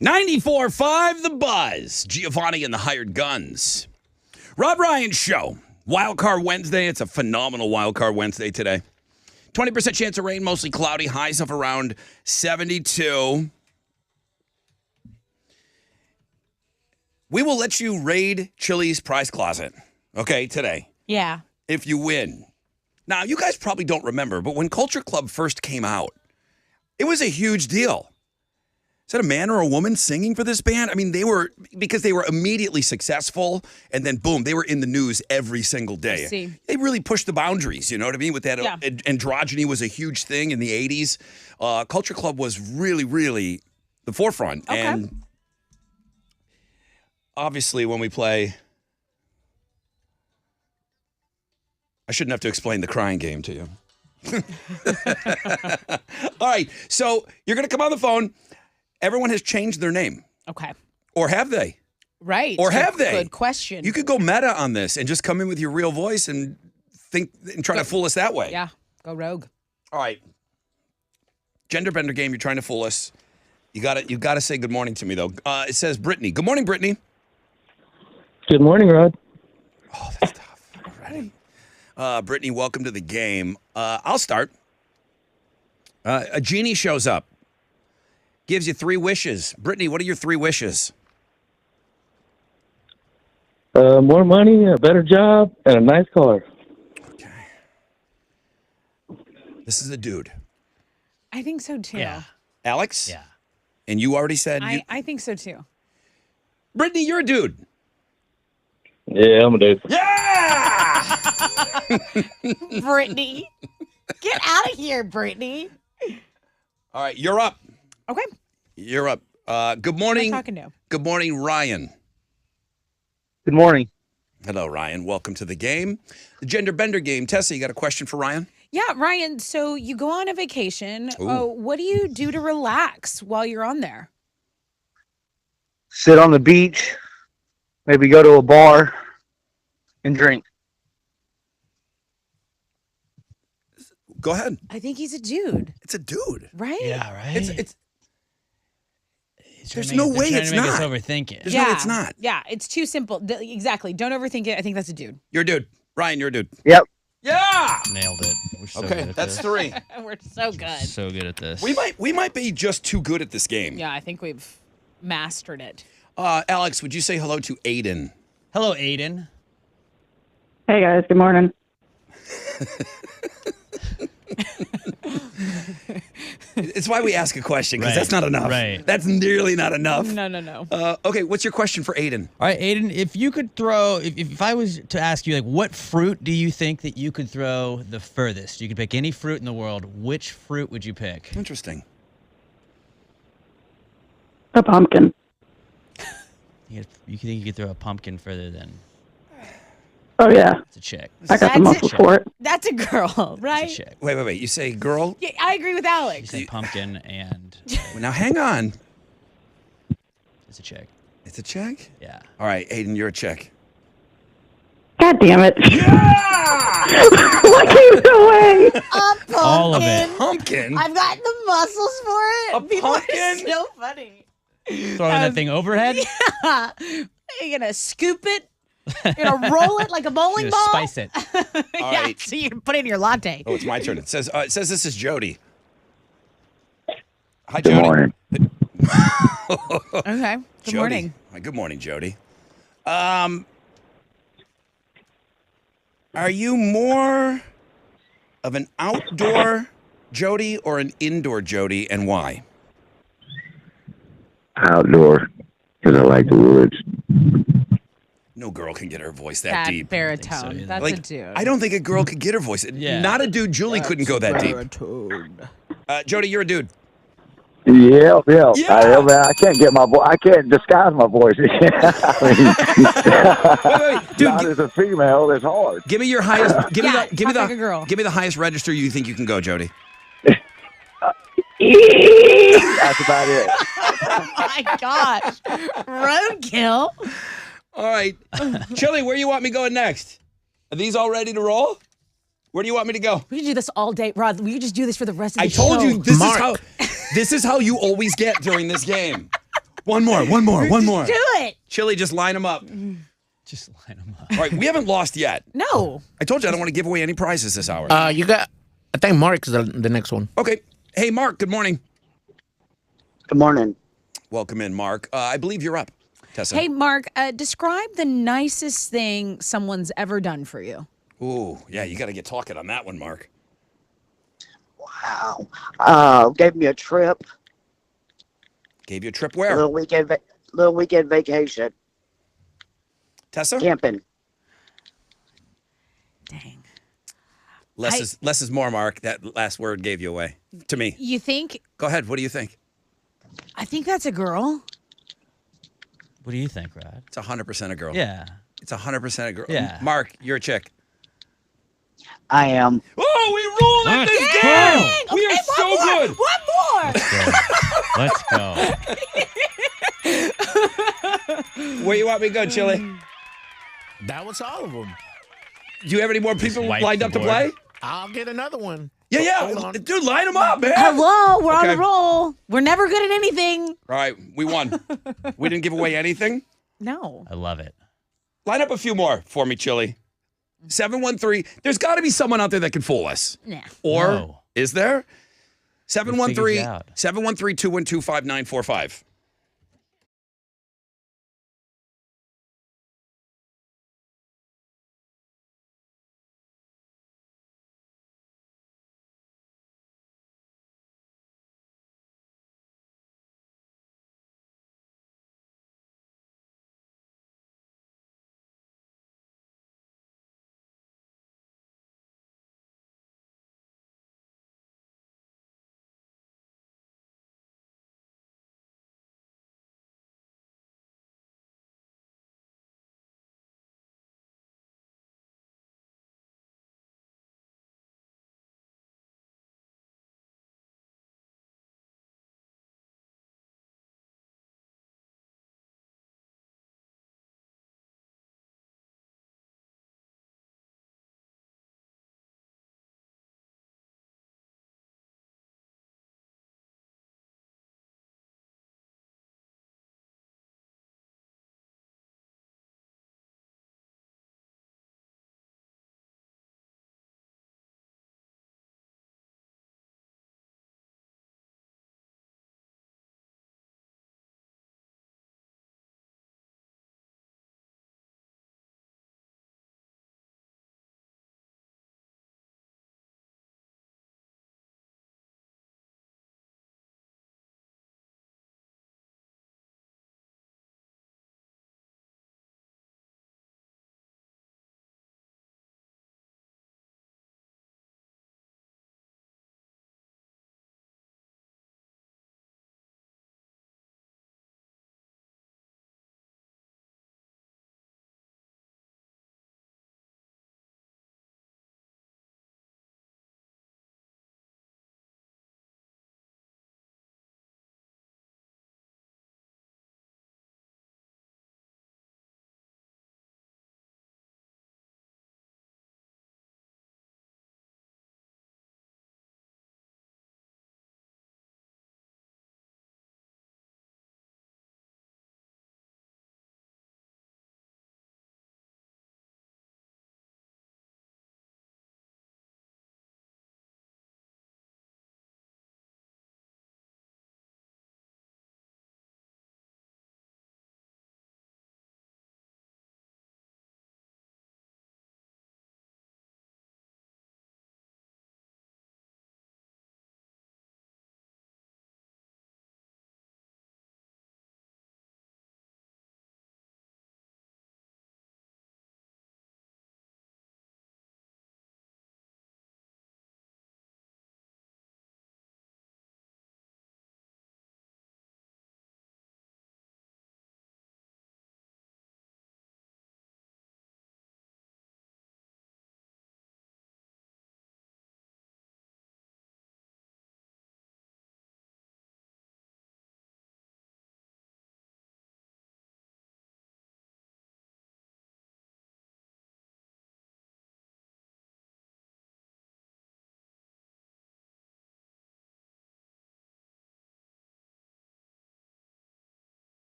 94.5 The Buzz. Giovanni and the Hired Guns. Rod Ryan Show. Wildcard Wednesday. It's a phenomenal Wildcard Wednesday today. 20% chance of rain, mostly cloudy. Highs of around 72. We will let you raid Chili's prize closet, okay, today, Yeah. if you win. Now, you guys probably don't remember, but when Culture Club first came out, it was a huge deal. Is that a man or a woman singing for this band? I mean, because they were immediately successful, and then boom, they were in the news every single day. see. They really pushed the boundaries, you know what I mean? With that, Yeah. androgyny was a huge thing in the 80s. Culture Club was really, really the forefront. Okay. And obviously, when we play, I shouldn't have to explain the crying game to you. All right, so you're going to come on the phone. Everyone has changed their name. Okay. Or have they? Right. Or have they? Good question. You could go meta on this and just come in with your real voice and think and try to fool us that way. Yeah. Go rogue. All right. Gender bender game, you're trying to fool us. You got to say good morning to me, though. It says Brittany. Good morning, Brittany. Good morning, Rod. Oh, that's tough already. Brittany, welcome to the game. I'll start. A genie shows up. Gives you 3 wishes. Brittany, what are your 3 wishes? More money, a better job, and a nice car. Okay. This is a dude. I think so too. Yeah. Alex? Yeah. And you already said I think so too. Brittany, you're a dude. Yeah, I'm a dude. Yeah! Brittany. Get out of here, Brittany. All right, you're up. Okay. You're up. Good Who morning. am I talking to? Good morning, Ryan. Good morning. Hello, Ryan. Welcome to the game. The gender bender game. Tessa, you got a question for Ryan? Yeah, Ryan. So you go on a vacation. Ooh. What do you do to relax while you're on there? Sit on the beach, maybe go to a bar, and drink. Go ahead. I think he's a dude, It's a dude. right? Yeah, right? It's He's there's trying to no make- way they're it's trying to make not. us overthink it. There's no way it's not. Yeah, it's too simple. Exactly. Don't overthink it. I think that's a dude. You're a dude. Ryan, you're a dude. Yep. Yeah. Nailed it. We're so Okay, good at that's this. 3. We're so good. So good at this. We might be just too good at this game. Yeah, I think we've mastered it. Alex, would you say hello to Aiden? Hello, Aiden. Hey guys, good morning. It's why we ask a question, because Right, that's not enough. right. That's nearly not enough. No. Okay, what's your question for Aiden? All right, Aiden, if you could throw, if I was to ask you, like, what fruit do you think that you could throw the furthest? You could pick any fruit in the world. Which fruit would you pick? Interesting. A pumpkin. You think you could throw a pumpkin further than Oh yeah, it's a chick? I got the That's muscle it. for it. That's a girl, It's right? a chick. Wait. You say girl? Yeah, I agree with You Alex. say pumpkin and Well, now hang on. it's a chick. It's a chick? Yeah. All right, Aiden, you're a chick. God damn it! Yeah! What keeps away? A pumpkin. All of it. Pumpkin? I've got the muscles for it. A People are pumpkin? so funny. Throwing that thing overhead? Are you gonna scoop it? You're gonna roll it like a bowling You ball? spice it. All yeah, right. so you put it in your latte. Oh, it's my turn. It says this is Jody. Hi, Good Jody. morning. Okay. Good Jody. morning. Hi, good morning, Jody. Are you more of an outdoor Jody or an indoor Jody, and why? Outdoor, because I like the woods. No girl can get her voice that That deep. baritone. either. That's a Like, dude. I don't think a girl could get her voice. Yeah. Not a dude. Julie couldn't go that deep. Jody, you're a dude. Yeah. Yeah. I can't get my voice. I can't disguise my voice. Wait, dude. Not as a female, it's hard. Give me your highest. Give me Yeah, the. Give me talk like a girl. Give me the highest register you think you can go, Jody. That's about it. Oh my gosh. Roadkill. All right, Chili, where you want me going next? Are these all ready to roll? Where do you want me to go? We can do this all day, Rod. We can just do this for the rest of the I show. told you this is how you always get during this game. One more. Do it. Chili, just line them up. Just line them up. All right, we haven't lost yet. No. I told you I don't want to give away any prizes this hour. You got. I think Mark's the next one. Okay. Hey, Mark, good morning. Good morning. Welcome in, Mark. I believe you're up, Tessa. Hey, Mark, describe the nicest thing someone's ever done for you. Ooh, yeah, you got to get talking on that one, Mark. Wow. Gave me a trip. Gave you a trip A where? little weekend vacation. Tessa? Camping. Dang. Less is more, Mark. That last word gave you away to me. You think? Go ahead. What do you think? I think that's a girl. What do you think, Rod? It's 100% a girl. Yeah. It's 100% a girl. Yeah. Mark, you're a chick. I am. Oh, we ruled it this game! We are so good. One more. Let's go. Where you want me to go, Chili? That was all of them. Do you have any more people wipe lined the up to board. play? I'll get another one. Yeah. Hold on. Dude, line them up, man. Hello, we're on Okay. the roll. We're never good at anything. All right, we won. We didn't give away anything. No. I love it. Line up a few more for me, Chili. 713. There's got to be someone out there that can fool us. Nah. Or No. is there? Who figures you out? 713 212 5945.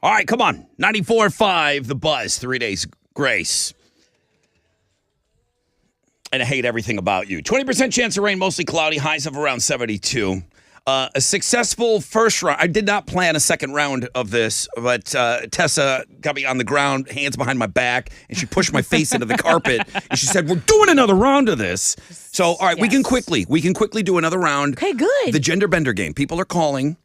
All right, come on. 94.5, The Buzz, 3 days grace. And I hate everything about you. 20% chance of rain, mostly cloudy, highs of around 72. A successful first round. I did not plan a second round of this, but Tessa got me on the ground, hands behind my back, and she pushed my face into the carpet. And she said, "We're doing another round of this." So, all right, we can quickly do another round. Okay, good. The gender bender game. People are calling.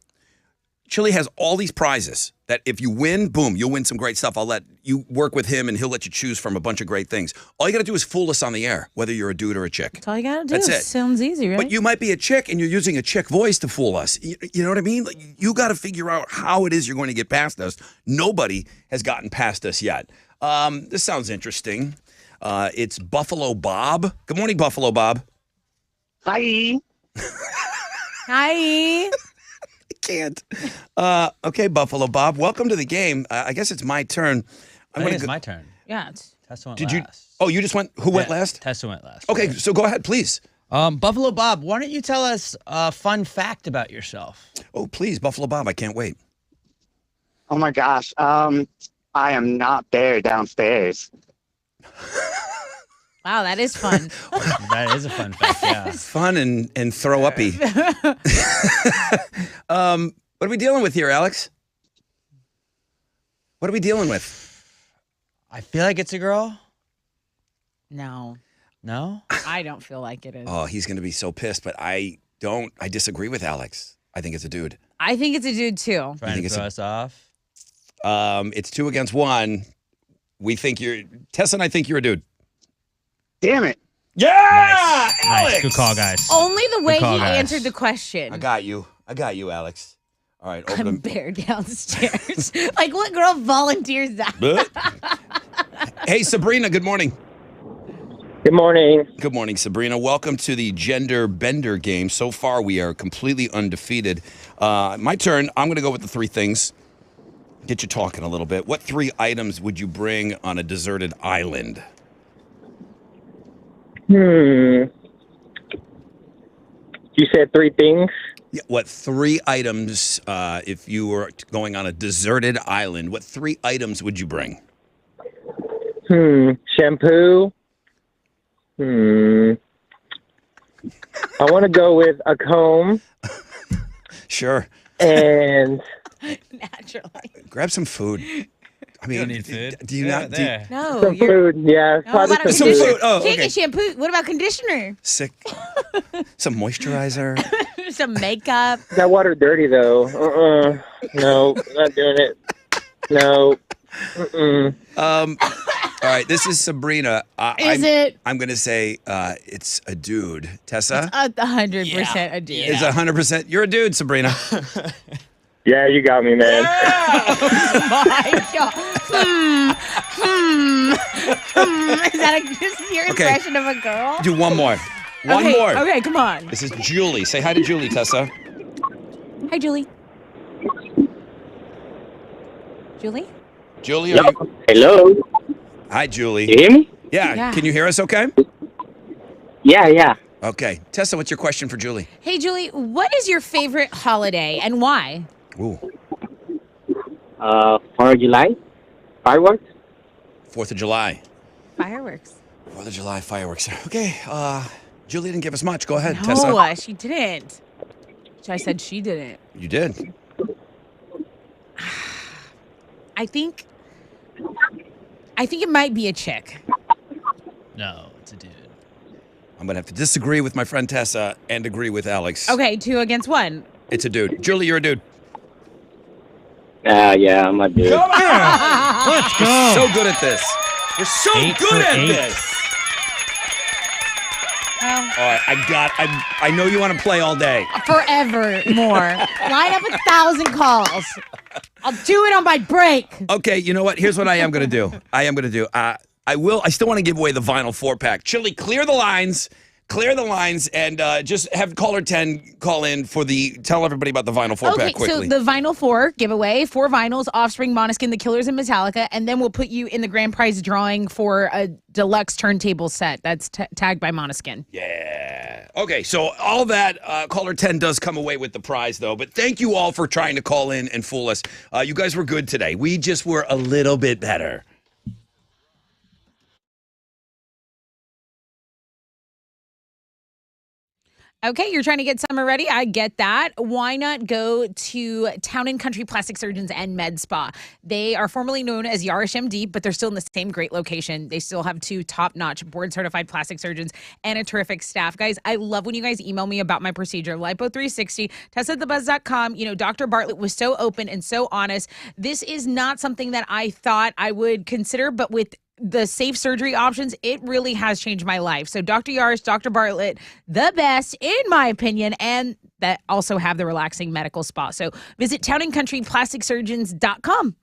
Chili has all these prizes that if you win, boom, you'll win some great stuff. I'll let you work with him, and he'll let you choose from a bunch of great things. All you got to do is fool us on the air, whether you're a dude or a chick. That's all you got to do. That's it. Sounds easy, right? But you might be a chick, and you're using a chick voice to fool us. You know what I mean? Like, you got to figure out how it is you're going to get past us. Nobody has gotten past us yet. This sounds interesting. It's Buffalo Bob. Good morning, Buffalo Bob. Hi. Hi. Can't. Okay, Buffalo Bob. Welcome to the game. I guess it's my turn. I think it's my turn. Yeah. It's... Tessa went Did last. you? Oh, you just went. Who went last? Tessa went last. Okay, so go ahead, please. Buffalo Bob, why don't you tell us a fun fact about yourself? Oh, please, Buffalo Bob. I can't wait. Oh my gosh. I am not there downstairs. Wow, that is fun. That is a fun fact, yeah. Fun and throw uppy. What are we dealing with here, Alex? What are we dealing with? I feel like it's a girl. No. No? I don't feel like it is. Oh, he's going to be so pissed, but I don't. I disagree with Alex. I think it's a dude. I think it's a dude, too. Trying to throw us off? It's 2 against 1. We think you're... Tessa and I think you're a dude. Damn it. Yeah! Nice. Alex! Nice. Good call, guys. Only the way he call, guys. answered the question. I got you, Alex. All right, over I'm bare downstairs. Like, what girl volunteers that? Hey, Sabrina, good morning. Good morning. Good morning, Sabrina. Welcome to the Gender Bender game. So far, we are completely undefeated. My turn. I'm going to go with the 3 things. Get you talking a little bit. What 3 items would you bring on a deserted island? You said 3 things? Yeah, what 3 items, if you were going on a deserted island, what 3 items would you bring? Shampoo. I want to go with a comb. Sure. And naturally. Grab some food. I mean, You don't need food. Do you not? Do you, No. some food. Yeah, No, probably what about some conditioner? food. food. Oh, Chicken okay. shampoo. What about conditioner? Sick. Some moisturizer. Some makeup. That water dirty though. No, not doing it. No. All right, this is Sabrina. Is it? I'm going to say it's a dude. Tessa? 100% a dude. It's 100%. You're a dude, Sabrina. Yeah, you got me, man. My God. Is that just your Okay. impression of a girl? Do one more. One okay, more. Okay, come on. This is Julie. Say hi to Julie, Tessa. Hi, Julie. Julie? Julie, are you... Hello. Hi, Julie. You hear me? Yeah. Yeah. Can you hear us okay? Yeah. Okay. Tessa, what's your question for Julie? Hey, Julie, what is your favorite holiday and why? Ooh. 4th of July. Fireworks. 4th of July. Fireworks. 4th of July fireworks. Okay. Julie didn't give us much. Go ahead, Tessa. No, she didn't. I said she didn't. You did. I think it might be a chick. No, it's a dude. I'm going to have to disagree with my friend Tessa and agree with Alex. Okay, 2 against 1. It's a dude. Julie, you're a dude. Yeah, I'm a dude. Come on! Let's We're so good at this. We're so 8 good for at 8. this. Well, All right, I know you want to play all day. forever more. Line up 1,000 calls. I'll do it on my break. Okay, you know what? Here's what I am going to do. I still want to give away the vinyl 4-pack. Chili, clear the lines. clear the lines and just have caller 10 call in tell everybody about the Vinyl 4 Okay, pack quickly. so the Vinyl 4 giveaway, 4 vinyls, Offspring, Måneskin, The Killers, and Metallica, and then we'll put you in the grand prize drawing for a deluxe turntable set that's tagged by Måneskin. Yeah. Okay, so all that, caller 10 does come away with the prize, though. But thank you all for trying to call in and fool us. You guys were good today. We just were a little bit better. Okay, you're trying to get summer ready. I get that. Why not go to Town and Country Plastic Surgeons and Med Spa? They are formerly known as Yarish MD, but they're still in the same great location. They still have 2 top-notch board-certified plastic surgeons and a terrific staff. Guys, I love when you guys email me about my procedure. Lipo360, tessathebuzz.com. You know, Dr. Bartlett was so open and so honest. This is not something that I thought I would consider, but with the safe surgery options, it really has changed my life. So Dr. Yarish, Dr. Bartlett, the best in my opinion, and that also have the relaxing medical spa. So visit townandcountryplasticsurgeons.com.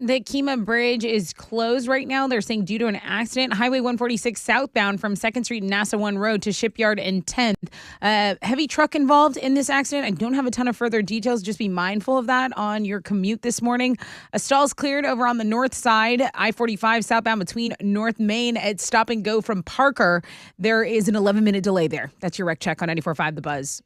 The Kemah Bridge is closed right now. They're saying due to an accident. Highway 146 southbound from 2nd Street and NASA 1 Road to Shipyard and 10th. Heavy truck involved in this accident. I don't have a ton of further details. Just be mindful of that on your commute this morning. A stall's cleared over on the north side. I-45 southbound between North Main at Stop and Go from Parker. There is an 11-minute delay there. That's your wreck check on 94.5 The Buzz.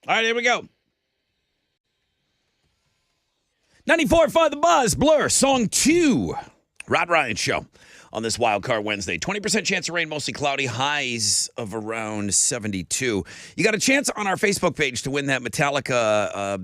All right, here we go. 94.5 The Buzz, Blur, Song 2. Rod Ryan Show on this Wild Card Wednesday. 20% chance of rain, mostly cloudy, highs of around 72. You got a chance on our Facebook page to win that Metallica,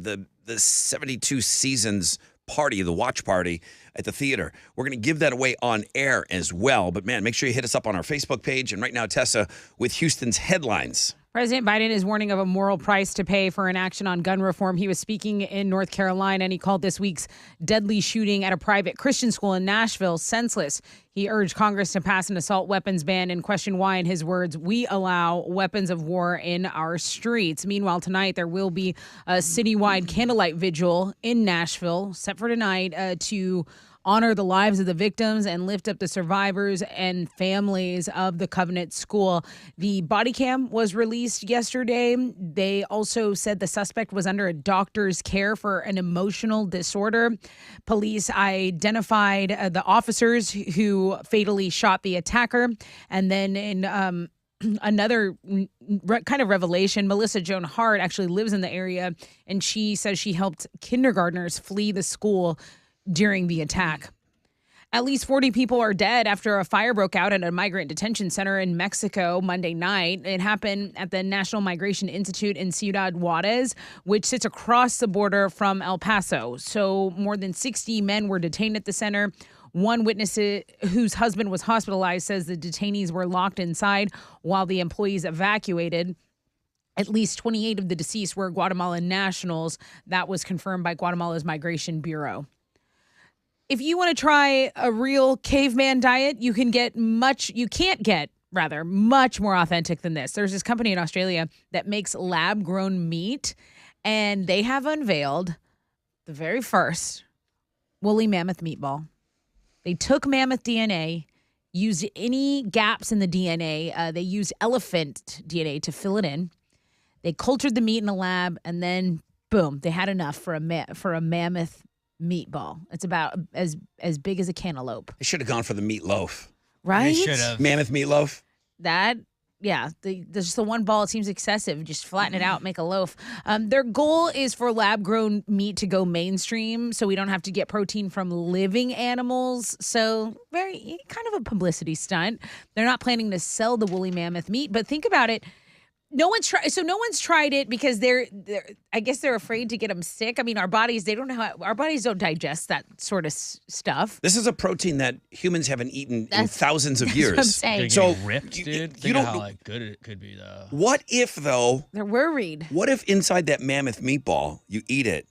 the 72 Seasons party, the watch party at the theater. We're going to give that away on air as well. But, man, make sure you hit us up on our Facebook page. And right now, Tessa with Houston's headlines. President Biden is warning of a moral price to pay for inaction on gun reform. He was speaking in North Carolina, and he called this week's deadly shooting at a private Christian school in Nashville senseless. He urged Congress to pass an assault weapons ban and questioned why, in his words, we allow weapons of war in our streets. Meanwhile, tonight there will be a citywide candlelight vigil in Nashville set for tonight to honor the lives of the victims and lift up the survivors and families of the Covenant School. The body cam was released yesterday. They also said the suspect was under a doctor's care for an emotional disorder. Police identified the officers who fatally shot the attacker. And then in another kind of revelation, Melissa Joan Hart actually lives in the area, and she says she helped kindergartners flee the school during the attack. At least 40 people are dead after a fire broke out at a migrant detention center in Mexico Monday night. It happened at the National Migration Institute in Ciudad Juarez, which sits across the border from El Paso. So more than 60 men were detained at the center. One witness whose husband was hospitalized says the detainees were locked inside while the employees evacuated. At least 28 of the deceased were Guatemalan nationals. That was confirmed by Guatemala's Migration Bureau. If you want to try a real caveman diet, you can't get much more authentic than this. There's this company in Australia that makes lab-grown meat, and they have unveiled the very first woolly mammoth meatball. They took mammoth DNA, used any gaps in the DNA. They used elephant DNA to fill it in. They cultured the meat in a lab, and then boom, they had enough for a mammoth meatball. It's about as big as a cantaloupe. They should have gone for the meatloaf. Right? They should have. Mammoth meatloaf. There's the one ball. It seems excessive. Just flatten it out, make a loaf. Their goal is for lab-grown meat to go mainstream, so we don't have to get protein from living animals. So very kind of a publicity stunt. They're not planning to sell the woolly mammoth meat, but think about it. No one's tried it because I guess they're afraid to get them sick. I mean, our bodies don't digest that sort of stuff. This is a protein that humans haven't eaten in thousands of years. What I'm saying. So ripped, dude. you Think don't of how good it could be, though. What if though? They're worried. What if inside that mammoth meatball you eat it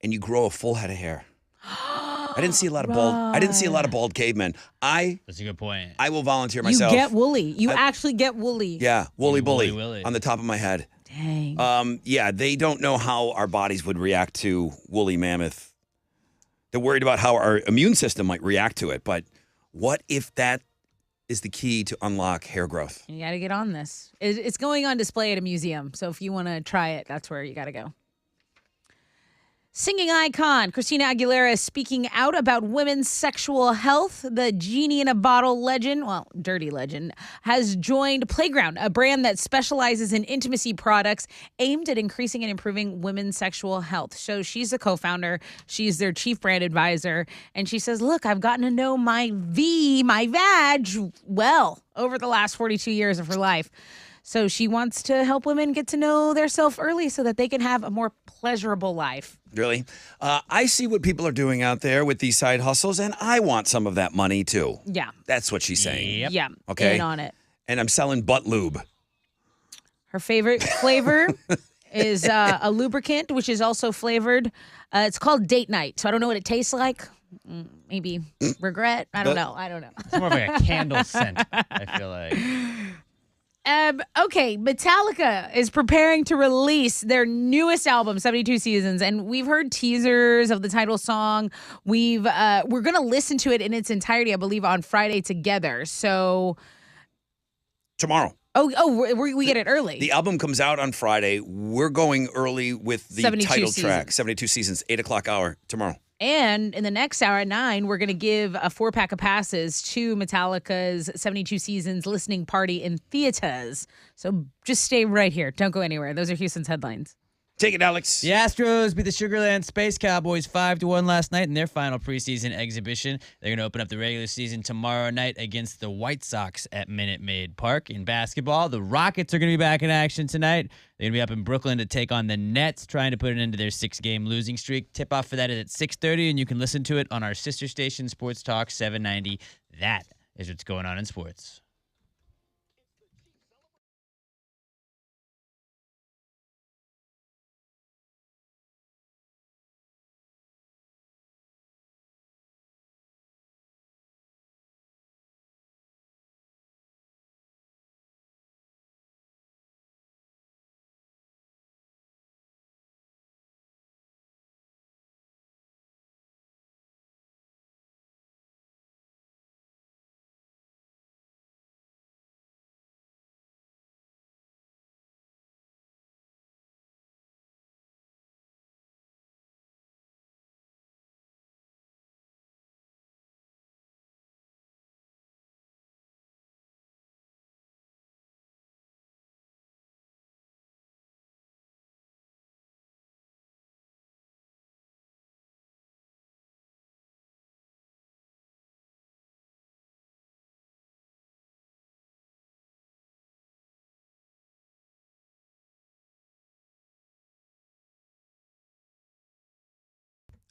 and you grow a full head of hair? I didn't see a lot of bald cavemen. That's a good point. I will volunteer myself. You get woolly. You actually get woolly. Yeah, woolly bully Willy. on the top of my head. Dang. Yeah, they don't know how our bodies would react to woolly mammoth. They're worried about how our immune system might react to it. But what if that is the key to unlock hair growth? You got to get on this. It's going on display at a museum. So if you want to try it, that's where you got to go. Singing icon Christina Aguilera is speaking out about women's sexual health. The Genie in a Bottle legend, dirty legend, has joined Playground, a brand that specializes in intimacy products aimed at increasing and improving women's sexual health. So she's a co-founder. She's their chief brand advisor. And she says, look, I've gotten to know my vag, well over the last 42 years of her life. So she wants to help women get to know themselves early so that they can have a more pleasurable life. Really? I see what people are doing out there with these side hustles, and I want some of that money too. Yeah. That's what she's saying. Yep. Yeah. Okay. In on it. And I'm selling butt lube. Her favorite flavor is a lubricant, which is also flavored. It's called Date Night. So I don't know what it tastes like. Maybe regret. I don't know. It's more of like a candle scent, I feel like. Okay, Metallica is preparing to release their newest album, 72 Seasons, and we've heard teasers of the title song. We're gonna listen to it in its entirety, I believe, on Friday together. So Tomorrow. We get it early. The album comes out on Friday. We're going early with the 72 title Seasons. track, 72 Seasons, 8 o'clock hour tomorrow. And in the next hour at 9, we're going to give a 4-pack of passes to Metallica's 72 Seasons listening party in theaters. So just stay right here. Don't go anywhere. Those are Houston's headlines. Take it, Alex. The Astros beat the Sugarland Space Cowboys 5-1 last night in their final preseason exhibition. They're going to open up the regular season tomorrow night against the White Sox at Minute Maid Park. In basketball, the Rockets are going to be back in action tonight. They're going to be up in Brooklyn to take on the Nets, trying to put an end to their 6-game losing streak. Tip-off for that is at 6:30, and you can listen to it on our sister station, Sports Talk 790. That is what's going on in sports.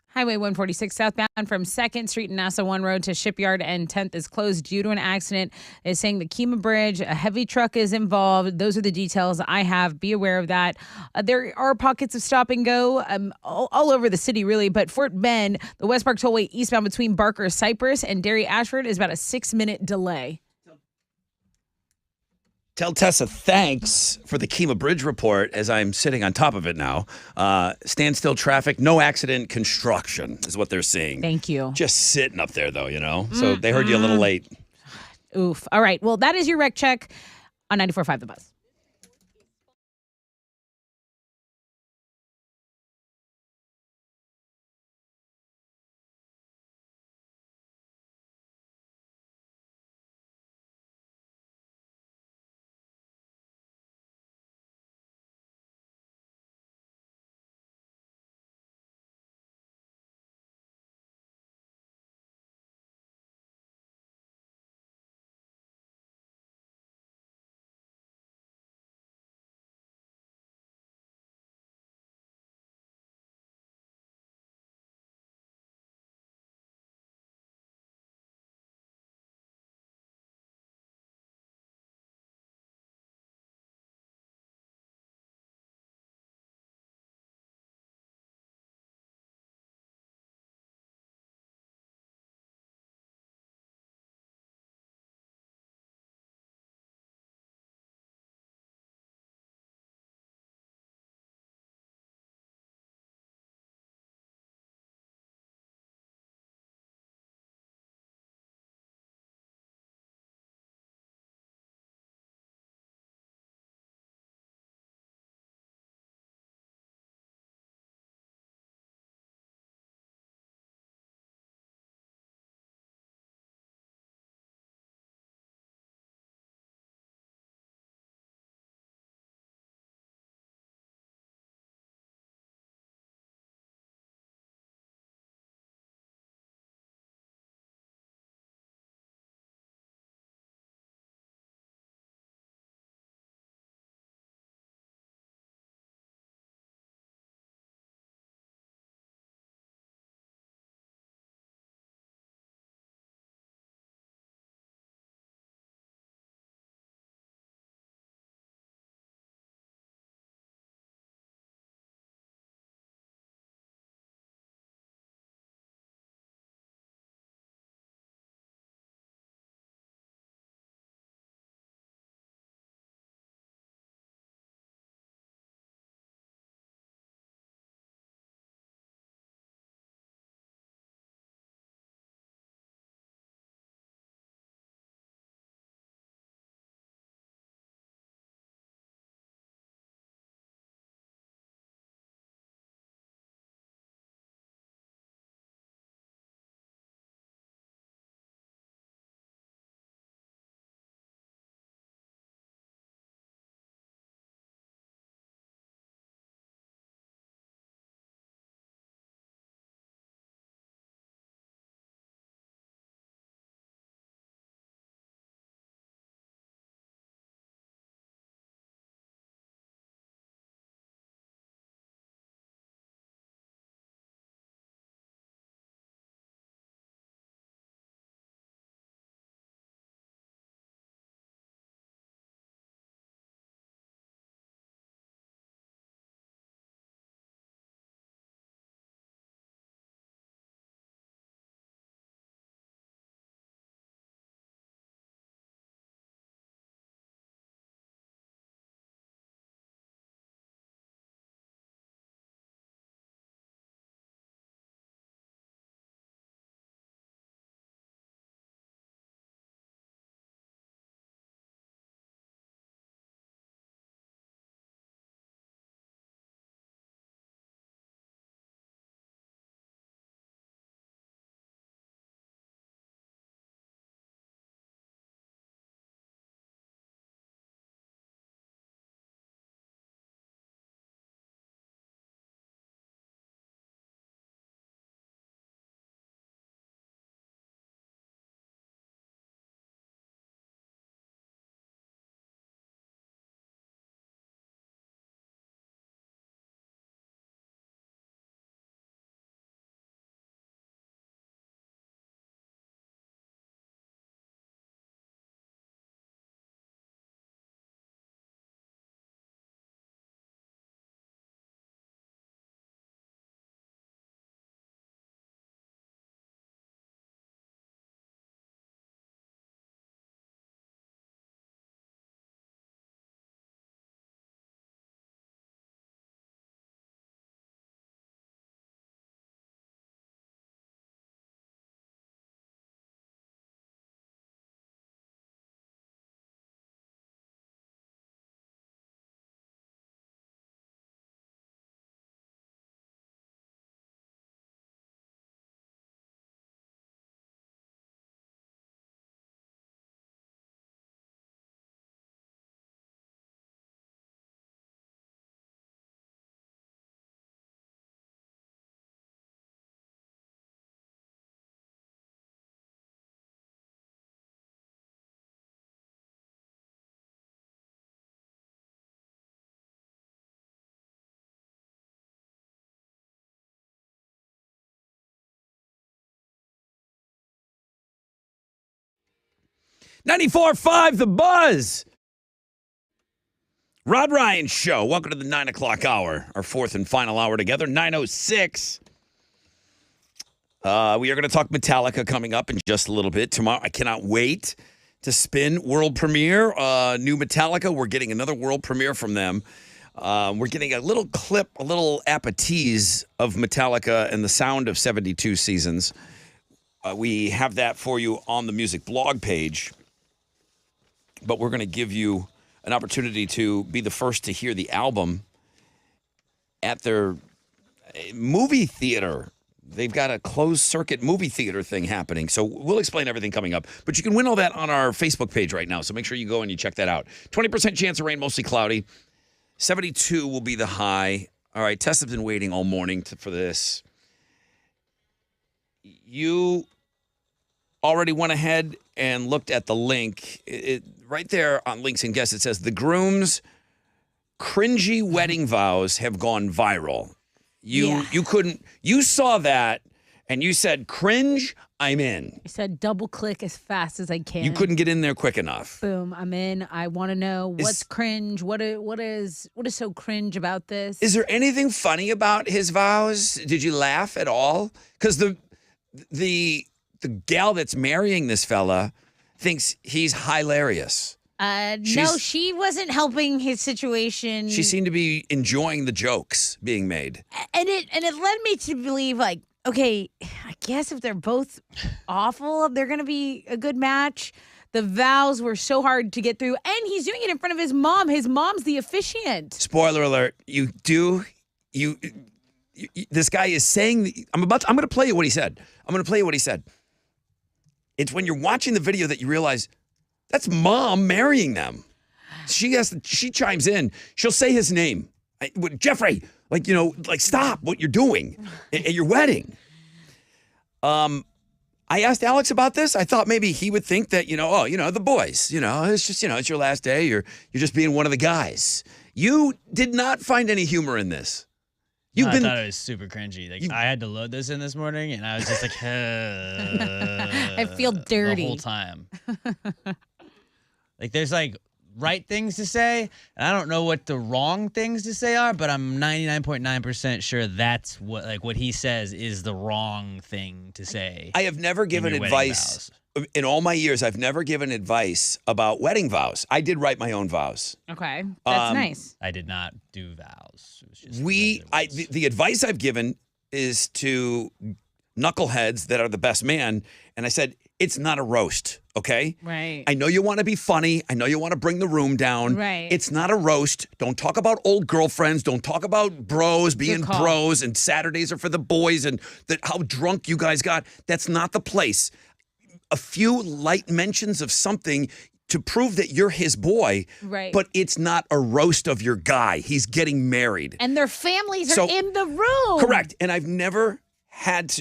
Highway 146 southbound from 2nd Street and NASA 1 Road to Shipyard and 10th is closed due to an accident. It's saying the Kemah Bridge, a heavy truck is involved. Those are the details I have. Be aware of that. There are pockets of stop and go all over the city, really. But Fort Bend, the West Park Tollway eastbound between Barker, Cypress, and Derry Ashford is about a 6-minute delay. Tell Tessa thanks for the Kemah Bridge report as I'm sitting on top of it now. Standstill traffic, no accident, construction is what they're seeing. Thank you. Just sitting up there, though, you know? So they heard you a little late. Oof. All right. Well, that is your rec check on 94.5 The Buzz. 94.5 The Buzz. Rod Ryan Show. Welcome to the 9 o'clock hour, our fourth and final hour together, 9:06. We are going to talk Metallica coming up in just a little bit. Tomorrow, I cannot wait to spin world premiere. New Metallica. We're getting another world premiere from them. We're getting a little clip, a little appetize of Metallica and the sound of 72 Seasons. We have that for you on the music blog page. But we're going to give you an opportunity to be the first to hear the album at their movie theater. They've got a closed circuit movie theater thing happening. So we'll explain everything coming up. But you can win all that on our Facebook page right now. So make sure you go and you check that out. 20% chance of rain, mostly cloudy. 72 will be the high. All right, Tess has been waiting all morning for this. You already went ahead and looked at the link. Right there on Links and Guests, it says, the groom's cringy wedding vows have gone viral. You saw that and you said, cringe, I'm in. I said double click as fast as I can. You couldn't get in there quick enough. Boom, I'm in. I want to know what's cringe. What is so cringe about this? Is there anything funny about his vows? Did you laugh at all? Because the gal that's marrying this fella thinks he's hilarious. No, she wasn't helping his situation. She seemed to be enjoying the jokes being made. And it led me to believe, like, okay, I guess if they're both awful, they're going to be a good match. The vows were so hard to get through, and he's doing it in front of his mom. His mom's the officiant. Spoiler alert, this guy is saying, I'm going to play you what he said. It's when you're watching the video that you realize that's mom marrying them. She chimes in. She'll say his name. Jeffrey, stop what you're doing at your wedding. I asked Alex about this. I thought maybe he would think that, the boys, it's just, it's your last day. You're just being one of the guys. You did not find any humor in this. I thought it was super cringy. I had to load this in this morning, and I was just like, I feel dirty the whole time. There's right things to say, and I don't know what the wrong things to say are, but I'm 99.9% sure that's what he says is the wrong thing to say. I have never given advice in all my years. I've never given advice about wedding vows. I did write my own vows. Okay, that's nice. I did not do vows. It was just the advice I've given is to knuckleheads that are the best man, and I said, it's not a roast, okay? Right. I know you want to be funny. I know you want to bring the room down. Right. It's not a roast. Don't talk about old girlfriends. Don't talk about bros being bros and Saturdays are for the boys and how drunk you guys got. That's not the place. A few light mentions of something to prove that you're his boy, right? But it's not a roast of your guy. He's getting married. And their families are in the room. Correct. And I've never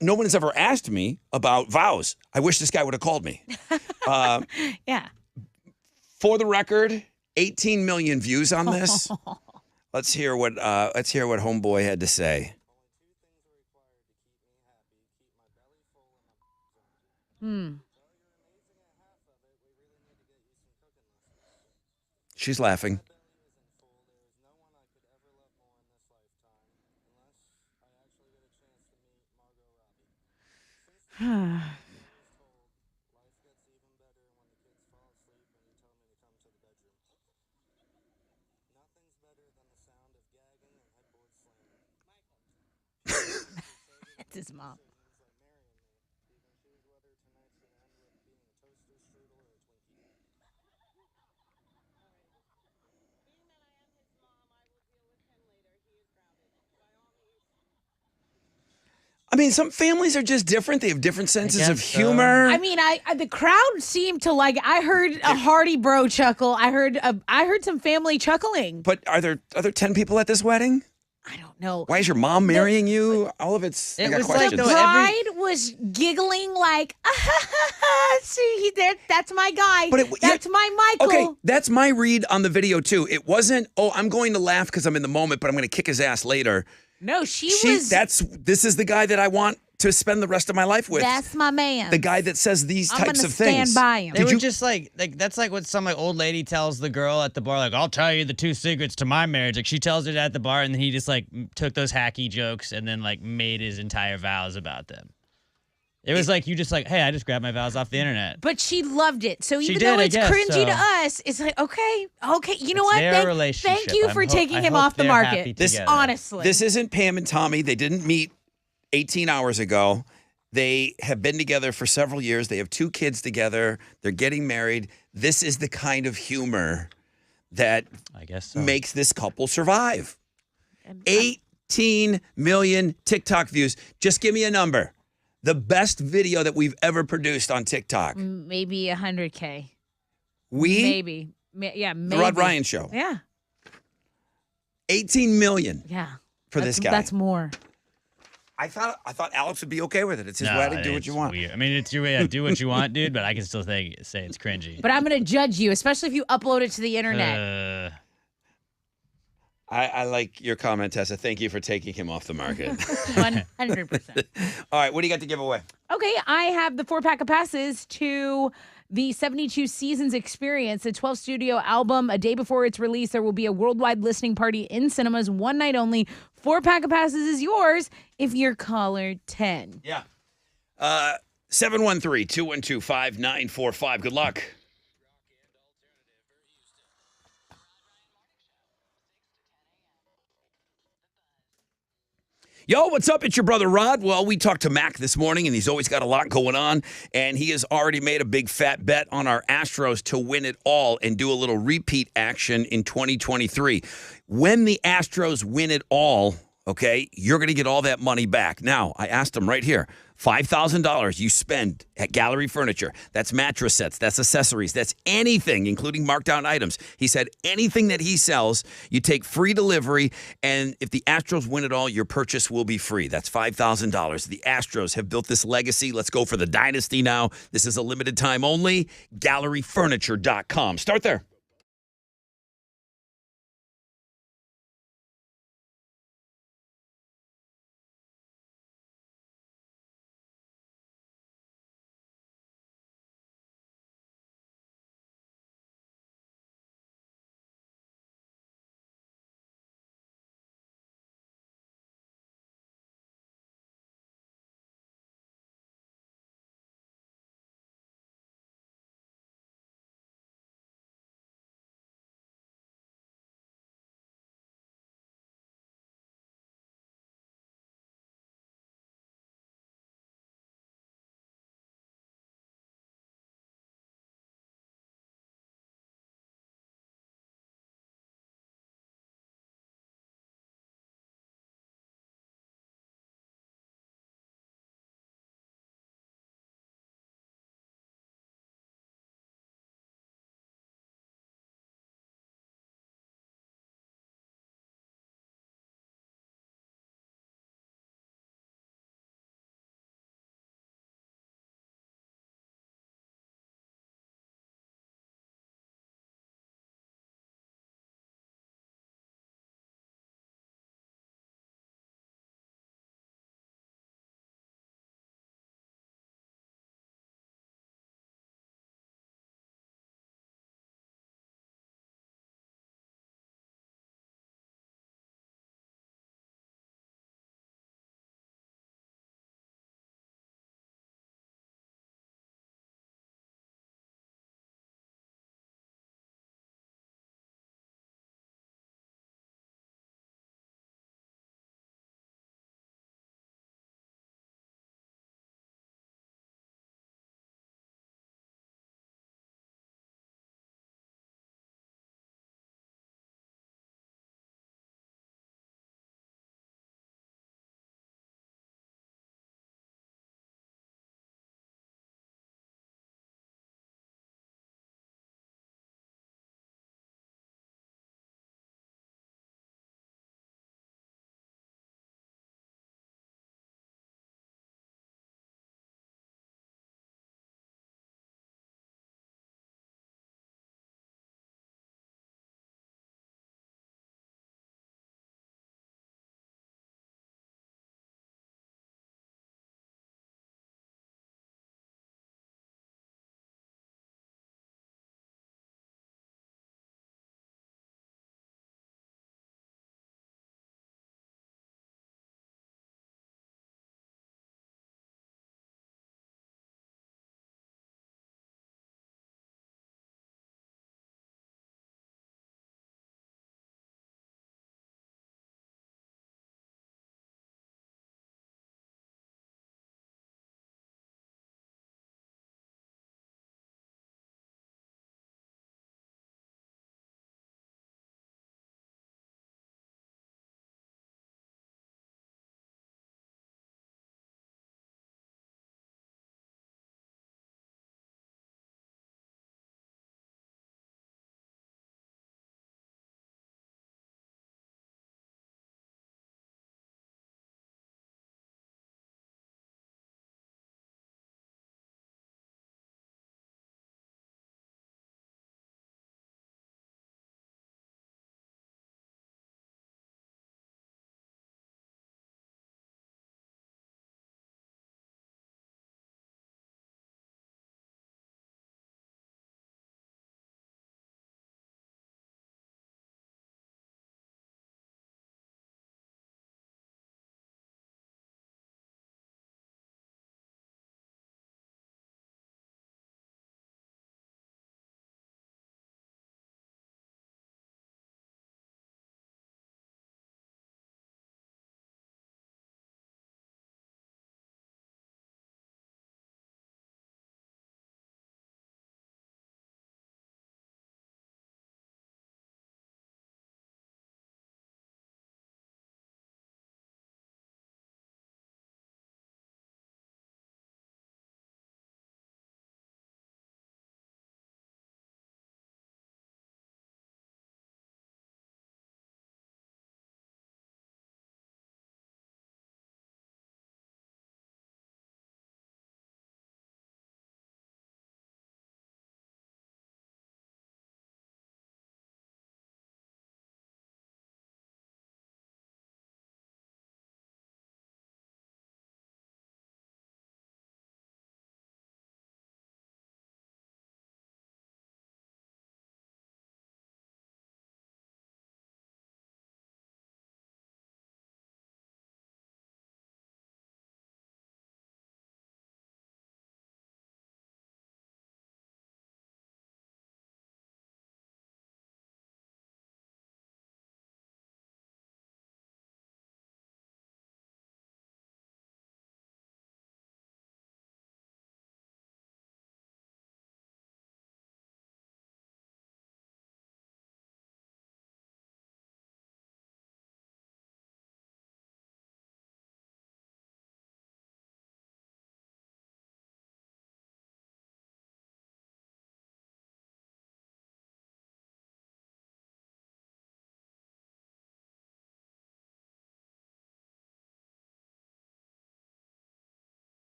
no one has ever asked me about vows. I wish this guy would have called me. Yeah. For the record, 18 million views on this. Let's hear what Homeboy had to say. She's laughing. It's his mom. I mean, some families are just different. They have different senses of humor. I mean, the crowd seemed to like. I heard a Hardy Bro chuckle. I heard some family chuckling. But are there 10 people at this wedding? I don't know. Why is your mom marrying you? All of I got questions. The bride was giggling like, see, that's my guy. That's my Michael. Okay, that's my read on the video too. It wasn't, I'm going to laugh because I'm in the moment, but I'm going to kick his ass later. No, she was. This is the guy that I want to spend the rest of my life with. That's my man. The guy that says these I'm types gonna of things. stand by him. They were just like that's like what some old lady tells the girl at the bar, like, I'll tell you the 2 secrets to my marriage. Like she tells it at the bar, and then he just like took those hacky jokes and then like made his entire vows about them. It was like you just like, hey, I just grabbed my vows off the internet. But she loved it. So She even did, though I it's guess, cringy to so. us, it's like, okay. You know It's what? their relationship. Thank you for taking him I hope off the they're happy market. together. Honestly. This isn't Pam and Tommy. They didn't meet 18 hours ago. They have been together for several years. They have 2 kids together. They're getting married. This is the kind of humor that I guess so. makes this couple survive. 18 million TikTok views. Just give me a number. The best video that we've ever produced on TikTok. Maybe 100K. Maybe Maybe. The Rod Ryan Show. Yeah. 18 million Yeah. for this guy. That's more. I thought Alex would be okay with it. It's his No, way to do what it's you want. weird. I mean, it's your way to do what you want, dude, but I can still say it's cringy. But I'm going to judge you, especially if you upload it to the internet. I like your comment, Tessa. Thank you for taking him off the market. 100%. All right, what do you got to give away? Okay, I have the 4-pack of passes to the 72 Seasons Experience, the 12 studio album. A day before its release, there will be a worldwide listening party in cinemas, one night only. 4-pack of passes is yours if you're caller 10. Yeah. 713-212-5945. Good luck. Yo, what's up? It's your brother Rod. Well, we talked to Mac this morning, and he's always got a lot going on, and he has already made a big fat bet on our Astros to win it all and do a little repeat action in 2023. When the Astros win it all, okay, you're going to get all that money back. Now, I asked him right here, $5,000 you spend at Gallery Furniture. That's mattress sets, that's accessories, that's anything, including marked down items. He said anything that he sells, you take free delivery, and if the Astros win it all, your purchase will be free. That's $5,000. The Astros have built this legacy. Let's go for the dynasty now. This is a limited time only. GalleryFurniture.com. Start there.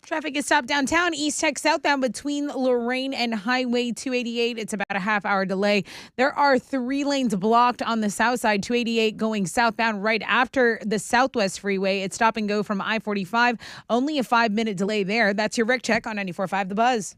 Traffic is stopped downtown, East Tech southbound between Lorraine and Highway 288. It's about a half-hour delay. There are 3 lanes blocked on the south side, 288 going southbound right after the Southwest Freeway. It's stop and go from I-45. Only a 5-minute delay there. That's your Rick Check on 94.5 The Buzz.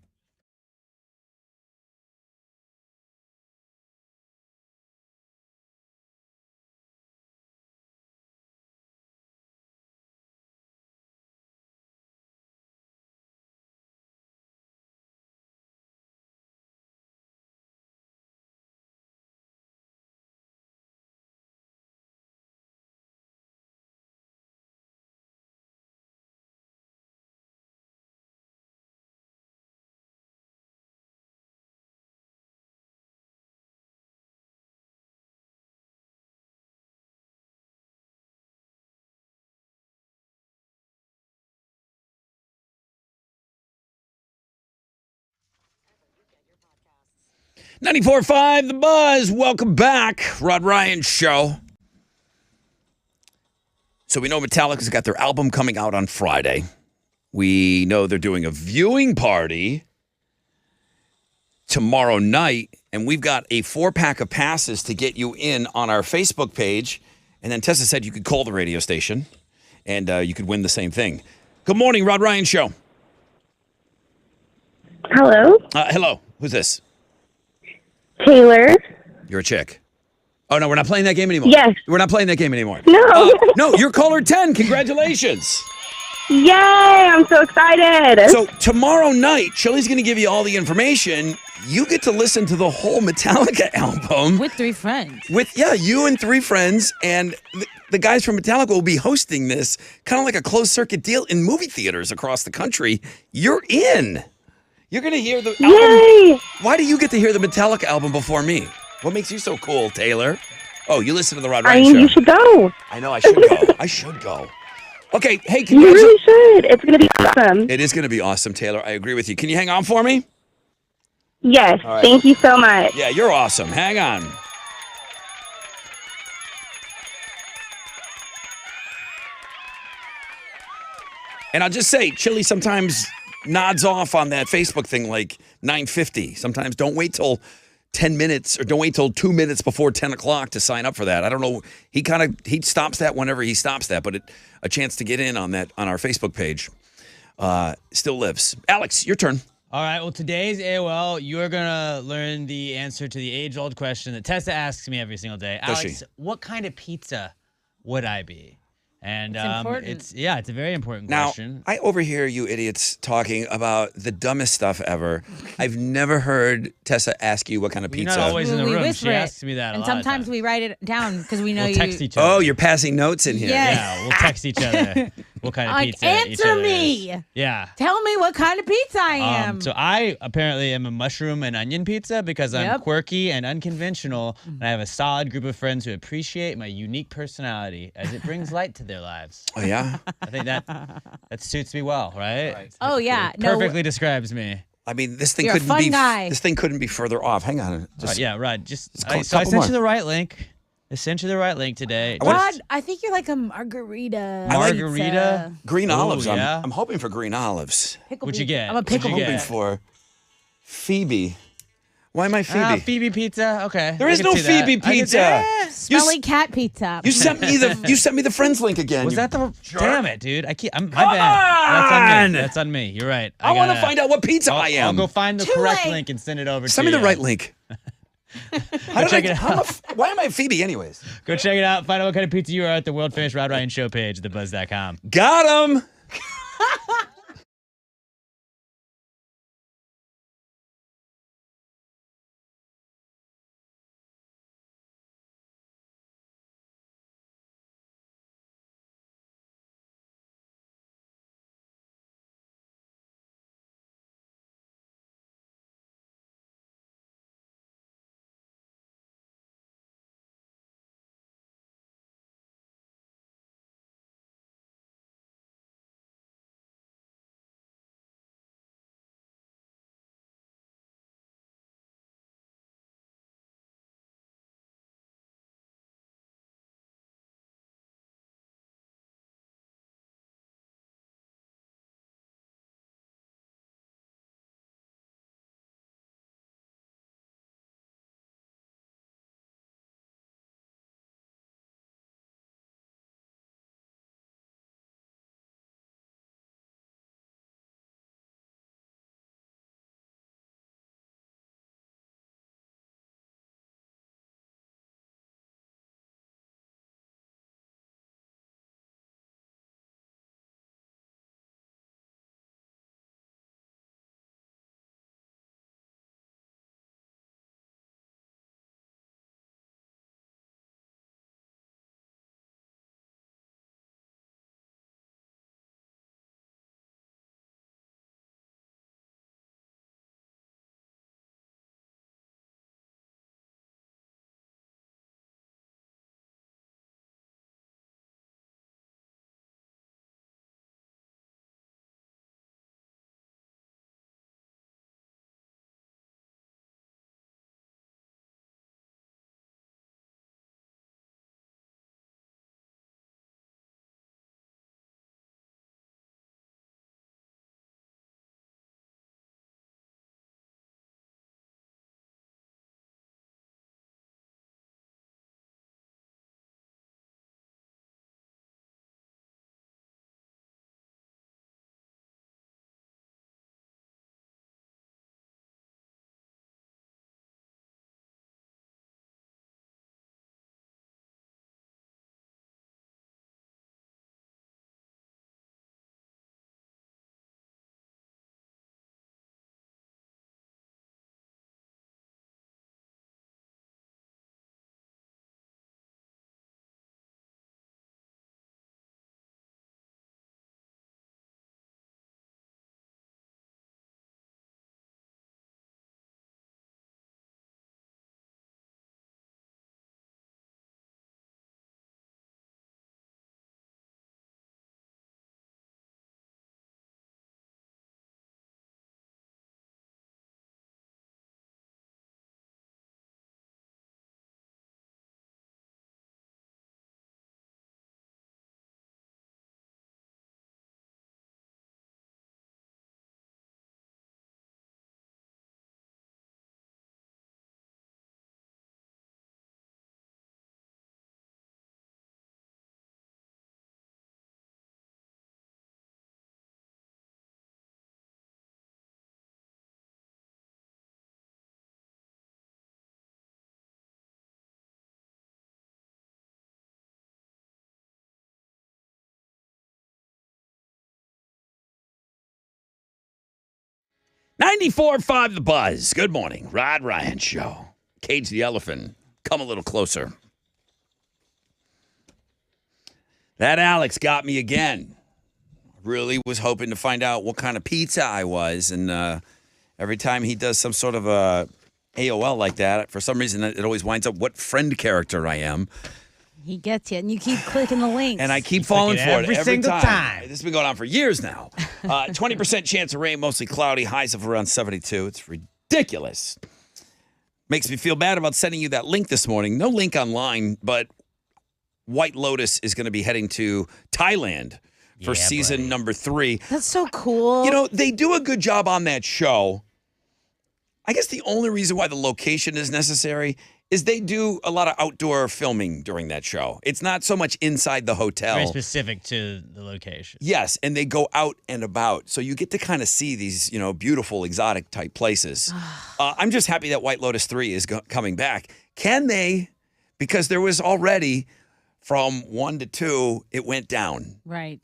.94.5 The Buzz. Welcome back. Rod Ryan Show. So we know Metallica's got their album coming out on Friday. We know they're doing a viewing party tomorrow night, and we've got a 4-pack of passes to get you in on our Facebook page. And then Tessa said you could call the radio station, and you could win the same thing. Good morning, Rod Ryan Show. Hello, Hello. Who's this? Taylor. You're a chick. Oh, no, we're not playing that game anymore. Yes. We're not playing that game anymore. No. No, you're caller 10. Congratulations. Yay! I'm so excited. So tomorrow night, Chili's going to give you all the information. You get to listen to the whole Metallica album. With 3 friends. You and 3 friends. And the guys from Metallica will be hosting this kind of like a closed circuit deal in movie theaters across the country. You're in. You're going to hear the album. Yay! Why do you get to hear the Metallica album before me? What makes you so cool, Taylor? Oh, you listen to the Rod Ryan Show. You should go. I know, I should go. I should go. Okay, hey, You congratulations. really should. It's going to be awesome. It is going to be awesome, Taylor. I agree with you. Can you hang on for me? Yes. All right. Thank you so much. Yeah, you're awesome. Hang on. And I'll just say, Chili sometimes nods off on that Facebook thing like 9:50. Sometimes don't wait till 10 minutes or don't wait till 2 minutes before 10 o'clock to sign up for that. I don't know. He stops that whenever he stops that, but a chance to get in on that on our Facebook page still lives. Alex, your turn. All right, well, today's AOL, you are going to learn the answer to the age-old question that Tessa asks me every single day. Does Alex, she? what kind of pizza would I be? And It's important. it's a very important Now, question. I overhear you idiots talking about the dumbest stuff ever. I've never heard Tessa ask you what kind of Well, you're pizza. not always in the We room. whisper She it, asks me that a and lot of sometimes times. we write it down because we know We'll you. text each other. Oh, you're passing notes in here. Yes. Yeah, we'll text each other what kind of Like, pizza each answer other me. is. Yeah. Tell me what kind of pizza I am. So I apparently am a mushroom and onion pizza because I'm Yep. quirky and unconventional, and I have a solid group of friends who appreciate my unique personality as it brings light to their lives. Oh, yeah? I think that suits me well, right? Oh, yeah. It No, perfectly describes me. I mean, this thing You're a couldn't fun be guy. this thing couldn't be further off. Hang on. Just, Yeah, right. Just It's I, a so I couple sent more. you the right link. I sent you the right link today. I wanna- Rod, I think you're like a margarita. Margarita? Green Ooh, olives. yeah. I'm hoping for green olives. Pickle What'd you pizza. get? I'm a What'd you pickle I'm get? hoping for Phoebe. Why am I Phoebe? Phoebe pizza. Okay. There I is can no see that. Phoebe I can- pizza. Eh, Smelly cat pizza. You sent me the friends link again. Was you that the? jerk. Damn it, dude! I can't. My Come bad. That's on on! me. That's on me. You're right. I want to gotta- find out what pizza I'll, I am. I'll go find the Too correct late. link and send it over Send to me you. the right link. Check it out. Why am I Phoebe anyways? Go check it out. Find out what kind of pizza you are at the world famous Rod Ryan Show page, thebuzz.com. Got him. 94.5 The Buzz. Good morning. Rod Ryan Show. Cage the Elephant. Come a little closer. That Alex got me again. Really was hoping to find out what kind of pizza I was. And every time he does some sort of a AOL like that, for some reason, it always winds up what friend character I am. He gets you, and you keep clicking the links. And I keep falling for it every single time. This has been going on for years now. 20% chance of rain, mostly cloudy, highs of around 72. It's ridiculous. Makes me feel bad about sending you that link this morning. No link online, but White Lotus is going to be heading to Thailand for season number 3. That's so cool. You know, they do a good job on that show. I guess the only reason why the location is necessary is they do a lot of outdoor filming during that show. It's not so much inside the hotel. Very specific to the location. Yes, and they go out and about. So you get to kind of see these, beautiful, exotic type places. I'm just happy that White Lotus 3 is coming back. Can they, because there was already from 1 to 2, it went down. Right.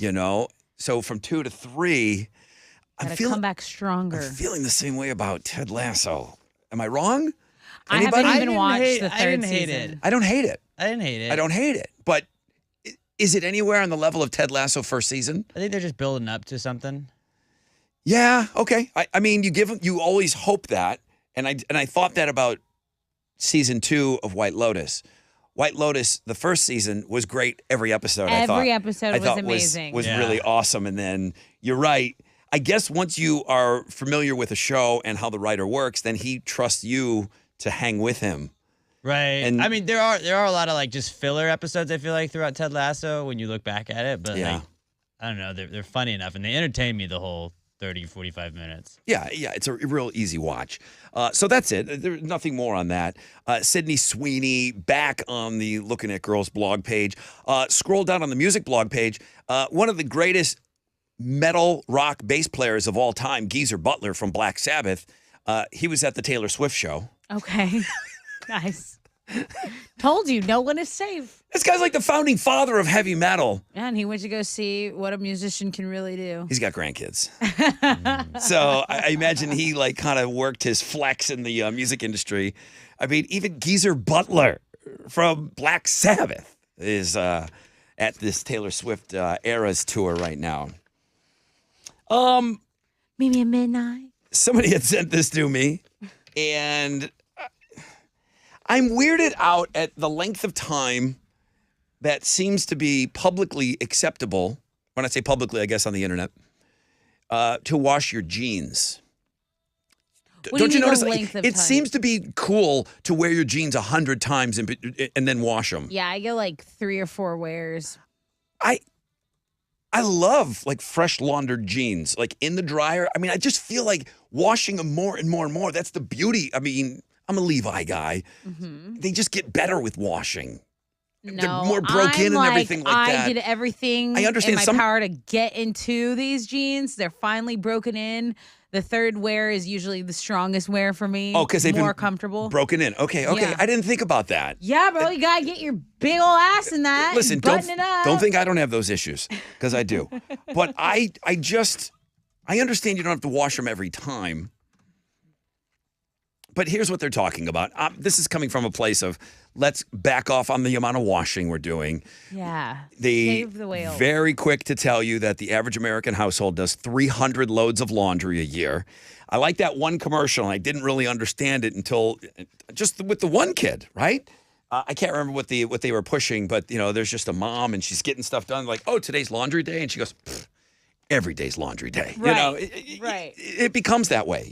So from 2 to 3, come back stronger. I'm feeling the same way about Ted Lasso. Am I wrong? I Anybody? haven't even watched the I third didn't hate season. it. I don't hate it. I didn't hate it. I don't hate it. But is it anywhere on the level of Ted Lasso first season? I think they're just building up to something. Yeah, okay. I mean, you always hope that, and I thought that about season 2 of White Lotus. White Lotus, the first season was great. Every episode, Every episode was amazing. Was really awesome. And then you're right. I guess once you are familiar with a show and how the writer works, then he trusts you to hang with him. Right. And I mean, there are a lot of like just filler episodes, I feel like, throughout Ted Lasso when you look back at it. But like, I don't know, they're funny enough and they entertain me the whole 30, 45 minutes. Yeah, it's a real easy watch. So that's it. There's nothing more on that. Sydney Sweeney back on the Looking at Girls blog page. Scroll down on the music blog page. One of the greatest metal rock bass players of all time, Geezer Butler from Black Sabbath. He was at the Taylor Swift show. Okay. Nice. Told you, no one is safe. This guy's like the founding father of heavy metal. And he went to go see what a musician can really do. He's got grandkids. So I imagine he like kind of worked his flex in the music industry. I mean, even Geezer Butler from Black Sabbath is at this Taylor Swift Eras tour right now. Meet me at midnight. Somebody had sent this to me, and I'm weirded out at the length of time that seems to be publicly acceptable. When I say publicly, I guess on the internet, to wash your jeans. Don't you notice? It seems to be cool to wear your jeans 100 times and then wash them. Yeah, I get like 3 or 4 wears. I love like fresh laundered jeans, like in the dryer. I mean, I just feel like washing them more and more and more. That's the beauty. I mean, I'm a Levi guy. Mm-hmm. They just get better with washing. No, they're more broke in and everything like that. I did everything I understand in my power to get into these jeans. They're finally broken in. The third wear is usually the strongest wear for me. Oh, because they've more been comfortable. Broken in. Okay. Yeah. I didn't think about that. Yeah, bro, you gotta get your big ol' ass in that. Listen, button it up. don't think I don't have those issues, because I do. But I understand you don't have to wash them every time. But here's what they're talking about. This is coming from a place of let's back off on the amount of washing we're doing. Yeah. Save the whale. Very quick to tell you that the average American household does 300 loads of laundry a year. I like that one commercial, and I didn't really understand it until just with the one kid, right? I can't remember what they were pushing, but there's just a mom and she's getting stuff done. Like, oh, today's laundry day, and she goes, every day's laundry day. Right. It becomes that way.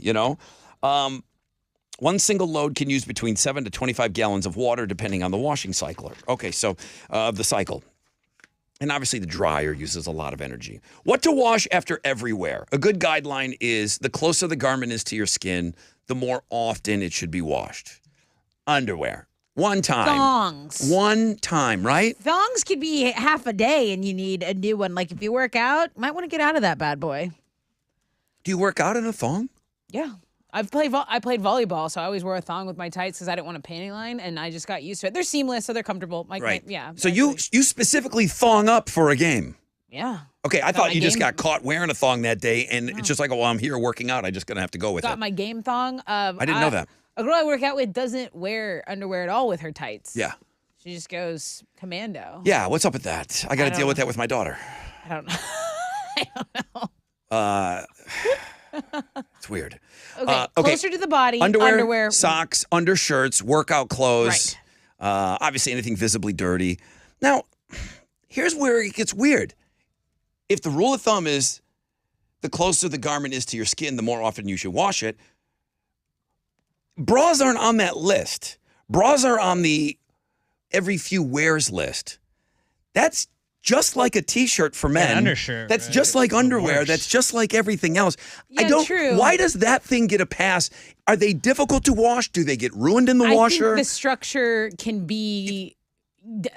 One single load can use between 7 to 25 gallons of water, depending on the washing cycle. Okay, so the cycle. And obviously the dryer uses a lot of energy. What to wash after every wear? A good guideline is the closer the garment is to your skin, the more often it should be washed. Underwear. One time. Thongs. One time, right? Thongs could be half a day and you need a new one. Like if you work out, might want to get out of that bad boy. Do you work out in a thong? Yeah. I played volleyball, so I always wore a thong with my tights because I didn't want a panty line, and I just got used to it. They're seamless, so they're comfortable. Right. Yeah. So you specifically thong up for a game? Yeah. Okay, I thought my you just game- got caught wearing a thong that day, and it's just like, oh, well, I'm here working out. I'm just gonna have to go with Got it. my game thong. I didn't know that. A girl I work out with doesn't wear underwear at all with her tights. Yeah. She just goes commando. Yeah, what's up with that? I got to I deal with don't- that with my daughter. I don't know. It's weird. Okay, closer to the body. Underwear, socks, undershirts, workout clothes. Obviously, anything visibly dirty. Now, here's where it gets weird. If the rule of thumb is the closer the garment is to your skin, the more often you should wash it, bras aren't on that list. Bras are on the every few wears list. That's just like a t-shirt for men. undershirt, That's right? just like underwear. works. That's just like everything else. I Yeah, don't. true. Why does that thing get a pass? Are they difficult to wash? Do they get ruined in the I washer? think the structure can be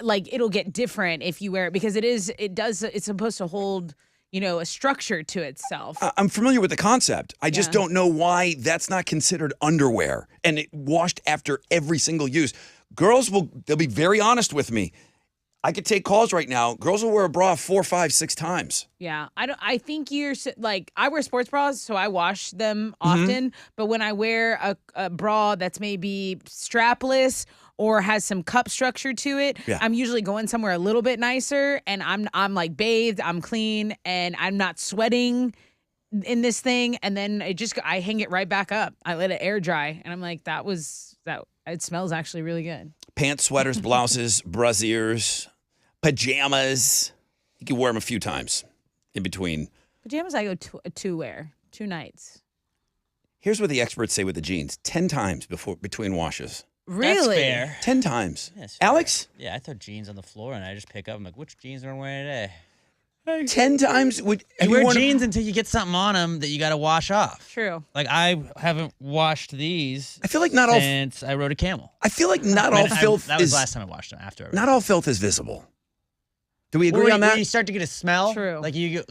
like it'll get different if you wear it because it's supposed to hold, a structure to itself. I'm familiar with the concept. I just don't know why that's not considered underwear and it washed after every single use. They'll be very honest with me. I could take calls right now. Girls will wear a bra 4, 5, 6 times. Yeah, I think I wear sports bras, so I wash them Mm-hmm. often. But when I wear a bra that's maybe strapless or has some cup structure to it, Yeah. I'm usually going somewhere a little bit nicer, and I'm like bathed, I'm clean, and I'm not sweating in this thing. And then I hang it right back up. I let it air dry, and I'm like, that. It smells actually really good. Pants, sweaters, blouses, brasiers, pajamas. You can wear them a few times in between. Pajamas I go two wear 2 nights. Here's what the experts say with the jeans: 10 times between washes. Really? That's fair. 10 times. Yes. Alex? Yeah, I throw jeans on the floor and I just pick up. I'm like, which jeans am I wearing today? 10 times? Have You wear worn- jeans until you get something on them that you got to wash off. True. Like I haven't washed these. I feel like not all- since I rode a camel. I feel like not all filth That was is the last time I washed them. After I rode. not all filth is visible. Do we agree Well, on when that? you start to get a smell. True. Like you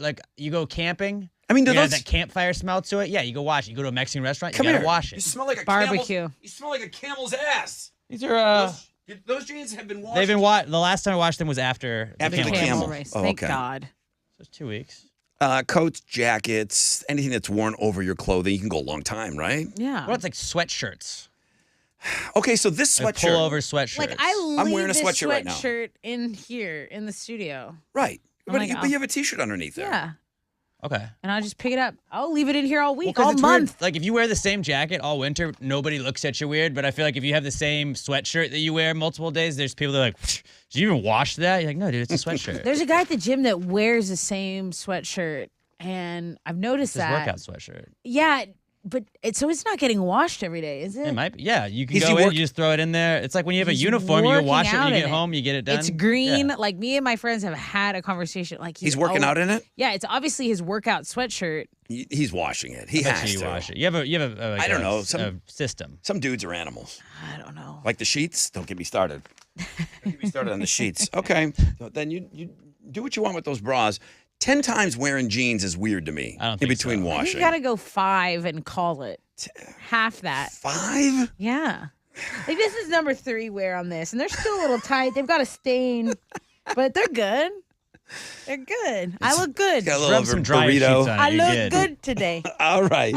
go camping. I mean, do you have those that campfire smell to it. Yeah, you go wash it. You go to a Mexican restaurant. come you gotta here? wash You it. smell like a Barbecue. Camel, you smell like a camel's ass. These are Those jeans have been washed. they've been washed. The last time I washed them was after After the the camel. camel. race. Oh, Thank okay. God. So it's 2 weeks. Coats, jackets, anything that's worn over your clothing, you can go a long time, right? Yeah. What about like sweatshirts? Okay, so this Like sweatshirt, pullover sweatshirts. Like I I'm leave wearing a this sweatshirt right now. sweatshirt in here in the studio. right? I'm But, like, but you have a t-shirt underneath there. Yeah. Okay. And I just pick it up. I'll leave it in here all week, 'cause all it's weird. month. Like if you wear the same jacket all winter, nobody looks at you weird. But I feel like if you have the same sweatshirt that you wear multiple days, there's people that are like, did you even wash that? You're like, no, dude, it's a sweatshirt. There's a guy at the gym that wears the same sweatshirt, and I've noticed It's his that. workout sweatshirt. Yeah, but it's not getting washed every day, is it? It might be. Yeah, you can Is go he in, you just throw it in there. It's like when you have a He's uniform, you go working wash it, out when you in get it. home, you get it done. It's green. Yeah. Like me and my friends have had a conversation. Like He's working out in it. Yeah, it's obviously his workout sweatshirt. He's washing it. He I bet has you to. wash it. You have a like I don't a- know, a some- system. Some dudes are animals. I don't know. Like the sheets. Don't get me started. Don't get me started on the sheets. Okay, then you do what you want with those bras. 10 times wearing jeans is weird to me. I don't in think between so. washing. You gotta go 5 and call it. Half that. 5? Yeah. Like this is number 3 wear on this, and they're still a little tight. They've got a stain, but they're good. They're good. I look good. Got a Rub little some dry burrito. sheets on it. I You're look good. good today. All right.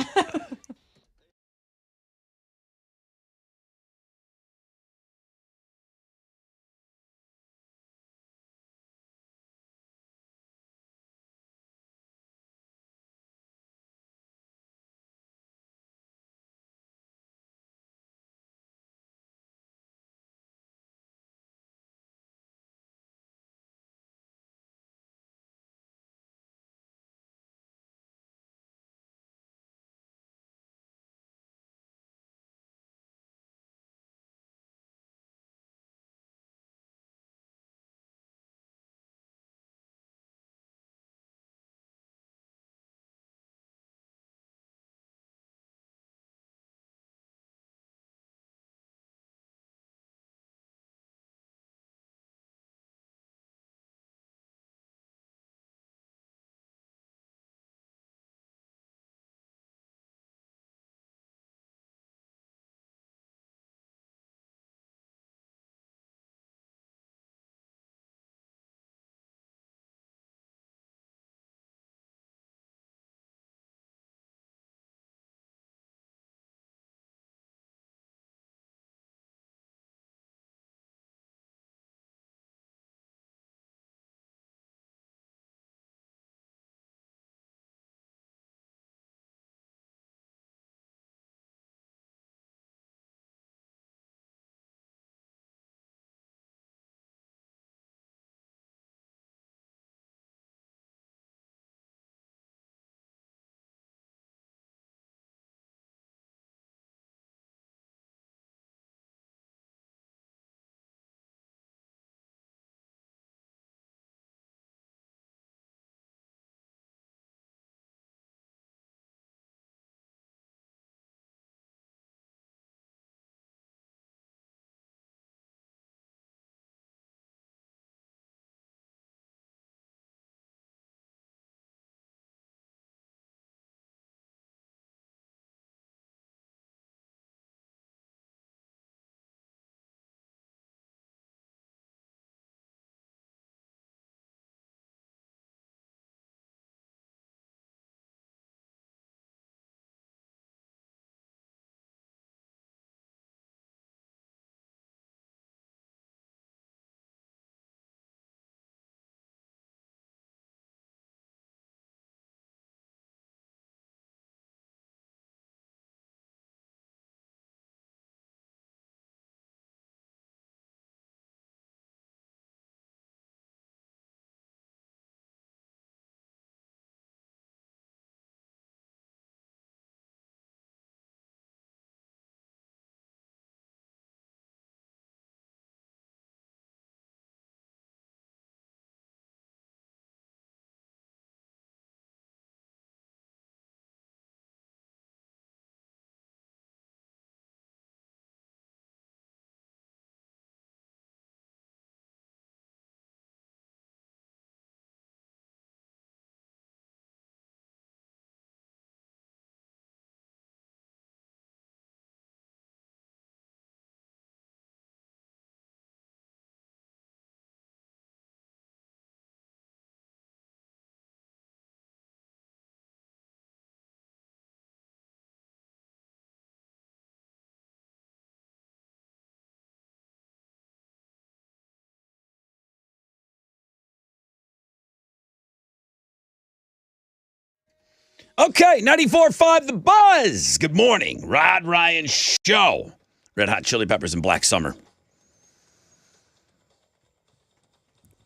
Okay, 94.5 The Buzz. Good morning. Rod Ryan Show. Red Hot Chili Peppers and Black Summer.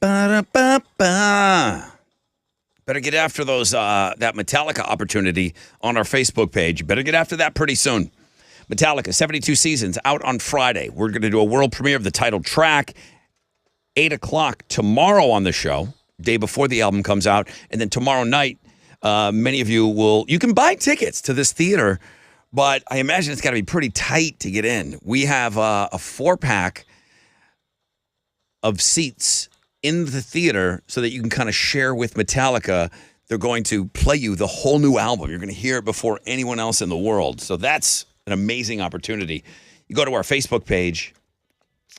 Ba-da-ba-ba. Better get after those that Metallica opportunity on our Facebook page. Better get after that pretty soon. Metallica, 72 Seasons, out on Friday. We're going to do a world premiere of the title track, 8 o'clock tomorrow on the show, day before the album comes out. And then tomorrow night, many of you can buy tickets to this theater, but I imagine it's got to be pretty tight to get in. We have a 4-pack of seats in the theater so that you can kind of share with Metallica. They're going to play you the whole new album. You're going to hear it before anyone else in the world. So that's an amazing opportunity. You go to our Facebook page,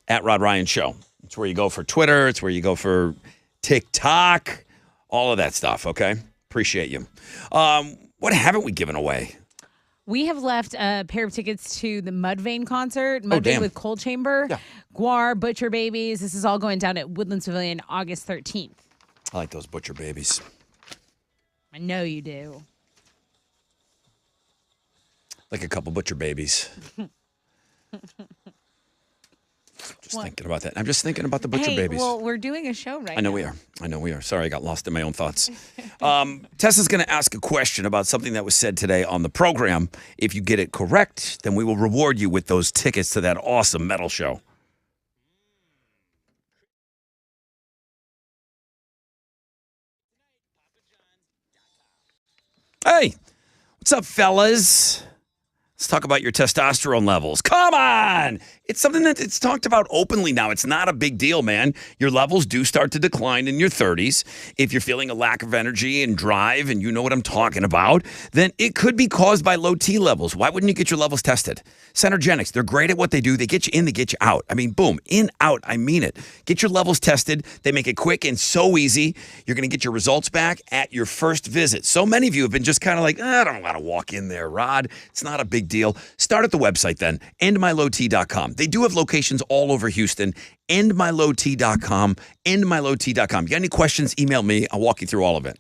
at Rod Ryan Show. It's where you go for Twitter. It's where you go for TikTok, all of that stuff, okay? Appreciate you. What haven't we given away? We have left a pair of tickets to the Mudvayne concert. Oh, Mudvayne damn. with Cold Chamber, Guar, Butcher Babies. This is all going down at Woodlands Pavilion August 13th. I like those Butcher Babies. I know you do. Like a couple Butcher Babies. Just thinking about that. I'm just thinking about the Butcher Babies. Well, we're doing a show right I know now. we are. Sorry, I got lost in my own thoughts. Tessa's going to ask a question about something that was said today on the program. If you get it correct, then we will reward you with those tickets to that awesome metal show. Hey, what's up, fellas? Let's talk about your testosterone levels. Come on! It's something that it's talked about openly now. It's not a big deal, man. Your levels do start to decline in your 30s. If you're feeling a lack of energy and drive, and you know what I'm talking about, then it could be caused by low T levels. Why wouldn't you get your levels tested? Centergenics, they're great at what they do. They get you in, they get you out. I mean, boom, in, out, I mean it. Get your levels tested. They make it quick and so easy. You're going to get your results back at your first visit. So many of you have been just kind of like, I don't want to walk in there, Rod. It's not a big deal. Start at the website then, endmylowt.com. They do have locations all over Houston. Endmylowt.com, endmylowt.com. You got any questions, email me. I'll walk you through all of it.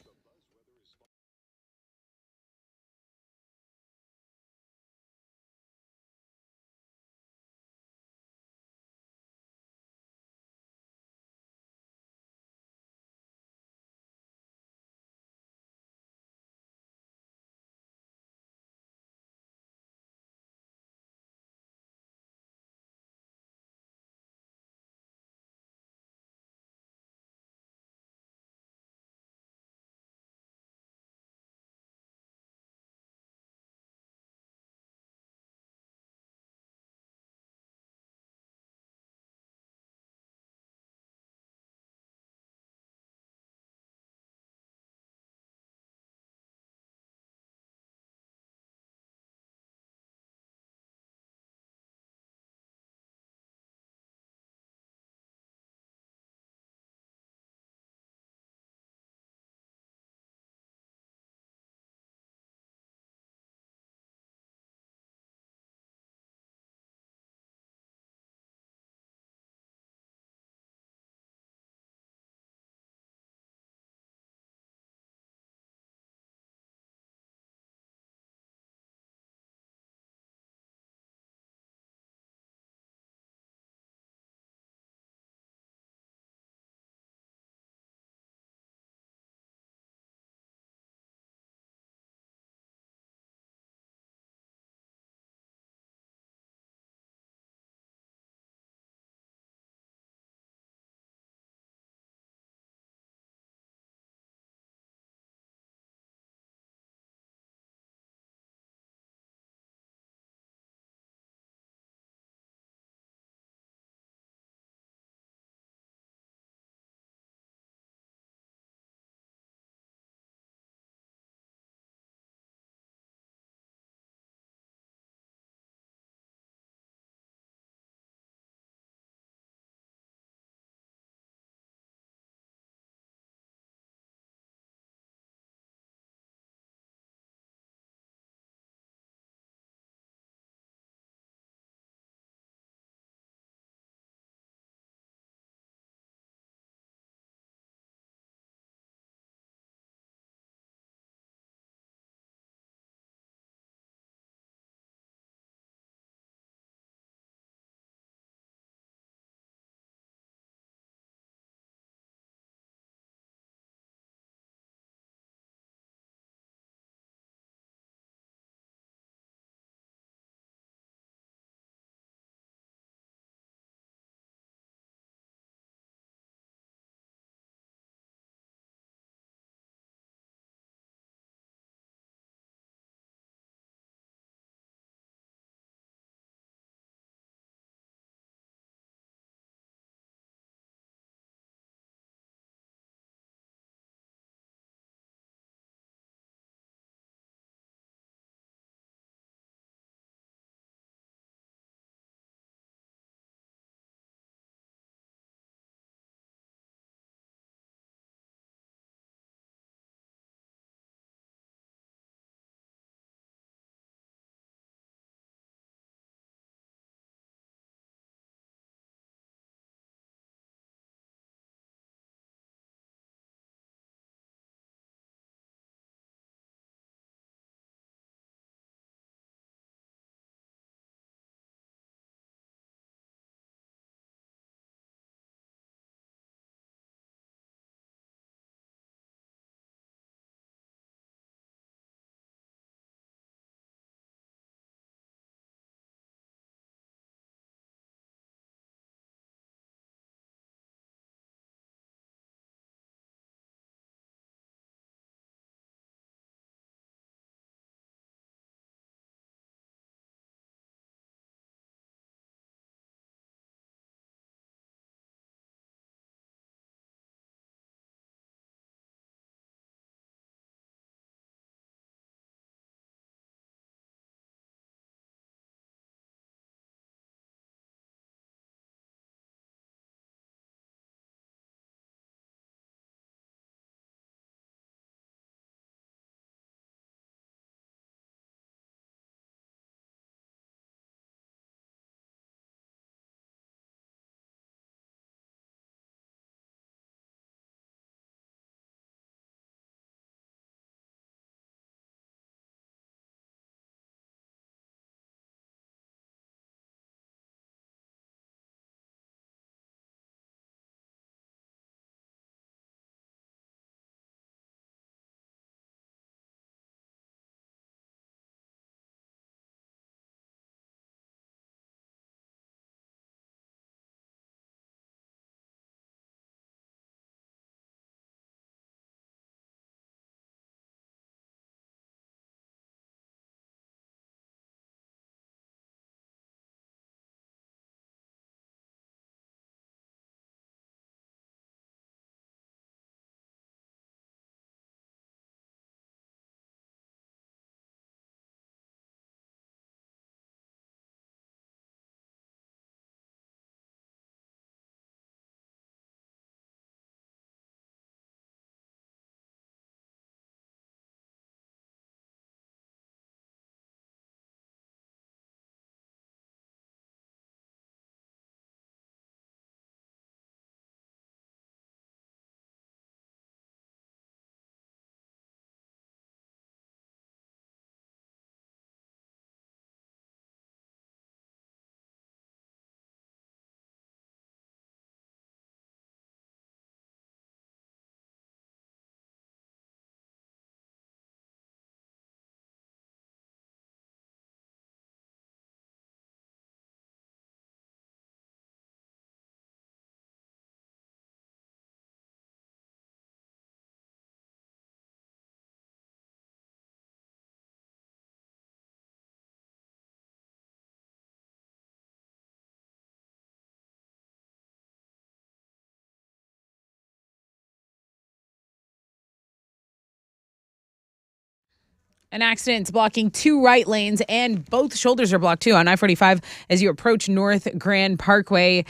An accident's blocking 2 right lanes, and both shoulders are blocked too on I-45 as you approach North Grand Parkway.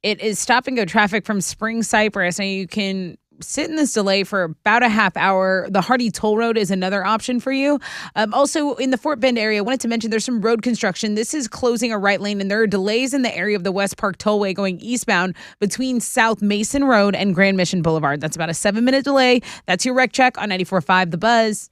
It is stop and go traffic from Spring Cypress, and you can sit in this delay for about a half hour. The Hardy Toll Road is another option for you. Also, in the Fort Bend area, I wanted to mention there's some road construction. This is closing a right lane, and there are delays in the area of the West Park Tollway going eastbound between South Mason Road and Grand Mission Boulevard. That's about a 7-minute delay. That's your wreck check on 94.5 The Buzz.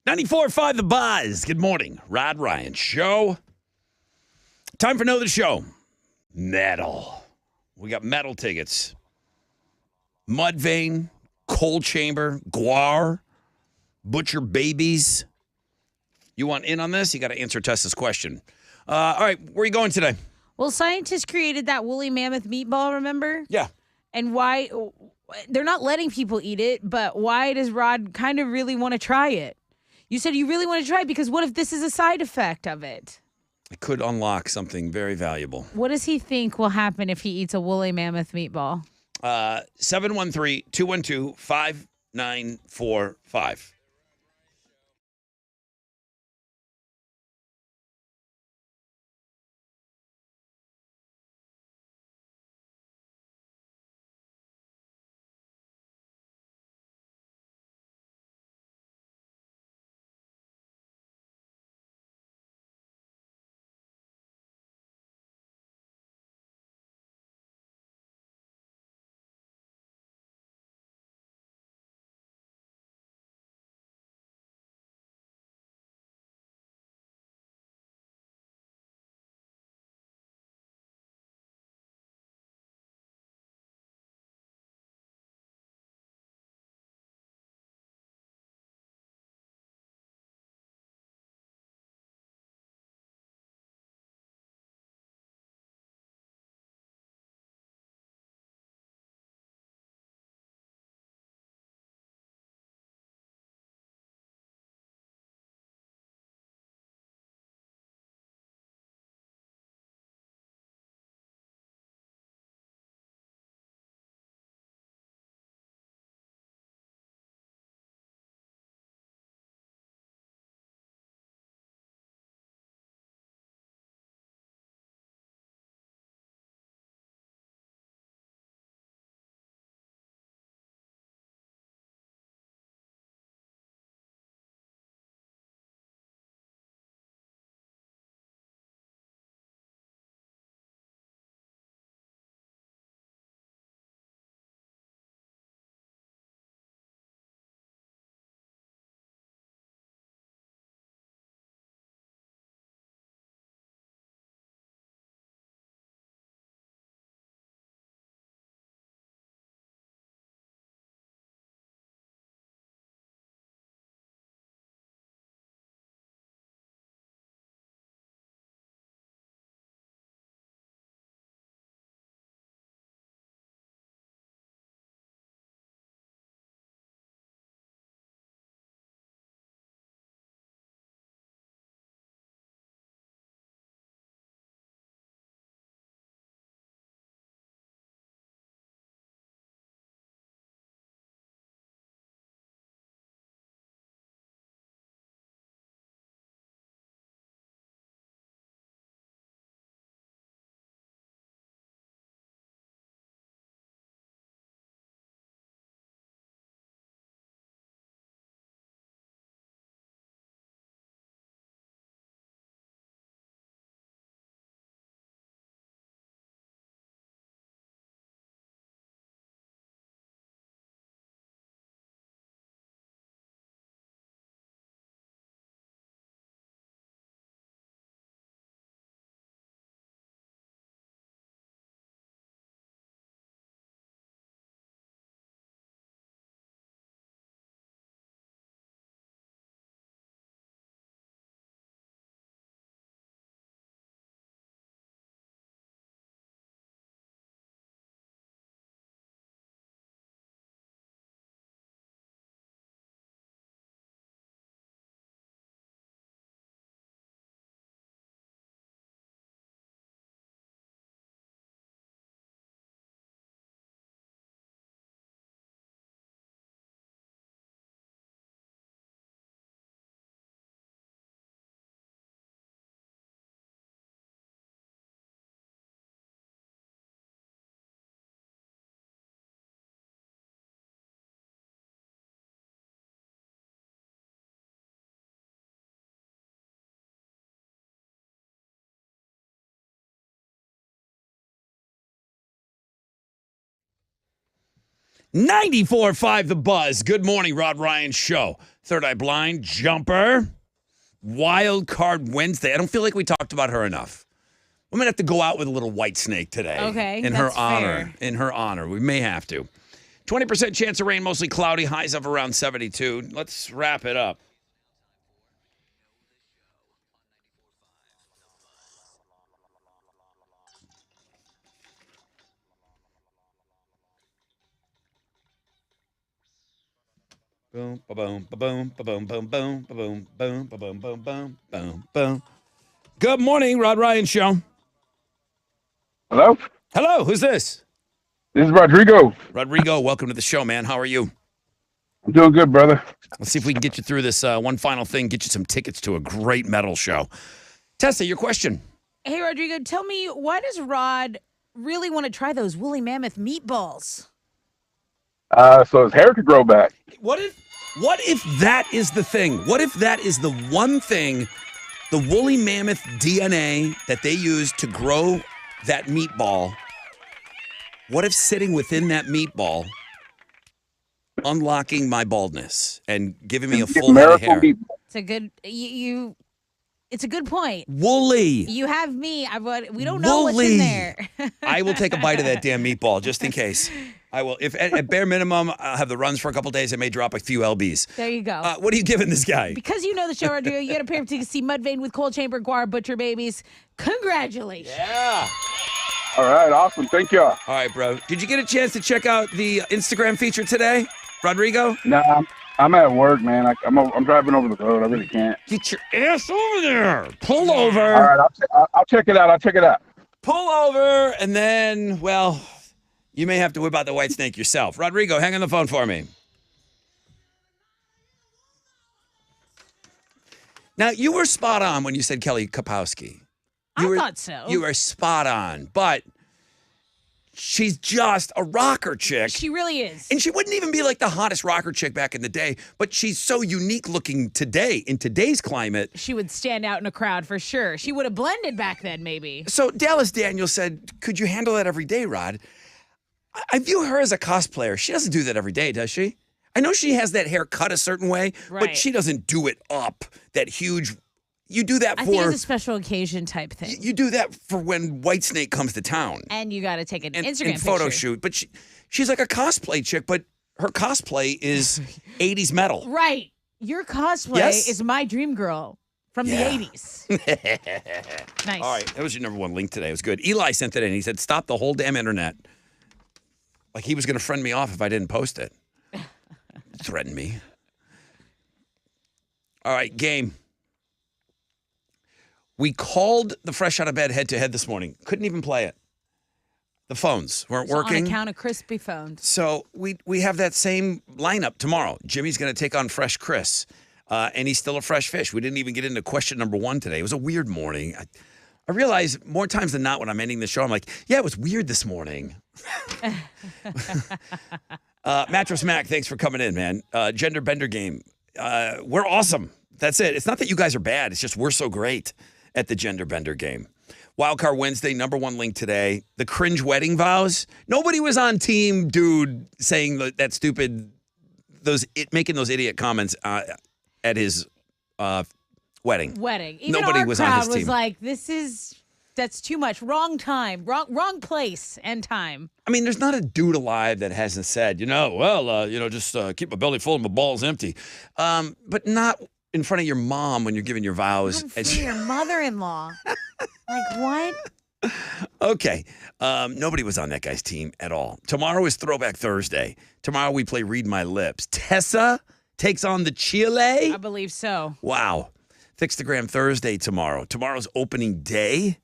.94.5 The Buzz. Good morning. Rod Ryan Show. Time for Know the Show. Metal. We got metal tickets. Mudvayne, Coal Chamber, Guar, Butcher Babies. You want in on this? You got to answer Tessa's question. All right, where are you going today? Well, scientists created that woolly mammoth meatball, remember? Yeah. And why? They're not letting people eat it, but why does Rod kind of really want to try it? You said you really want to try it because what if this is a side effect of it? It could unlock something very valuable. What does he think will happen if he eats a woolly mammoth meatball? 713-212-5945. 94.5 The Buzz. Good morning, Rod Ryan Show. Third Eye Blind, Jumper, Wild Card Wednesday. I don't feel like we talked about her enough. We might have to go out with a little White Snake today. Okay, In her that's honor. fair. In her honor. We may have to. 20% chance of rain, mostly cloudy, highs of around 72. Let's wrap it up. Boom, ba-boom, ba-boom, ba-boom, boom, boom, ba-boom, boom, ba-boom, boom, boom, boom, boom. Good morning, Rod Ryan Show. Hello? Hello, who's this? This is Rodrigo. Rodrigo, welcome to the show, man. How are you? I'm doing good, brother. Let's see if we can get you through this one final thing, get you some tickets to a great metal show. Tessa, your question. Hey, Rodrigo, tell me, why does Rod really want to try those woolly mammoth meatballs? So his hair could grow back. What if that is the thing? What if that is the one thing, the woolly mammoth DNA that they use to grow that meatball? What if sitting within that meatball, unlocking my baldness and giving me a full head of hair? It's a good It's a good point. Woolly. You have me. We don't know what's Woolly. in there. I will take a bite of that damn meatball just in case. I will. If at bare minimum, I'll have the runs for a couple days. I may drop a few lbs. There you go. What are you giving this guy? Because you know the show, Rodrigo, you get a pair of tickets to see Mudvayne with Cold Chamber, Guar, Butcher Babies. Congratulations. Yeah. All right, awesome. Thank you. All right, bro. Did you get a chance to check out the Instagram feature today, Rodrigo? Nah, I'm at work, man. I'm driving over the road. I really can't. Get your ass over there. Pull over. All right, I'll check it out. Pull over, and then, well, you may have to whip out the white snake yourself. Rodrigo, hang on the phone for me. Now, you were spot on when you said Kelly Kapowski. I thought so. You were spot on, but she's just a rocker chick. She really is. And she wouldn't even be like the hottest rocker chick back in the day, but she's so unique looking today, in today's climate. She would stand out in a crowd for sure. She would have blended back then, maybe. So Dallas Daniels said, could you handle that every day, Rod? I view her as a cosplayer. She doesn't do that every day, does she? I know she has that hair cut a certain way, but Right. she doesn't do it up, that huge. You do that I think for, it's a special occasion type thing. you do that for when Whitesnake comes to town. And you got to take an And Instagram photo picture. shoot. But she's like a cosplay chick, but her cosplay is 80s metal. Right. Your cosplay Yes? is my dream girl from Yeah. the 80s. Nice. All right, that was your number one link today. It was good. Eli sent it in. He said, stop the whole damn internet. Like he was going to friend me off if I didn't post it. Threaten me. All right, game. We called the Fresh Out of Bed head-to-head this morning. Couldn't even play it. The phones weren't So working. on account of crispy phones. So we have that same lineup tomorrow. Jimmy's going to take on Fresh Chris, and he's still a fresh fish. We didn't even get into question number one today. It was a weird morning. I realize more times than not when I'm ending the show, I'm like, yeah, it was weird this morning. Mattress Mac, thanks for coming in, man. Gender Bender Game. We're awesome. That's it. It's not that you guys are bad. It's just we're so great at the Gender Bender Game. Wildcard Wednesday, number one link today. The cringe wedding vows. Nobody was on team dude saying that stupid, making those idiot comments at his wedding. Even Nobody our was on crowd his was team. like, that's too much. Wrong time. Wrong place and time. I mean, there's not a dude alive that hasn't said, just keep my belly full and my balls empty. But not in front of your mom when you're giving your vows. For your mother-in-law. Like, what? Okay. Nobody was on that guy's team at all. Tomorrow is Throwback Thursday. Tomorrow we play Read My Lips. Tessa takes on the Chile. I believe so. Wow. Fixtagram Thursday tomorrow. Tomorrow's opening day.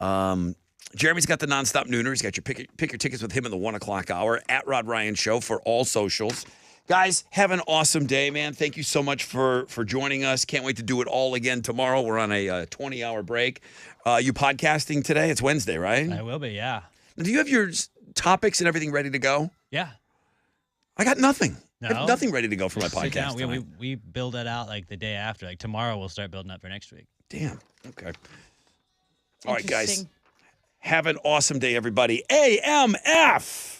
Jeremy's got the nonstop nooner. He's got your pick your tickets with him in the 1 o'clock hour at Rod Ryan Show for all socials. Guys, have an awesome day, man. Thank you so much for joining us. Can't wait to do it all again tomorrow. We're on a 20-hour break. You podcasting today? It's Wednesday, right? I will be, yeah. Now, do you have your topics and everything ready to go? Yeah. I got nothing. No? I have nothing ready to go for my Sit down. podcast. We tonight. build it out like the day after. Like tomorrow we'll start building up for next week. Damn. Okay. All right, guys. Interesting. Have an awesome day, everybody. AMF.